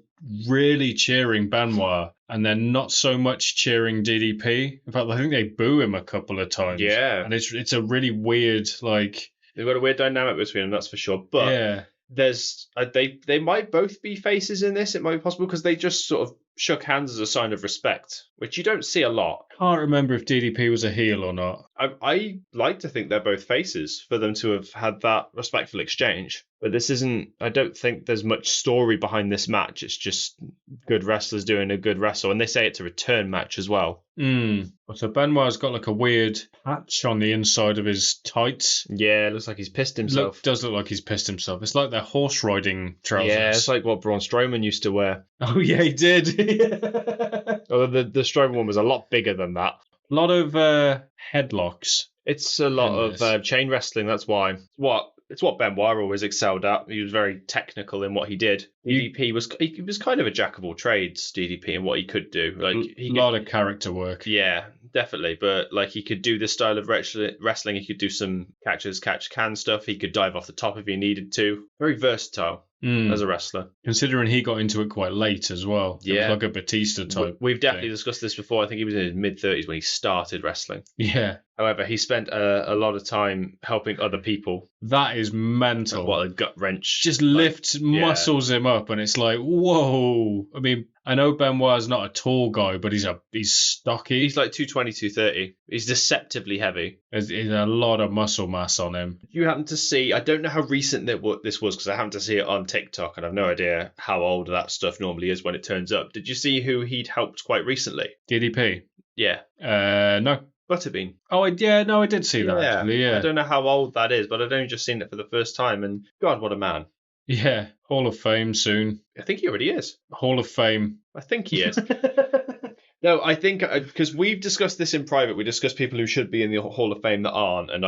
really cheering Benoit, and they're not so much cheering DDP. In fact, I think they boo him a couple of times. Yeah. And it's a really weird, like... They've got a weird dynamic between them, that's for sure. But yeah. There's they might both be faces in this. It might be possible because they just sort of shook hands as a sign of respect, which you don't see a lot. Can't remember if DDP was a heel or not. I like to think they're both faces for them to have had that respectful exchange. But this isn't, I don't think there's much story behind this match. It's just good wrestlers doing a good wrestle. And they say it's a return match as well. So Benoit's got like a weird patch on the inside of his tights. Yeah, it looks like he's pissed himself. Does look like he's pissed himself. It's like their horse riding trousers. Yeah, it's like what Braun Strowman used to wear. Oh yeah, he did. Although the Strowman one was a lot bigger than that. A lot of headlocks. It's a lot of chain wrestling, that's why. It's what Benoit always excelled at. He was very technical in what he did. DDP was kind of a jack of all trades, DDP, and what he could do. Like a lot of character work. Yeah, definitely. But like he could do this style of wrestling. He could do some catch can stuff. He could dive off the top if he needed to. Very versatile as a wrestler. Considering he got into it quite late as well. Yeah. It was like a Batista type. We've definitely discussed this before. I think he was in his mid-30s when he started wrestling. Yeah. However, he spent a lot of time helping other people. That is mental. What a gut wrench. Just lifts, muscles him up, and it's like, whoa. I mean, I know Benoit's not a tall guy, but he's stocky. He's like 220, 230. He's deceptively heavy. There's a lot of muscle mass on him. You happen to see, I don't know how recent this was because I happened to see it on TikTok and I've no idea how old that stuff normally is when it turns up. Did you see who he'd helped quite recently? DDP? Yeah. No. Butterbean. Oh, I did see that actually, yeah. I don't know how old that is, but I'd only just seen it for the first time and God, what a man. Yeah, Hall of Fame soon. I think he already is. Hall of Fame. I think he is. No, I think because we've discussed this in private. We discussed people who should be in the Hall of Fame that aren't, and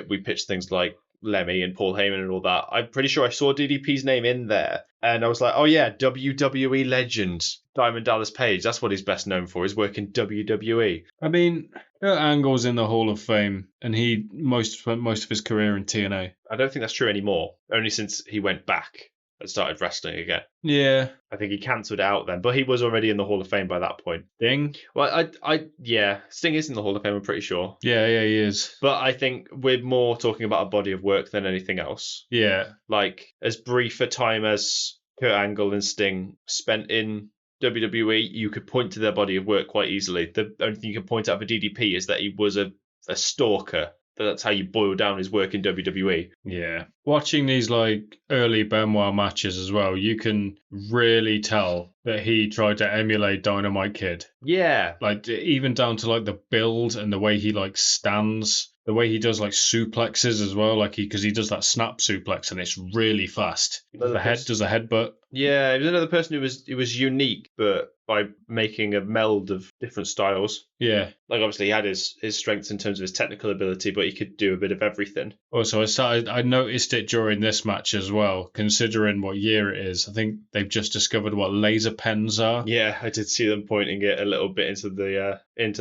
we pitched things like Lemmy and Paul Heyman and all that. I'm pretty sure I saw DDP's name in there, And I was like, oh yeah, WWE legend Diamond Dallas Page. That's what he's best known for, his work in WWE. I mean, Kurt Angle's in the Hall of Fame, and he spent most of his career in TNA. I don't think that's true anymore, only since he went back and started wrestling again. Yeah. I think he cancelled it out then, but he was already in the Hall of Fame by that point. Sting? Well, yeah, Sting is in the Hall of Fame, I'm pretty sure. Yeah, he is. But I think we're more talking about a body of work than anything else. Yeah. Like, as brief a time as Kurt Angle and Sting spent in WWE, you could point to their body of work quite easily. The only thing you can point out for DDP is that he was a stalker. That's how you boil down his work in WWE. Yeah. Watching these like early Benoit matches as well, you can really tell that he tried to emulate Dynamite Kid. Yeah. Like even down to like the build and the way he like stands, the way he does like suplexes as well, like because he does that snap suplex and it's really fast. Does the headbutt. Yeah, he was another person who was unique, but by making a meld of different styles. Yeah. Like obviously he had his strengths in terms of his technical ability, but he could do a bit of everything. Also, I noticed it during this match as well, considering what year it is. I think they've just discovered what laser pens are. Yeah, I did see them pointing it a little bit into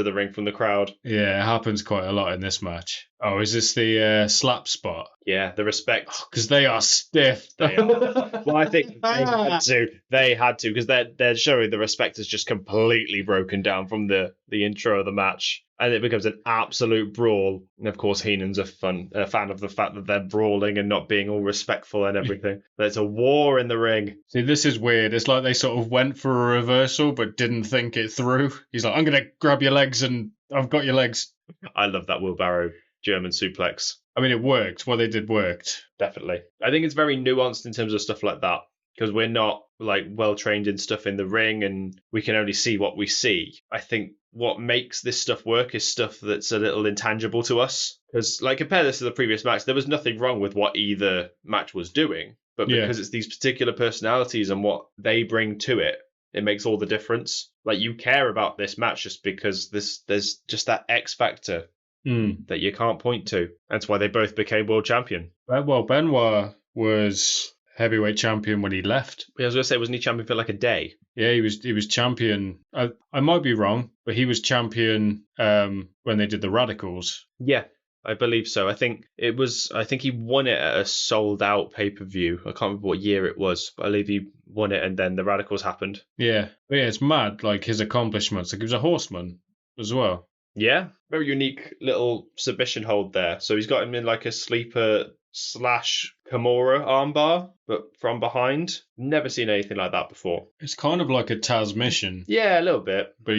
the ring from the crowd. Yeah, it happens quite a lot in this match. Oh, is this the slap spot? Yeah, the respect. Because they are stiff. They are. Well, I think they had to because they're showing the respect is just completely broken down from the intro of the match. And it becomes an absolute brawl. And of course, Heenan's a fan of the fact that they're brawling and not being all respectful and everything. There's a war in the ring. See, this is weird. It's like they sort of went for a reversal but didn't think it through. He's like, I'm going to grab your legs and I've got your legs. I love that wheelbarrow German suplex. I mean, it worked. What they did worked. Definitely. I think it's very nuanced in terms of stuff like that. Because we're not like well trained in stuff in the ring and we can only see what we see. I think what makes this stuff work is stuff that's a little intangible to us. Because like compare this to the previous match, there was nothing wrong with what either match was doing. But because it's these particular personalities and what they bring to it, it makes all the difference. Like you care about this match just because there's just that X factor that you can't point to. That's why they both became world champion. Well, Benoit was heavyweight champion when he left. Yeah, I was going to say, wasn't he champion for like a day? Yeah, he was champion. I might be wrong, but he was champion when they did the Radicals. Yeah, I believe so. I think he won it at a sold out pay-per-view. I can't remember what year it was, but I believe he won it and then the Radicals happened. Yeah. But yeah, it's mad, like his accomplishments. Like he was a horseman as well. Yeah, very unique little submission hold there. So he's got him in like a sleeper / Kimura armbar, but from behind. Never seen anything like that before. It's kind of like a Taz mission. Yeah, a little bit. But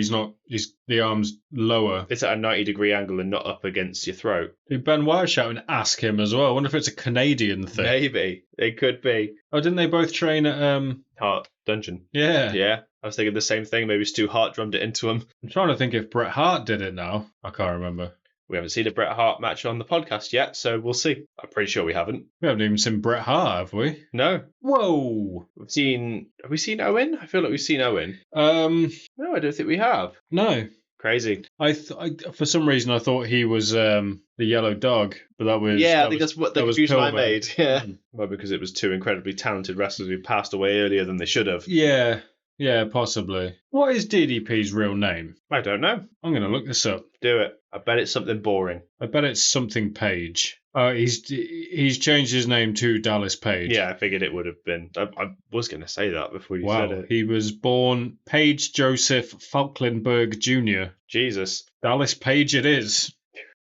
the arm's lower. It's at a 90-degrry angle and not up against your throat. Dude, Benoit shouting, ask him as well. I wonder if it's a Canadian thing. Maybe. It could be. Oh, didn't they both train at Heart Dungeon? Yeah. Yeah. I was thinking the same thing. Maybe Stu Hart drummed it into him. I'm trying to think if Bret Hart did it now. I can't remember. We haven't seen a Bret Hart match on the podcast yet, so we'll see. I'm pretty sure we haven't. We haven't even seen Bret Hart, have we? No. Whoa. Have we seen Owen? I feel like we've seen Owen. No, I don't think we have. No. Crazy. I for some reason I thought he was the yellow dog, but that was I think that's what the confusion I made. Yeah. Well, because it was two incredibly talented wrestlers who passed away earlier than they should have. Yeah, possibly. What is DDP's real name? I don't know. I'm going to look this up. Do it. I bet it's something boring. I bet it's something Page. He's changed his name to Dallas Page. Yeah, I figured it would have been. I was going to say that before you said it. He was born Page Joseph Falklenberg Jr. Jesus. Dallas Page it is.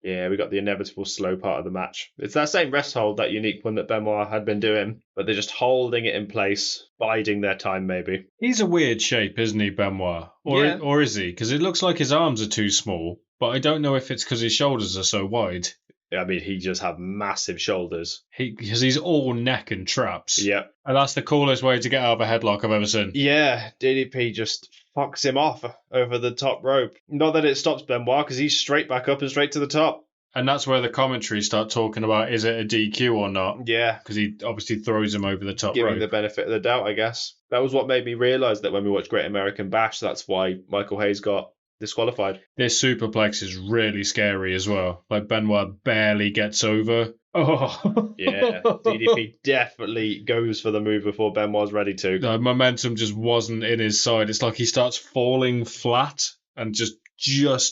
Yeah, we got the inevitable slow part of the match. It's that same rest hold, that unique one that Benoit had been doing, but they're just holding it in place, biding their time maybe. He's a weird shape, isn't he, Benoit? Or is he? Because it looks like his arms are too small, but I don't know if it's because his shoulders are so wide. I mean, he just had massive shoulders. Because he's all neck and traps. Yep. And that's the coolest way to get out of a headlock I've ever seen. Yeah, DDP just fucks him off over the top rope. Not that it stops Benoit, because he's straight back up and straight to the top. And that's where the commentary start talking about, is it a DQ or not? Yeah. Because he obviously throws him over the top rope. Giving the benefit of the doubt, I guess. That was what made me realise that when we watched Great American Bash, that's why Michael Hayes got disqualified. This superplex is really scary as well. Like Benoit barely gets over. Oh, Yeah, DDP definitely goes for the move before Benoit's ready to. The momentum just wasn't in his side. It's like he starts falling flat and just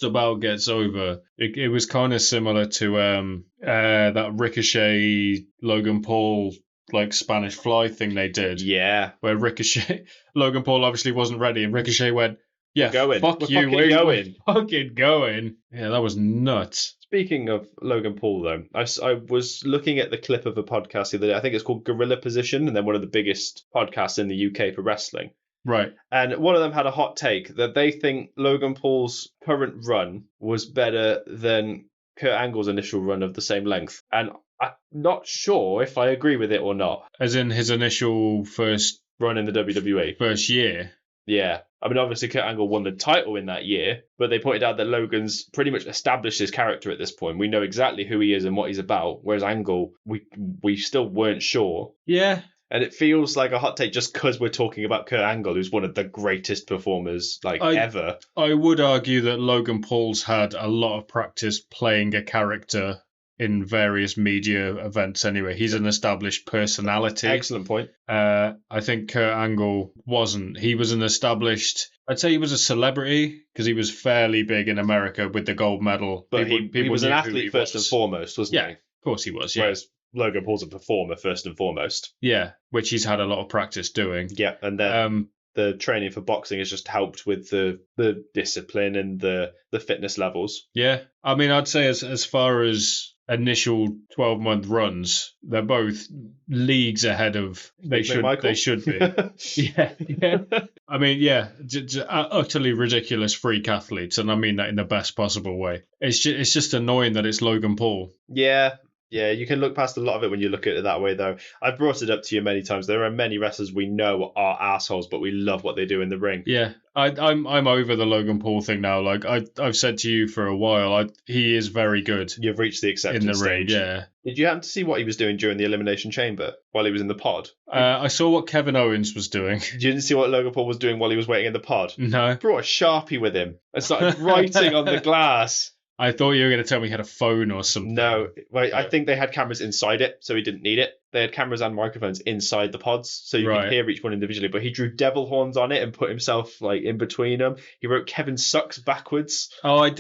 about gets over. It was kind of similar to that Ricochet Logan Paul like Spanish Fly thing they did. Yeah, Where Logan Paul obviously wasn't ready, and Ricochet went, "Yeah, we're we're fucking going." Yeah, that was nuts. Speaking of Logan Paul, though, I was looking at the clip of a podcast the other day. I think it's called Gorilla Position, and they're one of the biggest podcasts in the UK for wrestling. Right. And one of them had a hot take that they think Logan Paul's current run was better than Kurt Angle's initial run of the same length. And I'm not sure if I agree with it or not. As in his initial first run in the WWE. First year. Yeah. I mean, obviously, Kurt Angle won the title in that year, but they pointed out that Logan's pretty much established his character at this point. We know exactly who he is and what he's about, whereas Angle, we still weren't sure. Yeah. And it feels like a hot take just because we're talking about Kurt Angle, who's one of the greatest performers ever. I would argue that Logan Paul's had a lot of practice playing a character in various media events anyway. He's an established personality. Excellent point. I think Kurt Angle wasn't. He was an established... I'd say he was a celebrity because he was fairly big in America with the gold medal. But he was an athlete first and foremost, wasn't he? Of course he was, yeah. Whereas Logan Paul's a performer first and foremost. Yeah, which he's had a lot of practice doing. Yeah, and then the training for boxing has just helped with the discipline and the fitness levels. Yeah, I mean, I'd say as far as initial 12-month runs, they're both leagues ahead of they should be. yeah. I mean, yeah, utterly ridiculous freak athletes, and I mean that in the best possible way. It's just annoying that it's Logan Paul. Yeah, you can look past a lot of it when you look at it that way, though. I've brought it up to you many times. There are many wrestlers we know are assholes, but we love what they do in the ring. Yeah, I'm over the Logan Paul thing now. Like I've said to you for a while, he is very good. You've reached the acceptance in the stage. ring. Yeah. Did you happen to see what he was doing during the Elimination Chamber while he was in the pod? I saw what Kevin Owens was doing. You didn't see what Logan Paul was doing while he was waiting in the pod? No. He brought a Sharpie with him and started writing on the glass. I thought you were going to tell me he had a phone or something. No, I think they had cameras inside it, so he didn't need it. They had cameras and microphones inside the pods, so you could hear each one individually. But he drew devil horns on it and put himself in between them. He wrote "Kevin sucks" backwards. Oh,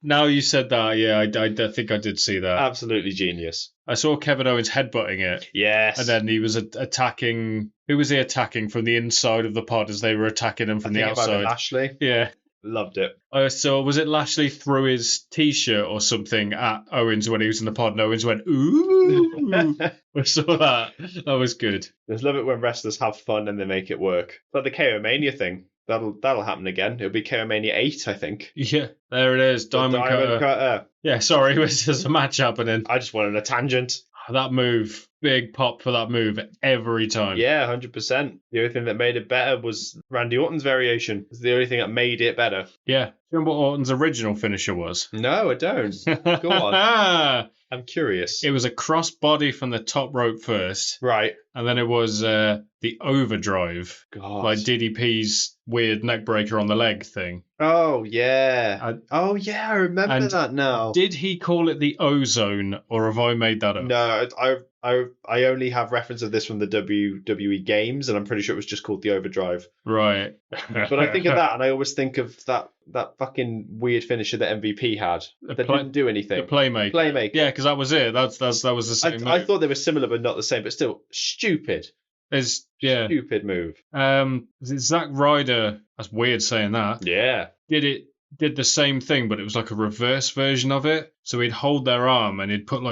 now you said that, yeah, I think I did see that. Absolutely genius. I saw Kevin Owens headbutting it. Yes. And then he was attacking. Who was he attacking from the inside of the pod as they were attacking him from the outside? Lashley. Yeah. Loved it. So was it Lashley threw his t-shirt or something at Owens when he was in the pod and Owens went, ooh. I saw that. That was good. I just love it when wrestlers have fun and they make it work. Like the KO Mania thing. That'll happen again. It'll be KO Mania 8, I think. Yeah, there it is. Diamond Cutter. Yeah, sorry, there's a match happening. I just went on a tangent. That move, big pop for that move every time. Yeah, 100%. The only thing that made it better was Randy Orton's variation. It's the only thing that made it better. Yeah. Do you remember what Orton's original finisher was? No, I don't. Go on. I'm curious. It was a crossbody from the top rope first. Right. And then it was the overdrive. God. Like DDP's weird neck breaker on the leg thing. Oh, yeah. I remember that now. Did he call it the ozone, or have I made that up? No, I only have reference of this from the WWE games, and I'm pretty sure it was just called the overdrive. Right. But I think of that, and I always think of that fucking weird finisher that MVP had that didn't do anything. The Playmaker. Yeah, because that was it. That was the same move. I thought they were similar, but not the same. But still, stupid. Stupid move. Zack Ryder. That's weird saying that. Yeah. Did the same thing, but it was like a reverse version of it. So he'd hold their arm and he'd put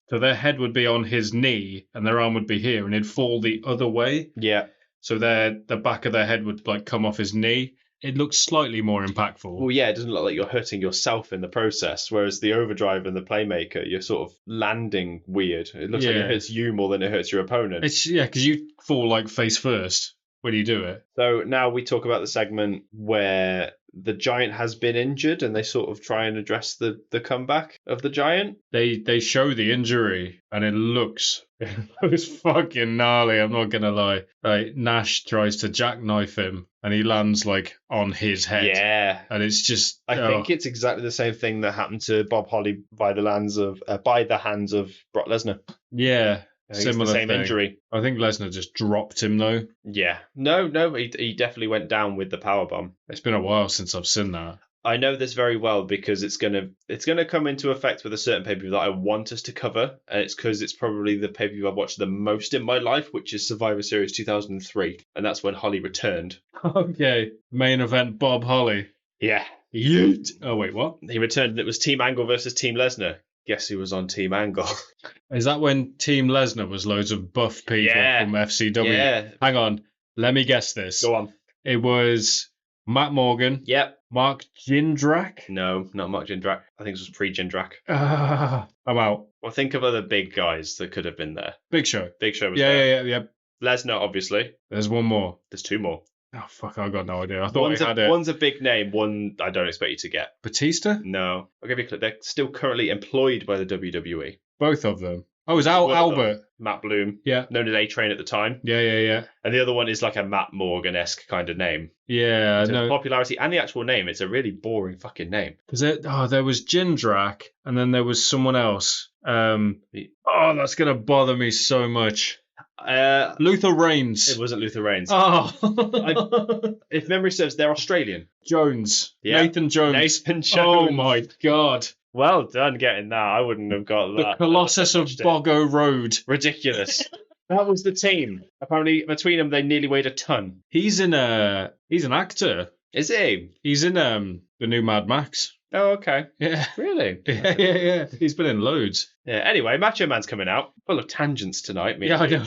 so their head would be on his knee and their arm would be here, and he'd fall the other way. Yeah. So the back of their head would come off his knee. It looks slightly more impactful. Well, yeah, it doesn't look like you're hurting yourself in the process, whereas the overdrive and the Playmaker, you're sort of landing weird. It looks like it hurts you more than it hurts your opponent. Because you fall face first. when you do it. So now we talk about the segment where the Giant has been injured and they sort of try and address the comeback of the Giant. They show the injury and it looks fucking gnarly, I'm not gonna lie. Like Nash tries to jackknife him and he lands like on his head. Yeah. And it's just I think it's exactly the same thing that happened to Bob Holly by the hands of Brock Lesnar. Yeah. I think it's the same injury. I think Lesnar just dropped him though. Yeah. No, he definitely went down with the powerbomb. It's been a while since I've seen that. I know this very well because it's gonna come into effect with a certain pay-per-view that I want us to cover, and it's because it's probably the pay-per-view I've watched the most in my life, which is Survivor Series 2003, and that's when Holly returned. Okay, main event Bob Holly. Yeah. Yeet. Oh wait, what? He returned and it was Team Angle versus Team Lesnar. Guess who was on Team Angle? Is that when Team Lesnar was loads of buff people from FCW? Yeah. Hang on, let me guess this. Go on. It was Matt Morgan. Yep. Mark Jindrak. No, not Mark Jindrak. I think this was pre-Jindrak. I'm out. Well, think of other big guys that could have been there. Big Show. Big Show was there. Yeah. Lesnar, obviously. There's one more. There's two more. Oh, fuck, I got no idea. I thought I had it. One's a big name, one I don't expect you to get. Batista? No. I'll give you a clue. They're still currently employed by the WWE. Both of them. Oh, it's Albert. Matt Bloom. Yeah. Known as A-Train at the time. Yeah. And the other one is like a Matt Morgan-esque kind of name. Yeah, The no. popularity and the actual name, it's a really boring fucking name. Because there was Jindrak, and then there was someone else. That's going to bother me so much. Luther Reigns. It wasn't Luther Reigns. Oh. If memory serves, they're Australian. Jones. Yeah. Nathan Jones. Nathan Jones. Oh my God. Well done getting that. I wouldn't have got that. The Colossus of Boggo Road. Ridiculous. That was the team. Apparently, between them, they nearly weighed a ton. He's an actor. Is he? He's in the new Mad Max. Oh, okay. Yeah. Really? Yeah. He's been in loads. Yeah. Anyway, Macho Man's coming out. Full of tangents tonight. Yeah, I know.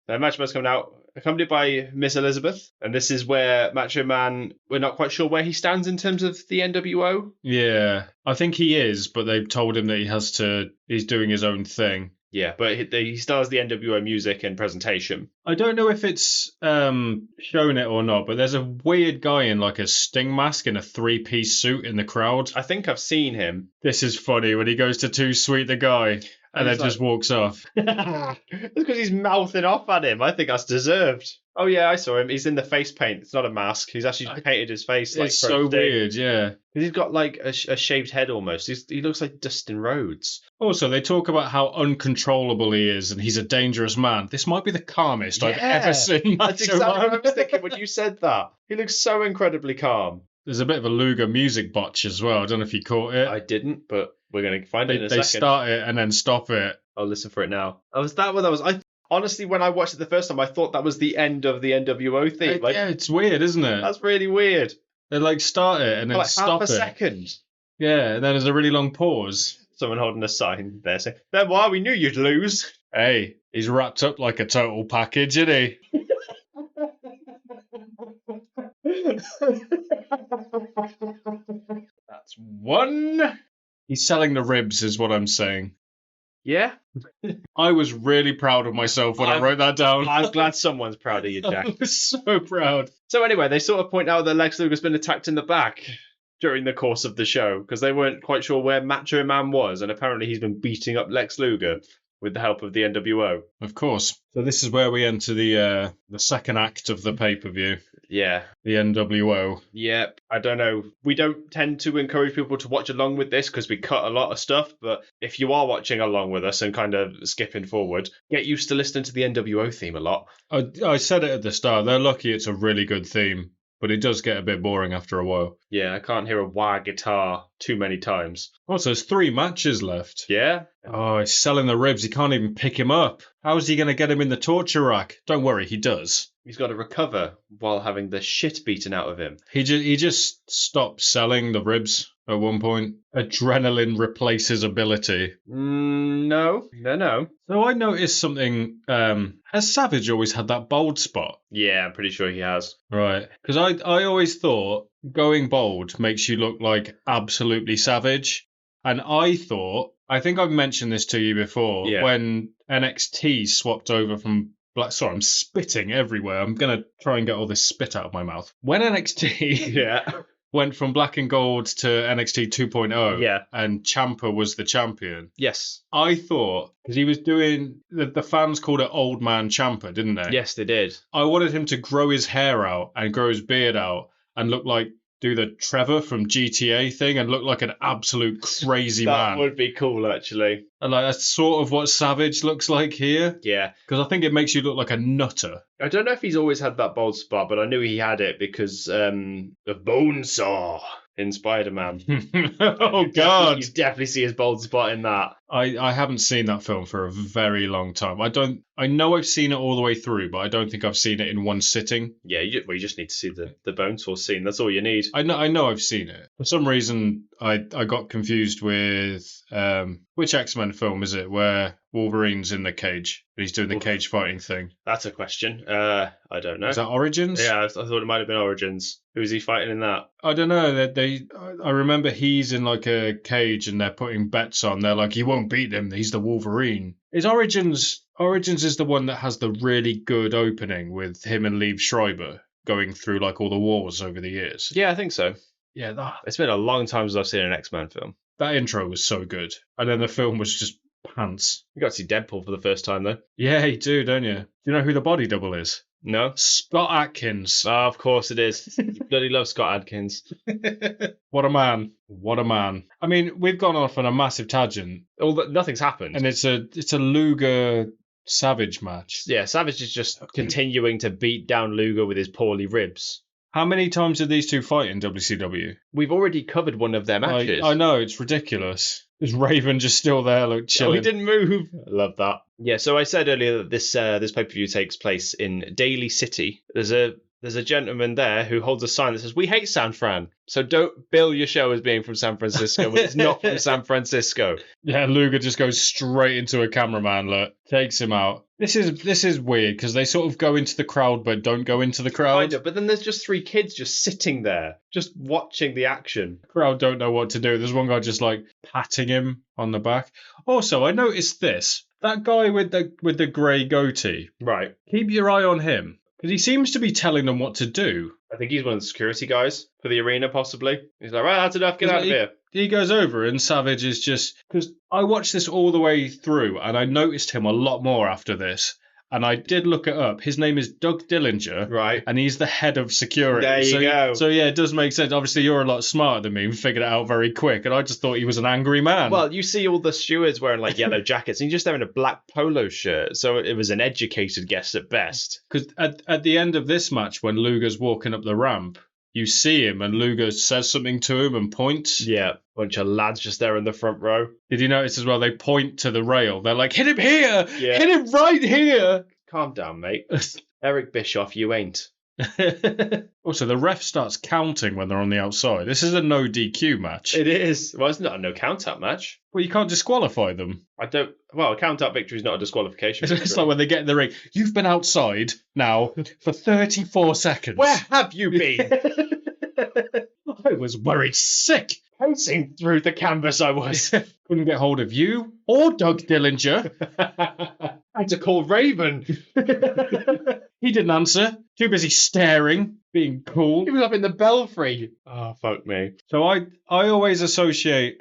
Macho Man's coming out, accompanied by Miss Elizabeth. And this is where Macho Man, we're not quite sure where he stands in terms of the NWO. Yeah. I think he is, but they've told him that he's doing his own thing. Yeah, but he still has the NWO music and presentation. I don't know if it's shown it or not, but there's a weird guy in like a Sting mask in a 3-piece suit in the crowd. I think I've seen him. This is funny when he goes to Too Sweet the Guy and then just walks off. It's because he's mouthing off at him. I think that's deserved. Oh yeah, I saw him. He's in the face paint. It's not a mask. He's actually painted his face. It's so weird, yeah. Because he's got like a shaved head almost. He looks like Dustin Rhodes. Also, they talk about how uncontrollable he is and he's a dangerous man. This might be the calmest I've ever seen. That's exactly what I was thinking when you said that. He looks so incredibly calm. There's a bit of a Luger music botch as well. I don't know if you caught it. I didn't, but we're going to find it in a second. They start it and then stop it. I'll listen for it now. Oh, was that what that was? Honestly, when I watched it the first time, I thought that was the end of the NWO theme. Yeah, it's weird, isn't it? That's really weird. They like start it and then stop it. Half a second. Yeah, and then there's a really long pause. Someone holding a sign there saying, "Benoit, we knew you'd lose." Hey, he's wrapped up like a total package, isn't he? That's one. He's selling the ribs, is what I'm saying. Yeah. I was really proud of myself when I wrote that down. I'm glad someone's proud of you, Jack. I was so proud. So anyway, they sort of point out that Lex Luger's been attacked in the back during the course of the show because they weren't quite sure where Macho Man was, and apparently he's been beating up Lex Luger with the help of the NWO. Of course. So this is where we enter the second act of the pay-per-view. Yeah. The NWO. Yep. I don't know. We don't tend to encourage people to watch along with this because we cut a lot of stuff, but if you are watching along with us and kind of skipping forward, get used to listening to the NWO theme a lot. I said it at the start. They're lucky it's a really good theme, but it does get a bit boring after a while. Yeah, I can't hear a wah guitar too many times. Also, there's 3 matches left. Yeah? Oh, he's selling the ribs. He can't even pick him up. How's he going to get him in the torture rack? Don't worry, he does. He's got to recover while having the shit beaten out of him. He just stopped selling the ribs at one point. Adrenaline replaces ability. No. So I noticed something. Has Savage always had that bald spot? Yeah, I'm pretty sure he has. Right. Because I always thought going bald makes you look like absolutely savage. And I think I've mentioned this to you before, when NXT swapped over from Sorry, I'm spitting everywhere. I'm going to try and get all this spit out of my mouth. When NXT Yeah. went from black and gold to NXT 2.0 Yeah. and Ciampa was the champion, Yes. I thought, because he was doing, the fans called it Old Man Ciampa, didn't they? Yes, they did. I wanted him to grow his hair out and grow his beard out and do the Trevor from GTA thing and look like an absolute crazy That man. would be cool, actually. And that's sort of what Savage looks like here. Yeah. Because I think it makes you look like a nutter. I don't know if he's always had that bald spot, but I knew he had it because the bone saw in Spider-Man. Oh, God. You definitely see his bald spot in that. I haven't seen that film for a very long time. I know I've seen it all the way through, but I don't think I've seen it in one sitting. Yeah, you just need to see the bone saw scene. That's all you need. I know I've seen it. For some reason, I got confused with which X-Men film is it where Wolverine's in the cage and he's doing the cage fighting thing? That's a question. I don't know. Is that Origins? Yeah, I thought it might have been Origins. Who's he fighting in that? I don't know. I remember he's in like a cage and they're putting bets on. They're like, he won't beat him. He's the Wolverine. Is Origins is the one that has the really good opening with him and Liev Schreiber going through like all the wars over the years. Yeah, I think so. Yeah, It's been a long time since I've seen an X-Men film. that intro was so good. And then the film was just pants. You got to see Deadpool for the first time, though. Yeah, you do, don't you? Do you know who the body double is? No? Scott Adkins. Oh, of course it is. You bloody love Scott Adkins. What a man. What a man. I mean, we've gone off on a massive tangent. Nothing's happened. And it's a Luger Savage match. Yeah, Savage is just continuing to beat down Luger with his poorly ribs. How many times did these two fight in WCW? We've already covered one of their matches. I know, it's ridiculous. Is Raven just still there, like, chilling? Oh, he didn't move. I love that. Yeah, so I said earlier that this pay-per-view takes place in Daly City. There's a gentleman there who holds a sign that says, "We hate San Fran, so don't bill your show as being from San Francisco when it's not from San Francisco." Yeah, Luger just goes straight into a cameraman, look, takes him out. This is weird, because they sort of go into the crowd but don't go into the crowd. Kind of, but then there's just three kids just sitting there, just watching the action. The crowd don't know what to do. There's one guy just, like, patting him on the back. Also, I noticed this. That guy with the grey goatee. Right. Keep your eye on him. Because he seems to be telling them what to do. I think he's one of the security guys for the arena, possibly. He's like, right, that's enough, get out of here. He goes over and Savage is just... Because I watched this all the way through and I noticed him a lot more after this. And I did look it up. His name is Doug Dillinger. Right. And he's the head of security. There you go. So yeah, it does make sense. Obviously, you're a lot smarter than me and figured it out very quick. And I just thought he was an angry man. Well, you see all the stewards wearing like yellow jackets and he's just there in a black polo shirt. So it was an educated guess at best. Because at the end of this match, when Luger's walking up the ramp, you see him and Luger says something to him and points. Yeah, bunch of lads just there in the front row. Did you notice as well, they point to the rail. They're like, hit him here! Yeah. Hit him right here! Calm down, mate. Eric Bischoff, you ain't. Also, the ref starts counting when they're on the outside. This is a no DQ match. It is. Well, it's not a no count-out match. Well, you can't disqualify them. A count-out victory is not a disqualification. It's like when they get in the ring. You've been outside now for 34 seconds. Where have you been? I was worried sick. Pacing through the canvas I was. Couldn't get hold of you or Doug Dillinger. I had to call Raven. He didn't answer. Too busy staring, being cool. He was up in the belfry. Oh, fuck me. So I always associate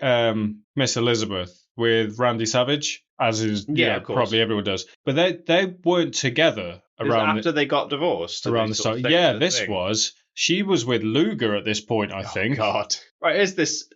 Miss Elizabeth with Randy Savage, as is of course. Probably everyone does. But they weren't together around after they got divorced. around the start. Yeah, this was. She was with Luger at this point, I think. God. Right, here's this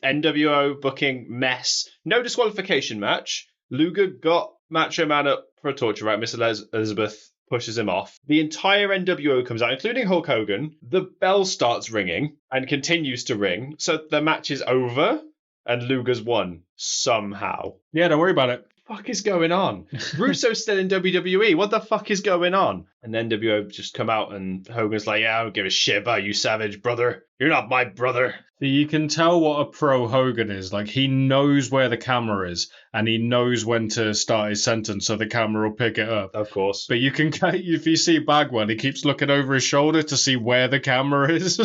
NWO booking mess. No disqualification match. Luger got Macho Man up for a torture rack. Miss Elizabeth pushes him off. The entire NWO comes out, including Hulk Hogan. The bell starts ringing and continues to ring. So the match is over and Luger's won somehow. Yeah, don't worry about it. What the fuck is going on? Russo's still in WWE. What the fuck is going on? And NWO just come out and Hogan's like, yeah, I don't give a shit about you, Savage, brother. You're not my brother. So you can tell what a pro Hogan is. Like, he knows where the camera is, and he knows when to start his sentence so the camera will pick it up. Of course. But you can, if you see Bagwell, he keeps looking over his shoulder to see where the camera is.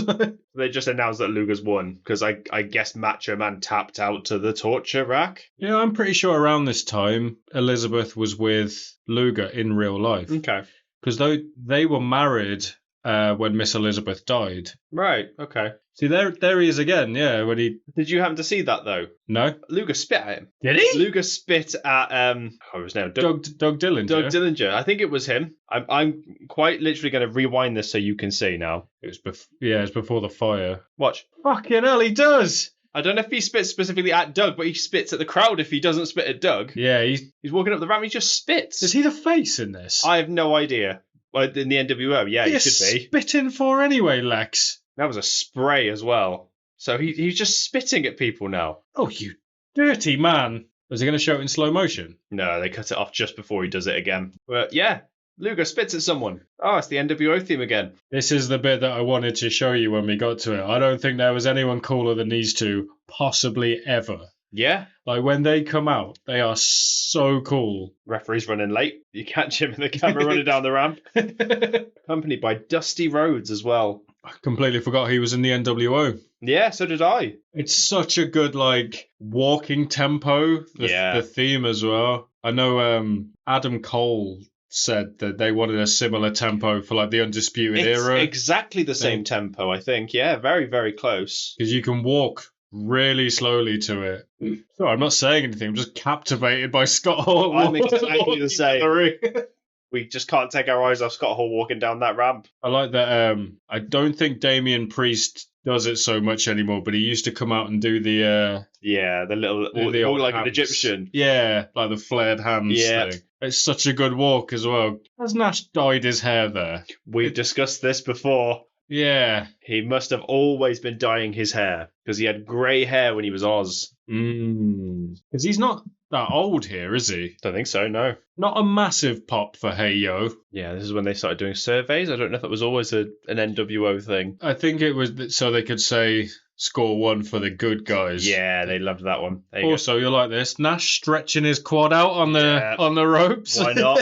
They just announced that Luger's won because I guess Macho Man tapped out to the torture rack. Yeah, I'm pretty sure around this time, Elizabeth was with Luger in real life. Okay. Because they were married when Miss Elizabeth died. Right, okay. See, there he is again, yeah, when he... Did you happen to see that, though? No? Luger spit at him. Did he? Luger spit at, what was his name? Doug Dillinger. Doug Dillinger. I think it was him. I'm quite literally going to rewind this so you can see now. It was before the fire. Watch. Fucking hell, he does! I don't know if he spits specifically at Doug, but he spits at the crowd if he doesn't spit at Doug. Yeah, He's walking up the ramp, he just spits. Is he the face in this? I have no idea. Well, in the NWO, yeah, he should be. Spitting for anyway, Lex. That was a spray as well. So he's just spitting at people now. Oh, you dirty man. Was he going to show it in slow motion? No, they cut it off just before he does it again. But yeah, Luger spits at someone. Oh, it's the NWO theme again. This is the bit that I wanted to show you when we got to it. I don't think there was anyone cooler than these two, possibly ever. Yeah. Like, when they come out, they are so cool. Referee's running late. You catch him in the camera running down the ramp. Accompanied by Dusty Rhodes as well. I completely forgot he was in the NWO. Yeah, so did I. It's such a good, like, walking tempo. The theme as well. I know Adam Cole said that they wanted a similar tempo for, like, the Undisputed Era. Exactly the same tempo, I think. Yeah, very, very close. Because you can walk really slowly to it. So I'm not saying anything. I'm just captivated by Scott Hall. I'm exactly the same. We just can't take our eyes off Scott Hall walking down that ramp. I like that. I don't think Damian Priest does it so much anymore, but he used to come out and do the the little all like hands. An Egyptian. Yeah, like the flared hands thing. It's such a good walk as well. Has Nash dyed his hair there? We've discussed this before. Yeah. He must have always been dyeing his hair because he had grey hair when he was Oz. Because he's not that old here, is he? Don't think so, no. Not a massive pop for Hey Yo. Yeah, this is when they started doing surveys. I don't know if it was always an NWO thing. I think it was so they could say score one for the good guys. Yeah, they loved that one. Also, you like this. Nash stretching his quad out on the ropes. Why not?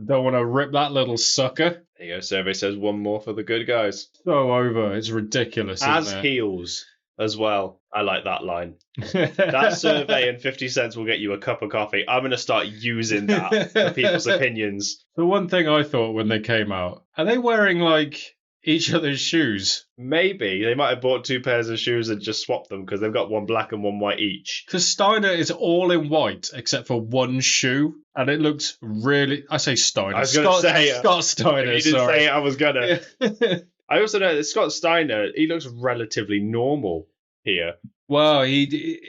Don't want to rip that little sucker. There you go. Survey says one more for the good guys. So over. It's ridiculous. As heels as well. I like that line. That survey and 50 cents will get you a cup of coffee. I'm going to start using that for people's opinions. The one thing I thought when they came out, are they wearing like each other's shoes? Maybe. They might have bought two pairs of shoes and just swapped them because they've got one black and one white each. Because Steiner is all in white except for one shoe. And it looks really... I say Steiner. I was going to say... Scott Steiner, you didn't say it, I was going to. I also know that Scott Steiner, he looks relatively normal here. Well, he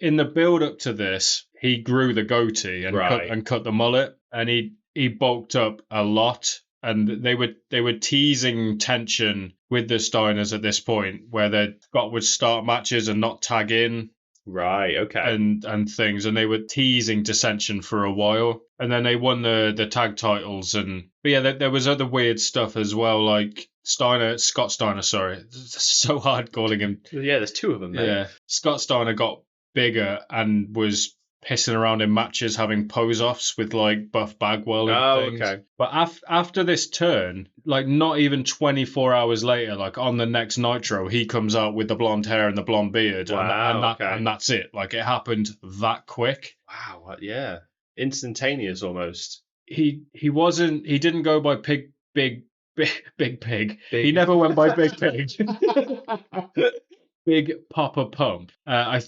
in the build-up to this, he grew the goatee and cut the mullet. And he bulked up a lot. And they were teasing tension with the Steiners at this point, where Scott would start matches and not tag in. Right, okay. And things, and they were teasing dissension for a while. And then they won the tag titles. But yeah, there was other weird stuff as well, like Scott Steiner, sorry. It's so hard calling him. Yeah, there's two of them, mate. Yeah. Scott Steiner got bigger and was pissing around in matches, having pose-offs with, like, Buff Bagwell and things. Okay. But after this turn, like, not even 24 hours later, like, on the next Nitro, he comes out with the blonde hair and the blonde beard. Wow, and that's it. Like, it happened that quick. Wow, yeah. Instantaneous, almost. He didn't go by Big Pig. He never went by Big Pig. Big Papa Pump.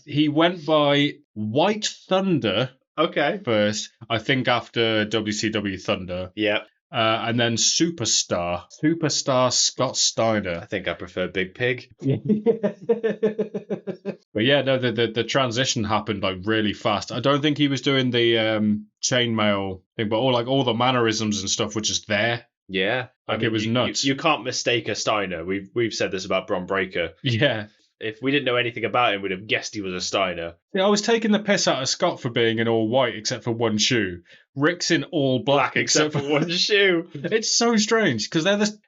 He went by White Thunder. Okay. First, I think after WCW Thunder. Yeah. And then Superstar Scott Steiner. I think I prefer Big Pig. But yeah, no, the transition happened like really fast. I don't think he was doing the chainmail thing, but all the mannerisms and stuff were just there. Yeah, it was nuts. You can't mistake a Steiner. We've said this about Bron Breakker. Yeah. if we didn't know anything about him, we'd have guessed he was a Steiner. Yeah, I was taking the piss out of Scott for being in all white except for one shoe. Rick's in all black except for one shoe. It's so strange because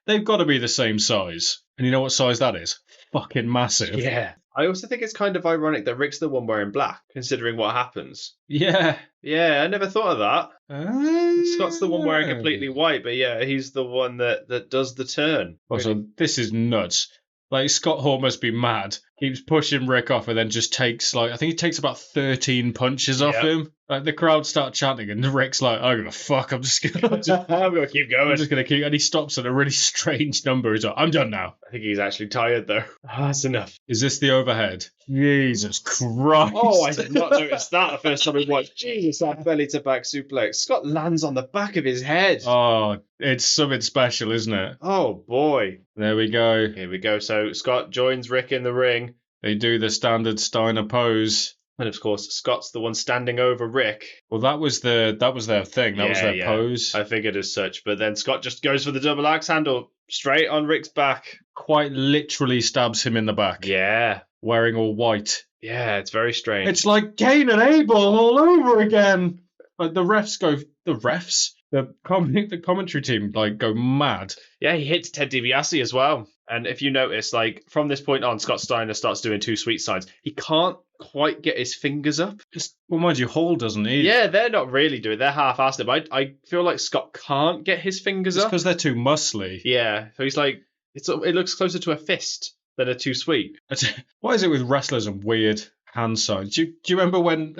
they've got to be the same size. And you know what size that is? Fucking massive. Yeah. I also think it's kind of ironic that Rick's the one wearing black, considering what happens. Yeah. Yeah, I never thought of that. Scott's the one wearing completely white, but yeah, he's the one that does the turn. Also, this is nuts. Like, Scott Hall must be mad. Keeps pushing Rick off and then just takes, like, I think he takes about 13 punches off him. Like, the crowd start chanting and Rick's like, I'm gonna fuck, I'm just gonna I'm gonna keep going. I'm just gonna keep, and he stops at a really strange number. He's like, I'm done now. I think he's actually tired though. That's enough. Is this the overhead? Jesus Christ. Oh, I did not notice that the first time we watched. Jesus, that belly to back suplex. Scott lands on the back of his head. Oh, it's something special, isn't it? Oh boy. There we go. Here we go. So Scott joins Rick in the ring. They do the standard Steiner pose. And of course, Scott's the one standing over Rick. Well, that was their thing. That was their pose. I figured as such. But then Scott just goes for the double axe handle straight on Rick's back. Quite literally stabs him in the back. Yeah. Wearing all white. Yeah, it's very strange. It's like Cain and Abel all over again. Like the commentary team like go mad. Yeah, he hits Ted DiBiase as well. And if you notice, like from this point on, Scott Steiner starts doing two sweet signs. He can't quite get his fingers up. Well, mind you, Hall doesn't either. Yeah, they're not really doing it. They're half-assed it. But I feel like Scott can't get his fingers up. Because they're too muscly. Yeah, so he's like, it looks closer to a fist than a too sweet. What is it with wrestlers and weird hand signs? Do you remember when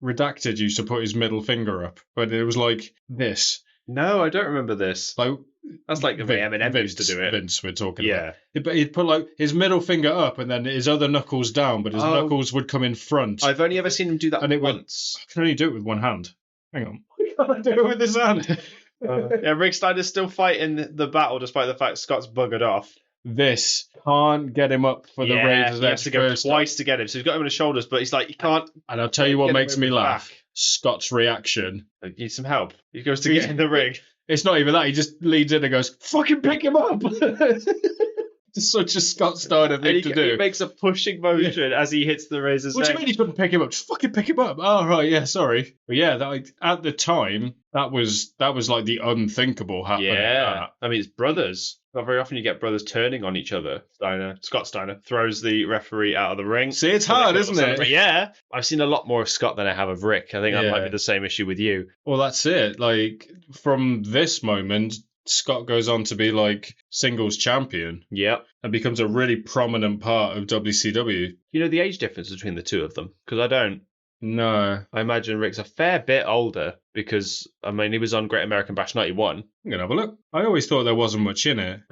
Redacted used to put his middle finger up? But it was like this. No, I don't remember this. Like that's like the way Eminem used to do it. Vince, we're talking about. But he'd put like his middle finger up and then his other knuckles down, but his knuckles would come in front. I've only ever seen him do that once. I can only do it with one hand. Hang on. Why can't I do it with this hand? Yeah, Rick Steiner's still fighting the battle despite the fact Scott's buggered off. This can't get him up for the Razor's Edge. He has to go twice to get him. So he's got him on his shoulders, but he's like, he can't. And I'll tell you what makes me laugh. Scott's reaction. I need some help. He goes to get in the ring. It's not even that. He just leads in and goes, fucking pick him up. It's such a Scott Steiner thing to do. He makes a pushing motion as he hits the Razor's Edge. What do you mean he couldn't pick him up? Just fucking pick him up. Oh, right, yeah, sorry. But yeah, at the time, that was like the unthinkable happening. Yeah. I mean, it's brothers. Not very often you get brothers turning on each other. Scott Steiner throws the referee out of the ring. See, it's hard, isn't it? Yeah. I've seen a lot more of Scott than I have of Rick. I think that might be the same issue with you. Well, that's it. Like, from this moment, Scott goes on to be like singles champion. Yep. And becomes a really prominent part of WCW. You know the age difference between the two of them? Because I don't. No. I imagine Rick's a fair bit older because, I mean, he was on Great American Bash 91. I'm going to have a look. I always thought there wasn't much in it.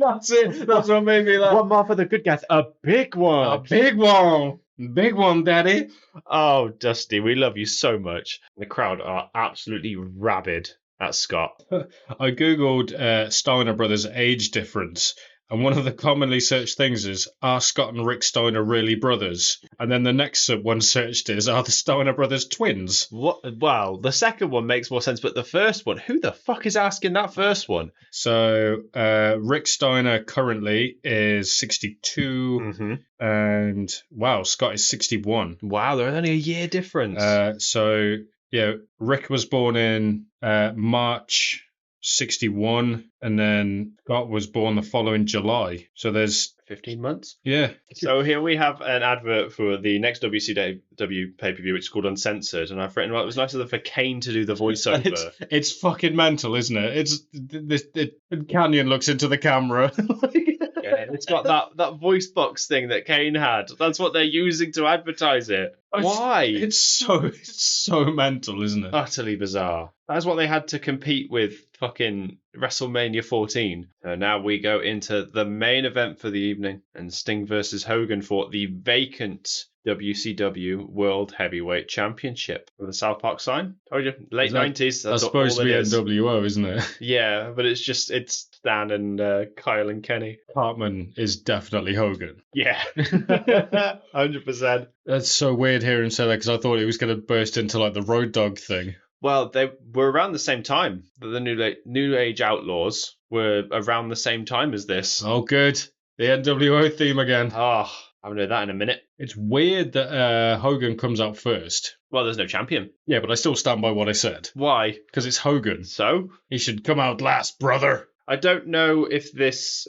That's it. That's what made me laugh. One more for the good guys. A big one. A big one. Big one, Daddy. Oh, Dusty, we love you so much. The crowd are absolutely rabid at Scott. I googled Steiner brothers' age difference, and one of the commonly searched things is, are Scott and Rick Steiner really brothers? And then the next one searched is, are the Steiner brothers twins? What? Well, the second one makes more sense, but the first one, who the fuck is asking that first one? So Rick Steiner currently is 62, and wow, Scott is 61. Wow, there's only a year difference. So yeah, Rick was born in March 61, and then Scott was born the following July. So there's 15 months. Yeah. So here we have an advert for the next WCW pay-per-view, which is called Uncensored, and I've written, well, it was nice of for Kane to do the voiceover. It's fucking mental, isn't it? It's Canyon looks into the camera. Yeah, it's got that voice box thing that Kane had. That's what they're using to advertise it. Why? It's so mental, isn't it? Utterly bizarre. That's what they had to compete with fucking WrestleMania 14. So now we go into the main event for the evening, and Sting versus Hogan for the vacant WCW World Heavyweight Championship with the South Park sign. Told you, late 90s. That's supposed to be NWO, isn't it? Yeah, but it's Stan and Kyle and Kenny. Cartman is definitely Hogan. Yeah, 100%. That's so weird hearing him say that because I thought he was going to burst into like the Road Dogg thing. Well, they were around the same time. The New Age Outlaws were around the same time as this. Oh, good. The NWO theme again. Oh, haven't heard that in a minute. It's weird that Hogan comes out first. Well, there's no champion. Yeah, but I still stand by what I said. Why? Because it's Hogan. So? He should come out last, brother. I don't know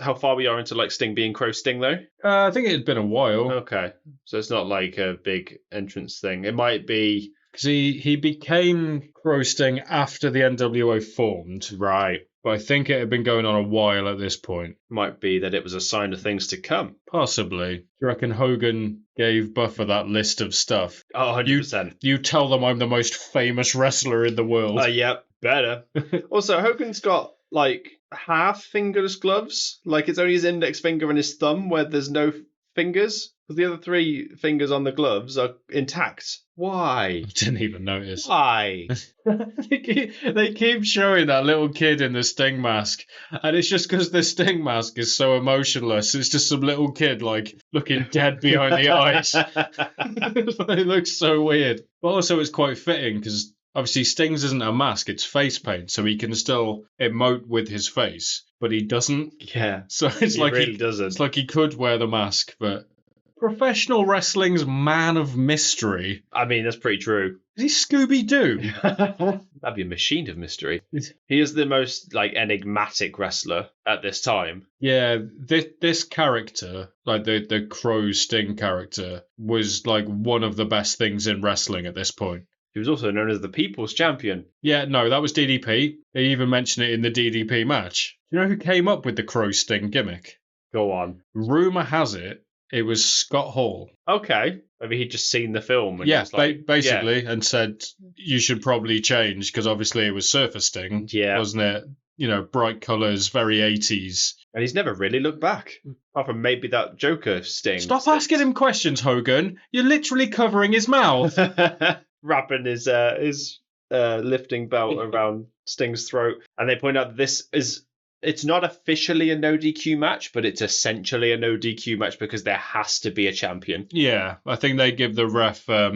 how far we are into like Sting being Crow Sting though. I think it had been a while. Okay. So it's not like a big entrance thing. It might be... Because he became Crow Sting after the NWO formed. Right. But I think it had been going on a while at this point. Might be that it was a sign of things to come. Possibly. Do you reckon Hogan gave Buffer that list of stuff? Oh, 100%. You tell them I'm the most famous wrestler in the world. Yep, better. Also, Hogan's got, like, half-fingerless gloves. Like, it's only his index finger and his thumb where there's no fingers. Because the other 3 fingers on the gloves are intact. Why? I didn't even notice. Why? They keep showing that little kid in the Sting mask, and it's just because the Sting mask is so emotionless. It's just some little kid, like, looking dead behind the eyes. It looks so weird. But also it's quite fitting, because obviously Sting's isn't a mask, it's face paint, so he can still emote with his face, but he doesn't. Yeah. So it's like really doesn't. It's like he could wear the mask, but... Professional wrestling's man of mystery. I mean, that's pretty true. Is he Scooby-Doo? That'd be a machine of mystery. He is the most, like, enigmatic wrestler at this time. Yeah, this character, like the Crow Sting character, was, like, one of the best things in wrestling at this point. He was also known as the People's Champion. Yeah, no, that was DDP. They even mentioned it in the DDP match. Do you know who came up with the Crow Sting gimmick? Go on. Rumour has it was Scott Hall. Okay. Maybe he'd just seen the film. And Yeah, like, basically, and said, you should probably change, because obviously it was Surfer Sting, wasn't it? You know, bright colours, very 80s. And he's never really looked back, apart from maybe that Joker Sting. Stop asking him questions, Hogan. You're literally covering his mouth. Wrapping his lifting belt around Sting's throat. And they point out that it's not officially a no DQ match, but it's essentially a no DQ match because there has to be a champion. Yeah, I think they give the ref a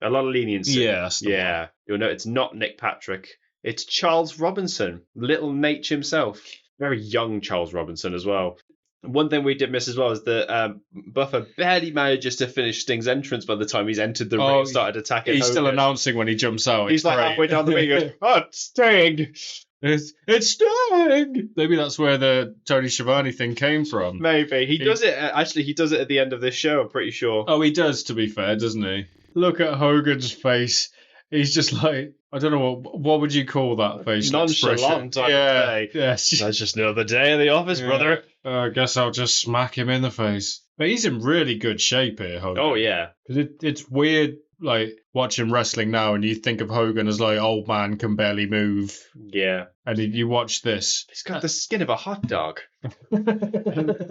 lot of leniency. Yeah, yeah. You'll know it's not Nick Patrick. It's Charles Robinson, Little Nate himself. Very young Charles Robinson as well. One thing we did miss as well is that Buffer barely manages to finish Sting's entrance by the time he's entered the ring and started attacking He's Hogan. Still announcing when he jumps out. He's like halfway down the ring and goes, "Oh, Sting!" It's Sting! Maybe that's where the Tony Schiavone thing came from. Maybe. He does it, actually, he does it at the end of this show, I'm pretty sure. Oh, he does, to be fair, doesn't he? Look at Hogan's face. He's just like, I don't know, what would you call that face? Nonchalant, I would say. Yes. That's just another day in the office, brother. I guess I'll just smack him in the face. But he's in really good shape here, Hogan. Oh, yeah. Because it's weird, like, watching wrestling now and you think of Hogan as, like, old man can barely move. Yeah. And you watch this. He's got the skin of a hot dog.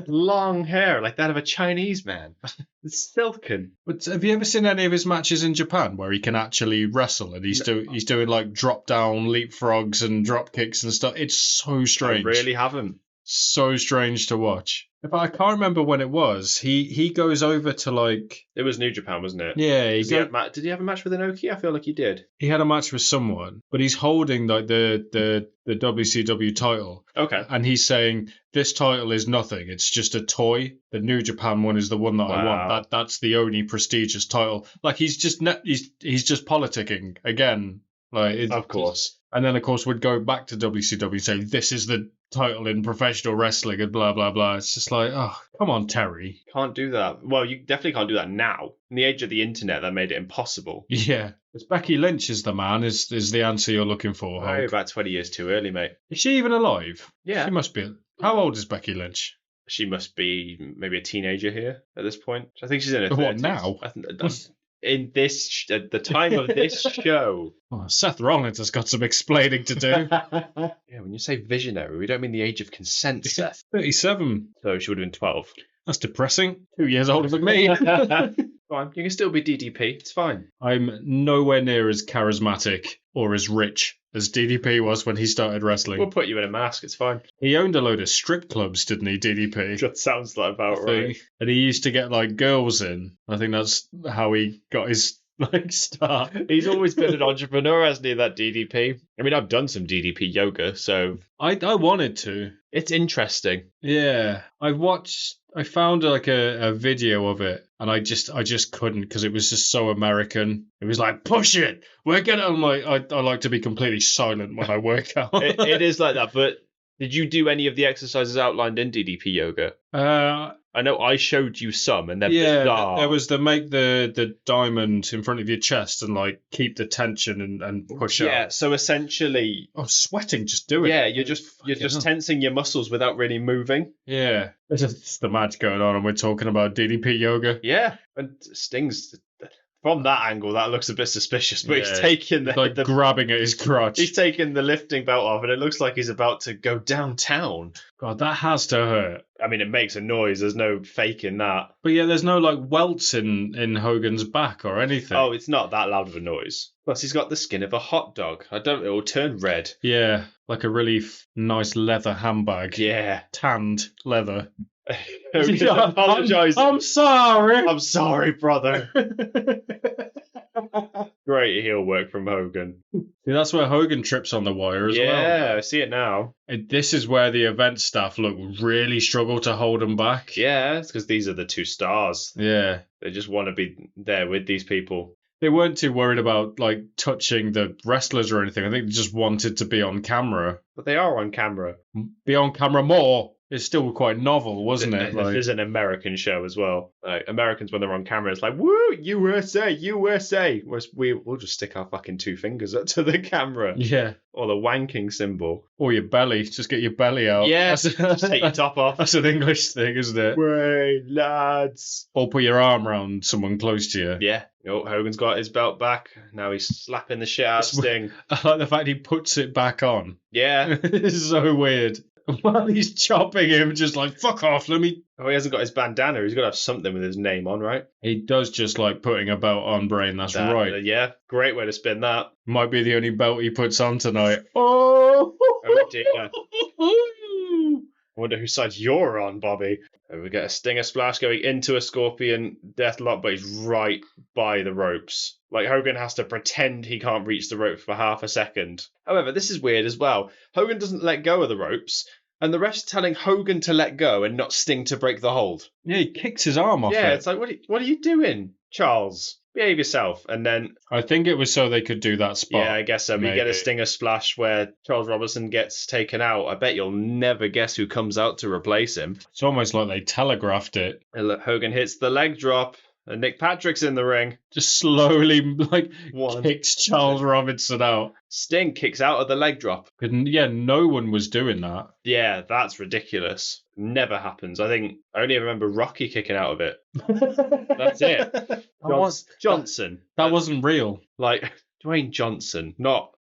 Long hair, like that of a Chinese man. It's silken. But have you ever seen any of his matches in Japan where he can actually wrestle and he's doing, like, drop-down leapfrogs and drop kicks and stuff? It's so strange. I really haven't. So strange to watch. But I can't remember when it was. He goes over to, like... It was New Japan, wasn't it? Yeah. Did he have a match with Inoki? I feel like he did. He had a match with someone, but he's holding, like, the WCW title. Okay. And he's saying, this title is nothing. It's just a toy. The New Japan one is the one that I want. That's the only prestigious title. Like, he's just politicking again. Like, of course. And then, of course, would go back to WCW and say, this is the title in professional wrestling and blah, blah, blah. It's just like, oh, come on, Terry. Can't do that. Well, you definitely can't do that now. In the age of the internet, that made it impossible. Yeah. It's Becky Lynch is the man, is the answer you're looking for, Hulk. Oh, about 20 years too early, mate. Is she even alive? Yeah. She must be. How old is Becky Lynch? She must be maybe a teenager here at this point. I think she's in her 30s. What, now? In this, at the time of this show. Oh, Seth Rollins has got some explaining to do. Yeah, when you say visionary, we don't mean the age of consent, Seth. 37. So she would have been 12. That's depressing. 2 years older than me. Fine, you can still be DDP. It's fine. I'm nowhere near as charismatic or as rich as DDP was when he started wrestling. We'll put you in a mask. It's fine. He owned a load of strip clubs, didn't he, DDP? That sounds like about right. And he used to get, like, girls in. I think that's how he got his, like, start. He's always been an entrepreneur, hasn't he, that DDP? I mean, I've done some DDP yoga, so... I wanted to. It's interesting. Yeah. I found, like, a video of it, and I just couldn't because it was just so American. It was like, push it, we're gonna. I'm like, I like to be completely silent when I work out. It is like that, but did you do any of the exercises outlined in DDP yoga? I know I showed you some, and they're bizarre. There was the make the diamond in front of your chest and like keep the tension and push up. Yeah, so essentially, I'm sweating just doing it. yeah, you're just tensing your muscles without really moving. Yeah, it's the match going on, and we're talking about DDP yoga. Yeah, and Sting's from that angle that looks a bit suspicious, but Yeah, he's taking like grabbing at his crotch. he's taking the lifting belt off, and it looks like he's about to go downtown. God, that has to hurt. I mean, it makes a noise. There's no faking that. But yeah, there's no like welts in Hogan's back or anything. Oh, it's not that loud of a noise. Plus, he's got the skin of a hot dog. It'll turn red. Yeah, like a really nice leather handbag. Yeah. Tanned leather. Apologise. I'm sorry. I'm sorry, brother. Great heel work from Hogan. See, that's where Hogan trips on the wire as well. Yeah, I see it now. This is where the event staff really struggle to hold him back. Yeah, it's because these are the two stars. Yeah. They just want to be there with these people. They weren't too worried about like touching the wrestlers or anything. I think they just wanted to be on camera. But they are on camera. Be on camera more. It's still quite novel, wasn't it? This is an American show as well. Like, Americans, when they're on camera, it's like, woo, USA, USA. Whereas we'll just stick our fucking two fingers up to the camera. Yeah. Or the wanking symbol. Or your belly. Just get your belly out. Yeah, just take your top off. That's an English thing, isn't it? Way, lads. Or put your arm around someone close to you. Yeah. Oh, Hogan's got his belt back. Now he's slapping the shit out of Sting. I like the fact he puts it back on. Yeah. It's so weird. While he's chopping him, just like, fuck off, let me... Oh, he hasn't got his bandana. He's got to have something with his name on, right? He does just like putting a belt on Brain, that's right. Yeah, great way to spin that. Might be the only belt he puts on tonight. Oh dear. I wonder whose side you're on, Bobby. We get a Stinger Splash going into a Scorpion Deathlock, but he's right by the ropes. Like, Hogan has to pretend he can't reach the ropes for half a second. However, this is weird as well. Hogan doesn't let go of the ropes, and the ref's telling Hogan to let go and not Sting to break the hold. Yeah, he kicks his arm off Yeah, it. it's like, what are you doing, Charles? Behave yourself. And then... I think it was so they could do that spot. Yeah, I guess so. We get a Stinger Splash where Charles Robinson gets taken out. I bet you'll never guess who comes out to replace him. It's almost like they telegraphed it. And look, Hogan hits the leg drop, and Nick Patrick's in the ring. Just slowly, kicks Charles Robinson out. Sting kicks out of the leg drop. Yeah, no one was doing that. Yeah, that's ridiculous. Never happens. I think I only remember Rocky kicking out of it. That's it. Johnson. That wasn't real. Like Dwayne Johnson, not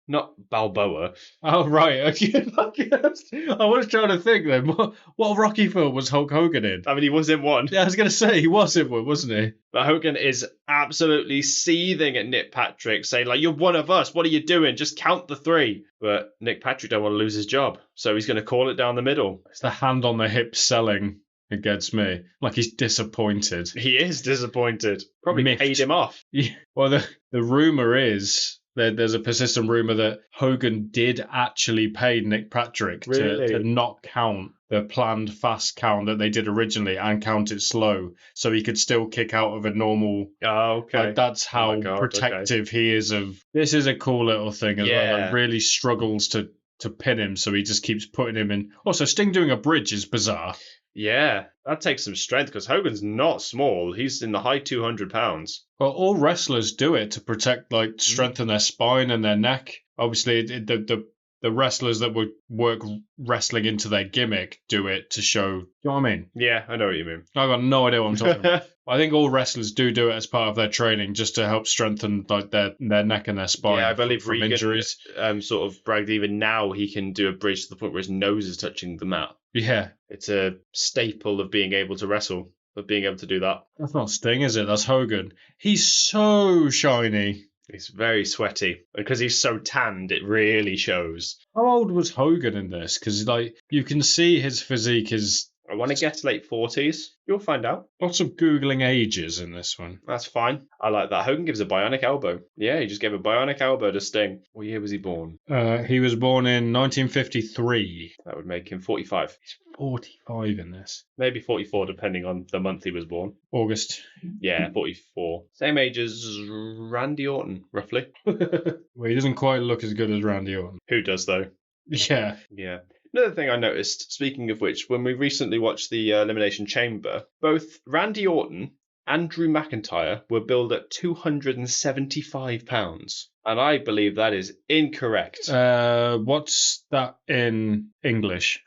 Balboa. Oh, right. Okay. I was trying to think then. What Rocky film was Hulk Hogan in? I mean, he was in one. Yeah, I was going to say he was in one, wasn't he? But Hogan is absolutely seething at Nick Patrick, saying, like, you're one of us. What are you doing? Just count the three. But Nick Patrick don't want to lose his job, so he's going to call it down the middle. It's the hand on the hip selling against me. Like, he's disappointed. He is disappointed. Probably paid him off. Yeah. Well, the rumour is... There's a persistent rumour that Hogan did actually pay Nick Patrick to not count the planned fast count that they did originally and count it slow so he could still kick out of a normal... Oh, okay. Like, that's how protective he is of... This is a cool little thing as well. That really struggles to pin him, so he just keeps putting him in. Also, Sting doing a bridge is bizarre. Yeah, that takes some strength because Hogan's not small. He's in the high 200 pounds. Well, all wrestlers do it to protect, strengthen their spine and their neck. Obviously, the wrestlers that would work wrestling into their gimmick do it to show... Do you know what I mean? Yeah, I know what you mean. I've got no idea what I'm talking about. I think all wrestlers do it as part of their training just to help strengthen their neck and their spine. Yeah, I believe from Regan injuries. Sort of bragged even now he can do a bridge to the point where his nose is touching the mat. Yeah. It's a staple of being able to wrestle, of being able to do that. That's not Sting, is it? That's Hogan. He's so shiny. He's very sweaty. Because he's so tanned, it really shows. How old was Hogan in this? Because, you can see his physique is I want to guess late 40s. You'll find out. Lots of Googling ages in this one. That's fine. I like that. Hogan gives a bionic elbow. Yeah, he just gave a bionic elbow to Sting. What year was he born? He was born in 1953. That would make him 45. 45 in this. Maybe 44, depending on the month he was born. August. Yeah, 44. Same age as Randy Orton, roughly. Well, he doesn't quite look as good as Randy Orton. Who does, though? Yeah. Yeah. Another thing I noticed, speaking of which, when we recently watched the Elimination Chamber, both Randy Orton and Drew McIntyre were billed at £275. And I believe that is incorrect. What's that in English?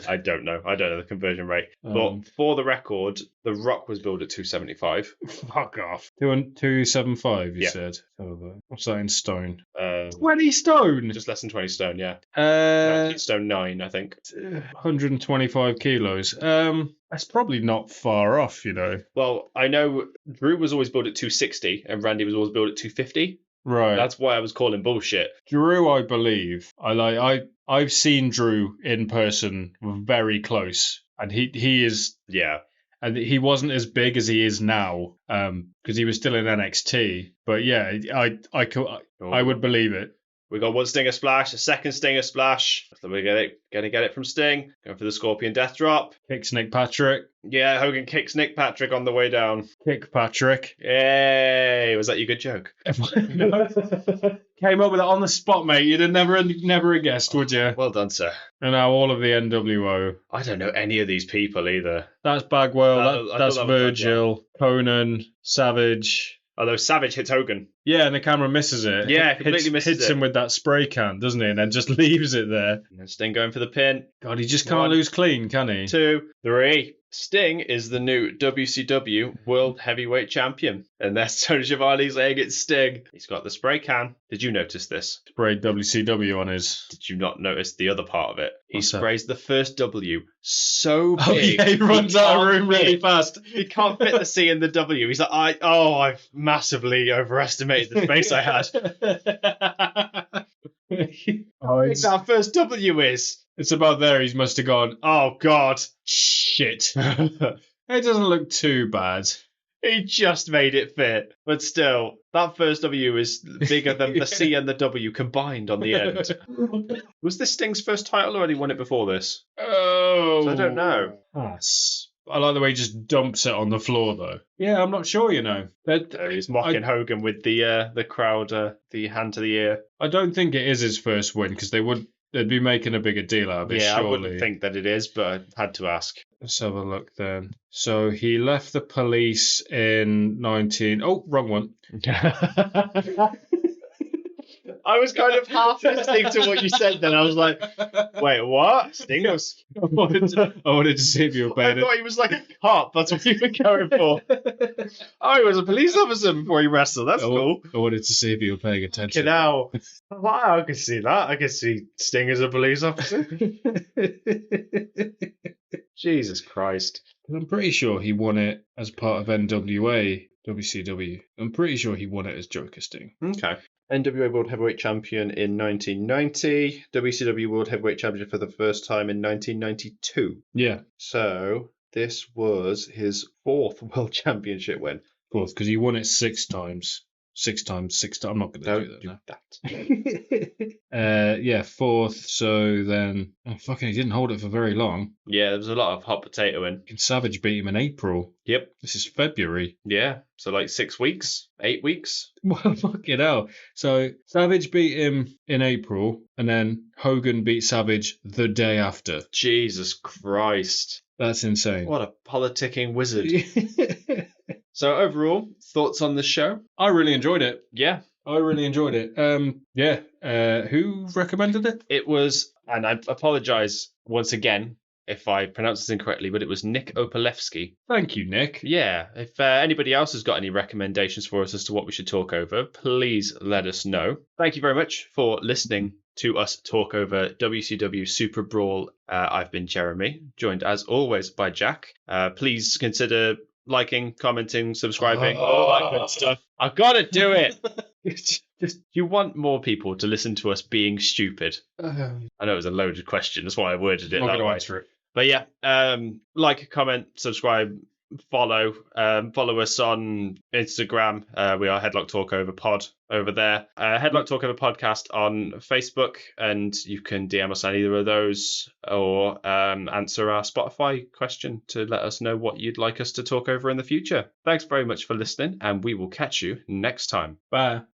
I don't know. I don't know the conversion rate. But for the record, The Rock was billed at 275. Fuck off. 275, you Yeah. said. What's that in stone? 20 20 stone! Just less than 20 stone, yeah. 19 stone 9, I think. 125 kilos. That's probably not far off, you know. Well, I know Drew was always billed at 260 and Randy was always billed at 250. Right. That's why I was calling bullshit. Drew, I believe. I've seen Drew in person very close, and he is, Yeah. and he wasn't as big as he is now, because he was still in NXT. But yeah, I would believe it. We got one Stinger Splash, a second Stinger Splash. So we're gonna get it from Sting. Going for the Scorpion Death Drop. Kicks Nick Patrick. Yeah, Hogan kicks Nick Patrick on the way down. Kick Patrick. Yay! Was that your good joke? Came up with it on the spot, mate. You'd have never have guessed, would you? Well done, sir. And now all of the NWO. I don't know any of these people either. That's Bagwell. I That's thought that was Virgil. Conan. Savage. Although Savage hits Hogan. Yeah, and the camera misses it. Yeah, completely misses hits it. him with that spray can, doesn't he? And then just leaves it there. And Sting going for the pin. God, he just can't 1, lose clean, can he? 2, 3. Sting is the new WCW World Heavyweight Champion. And there's Tony Schiavone saying it's Sting. He's got the spray can. Did you notice this? Sprayed WCW on his... Did you not notice the other part of it? He What's that? sprays the first W so big. Oh, yeah, he runs out of room really fast. He can't fit the C in the W. He's like, I've massively overestimated the space I had. Oh, I think that first W is. it's about there. He must have gone, oh, God, shit. It doesn't look too bad. He just made it fit. But still, that first W is bigger than the C and the W combined on the end. Was this Sting's first title or had he won it before this? Oh. I don't know. Pass. I like the way he just dumps it on the floor, though. Yeah, I'm not sure, you know. He's mocking Hogan with the crowd, the hand to the ear. I don't think it is his first win, because they'd be making a bigger deal out of it, Yeah, surely. I wouldn't think that it is, but I had to ask. Let's have a look then. So he left the police in 19... Oh, wrong one. I was kind of half listening to what you said then. I was like, wait, what? Sting was... I wanted to see if you were I paying thought he was like a cop. That's what you were going for. Oh, he was a police officer before he wrestled. That's cool. I wanted to see if you were paying attention. Now, wow, I can see that. I can see Sting as a police officer. Jesus Christ. I'm pretty sure he won it as part of NWA, WCW. I'm pretty sure he won it as Joker Sting. Okay. NWA World Heavyweight Champion in 1990. WCW World Heavyweight Champion for the first time in 1992. Yeah, So this was his 4th World Championship win. fourth, because he won it 6 times. 6 times. I'm not going to do that. Yeah, 4th. So then, he didn't hold it for very long. Yeah, there was a lot of hot potato in. Savage beat him in April. Yep. This is February. Yeah. So like 6 weeks, 8 weeks. Well, fucking hell. So Savage beat him in April, and then Hogan beat Savage the day after. Jesus Christ. That's insane. What a politicking wizard. So overall, thoughts on the show? I really enjoyed it. Yeah. I really enjoyed it. Who recommended it? It was, and I apologise once again if I pronounce this incorrectly, but it was Nick Opalewski. Thank you, Nick. Yeah, if anybody else has got any recommendations for us as to what we should talk over, please let us know. Thank you very much for listening to us talk over WCW Superbrawl. I've been Jeremy, joined as always by Jack. Please consider liking, commenting, subscribing, all that good stuff. I've got to do it. Just you want more people to listen to us being stupid. I know it was a loaded question. That's why I worded it I'm not that going to way. answer it. But yeah, like, comment, subscribe, follow us on Instagram. We are Headlock Talkover Pod over there. Headlock Talkover Podcast on Facebook, and you can DM us on either of those, or answer our Spotify question to let us know what you'd like us to talk over in the future. Thanks very much for listening, and we will catch you next time. Bye.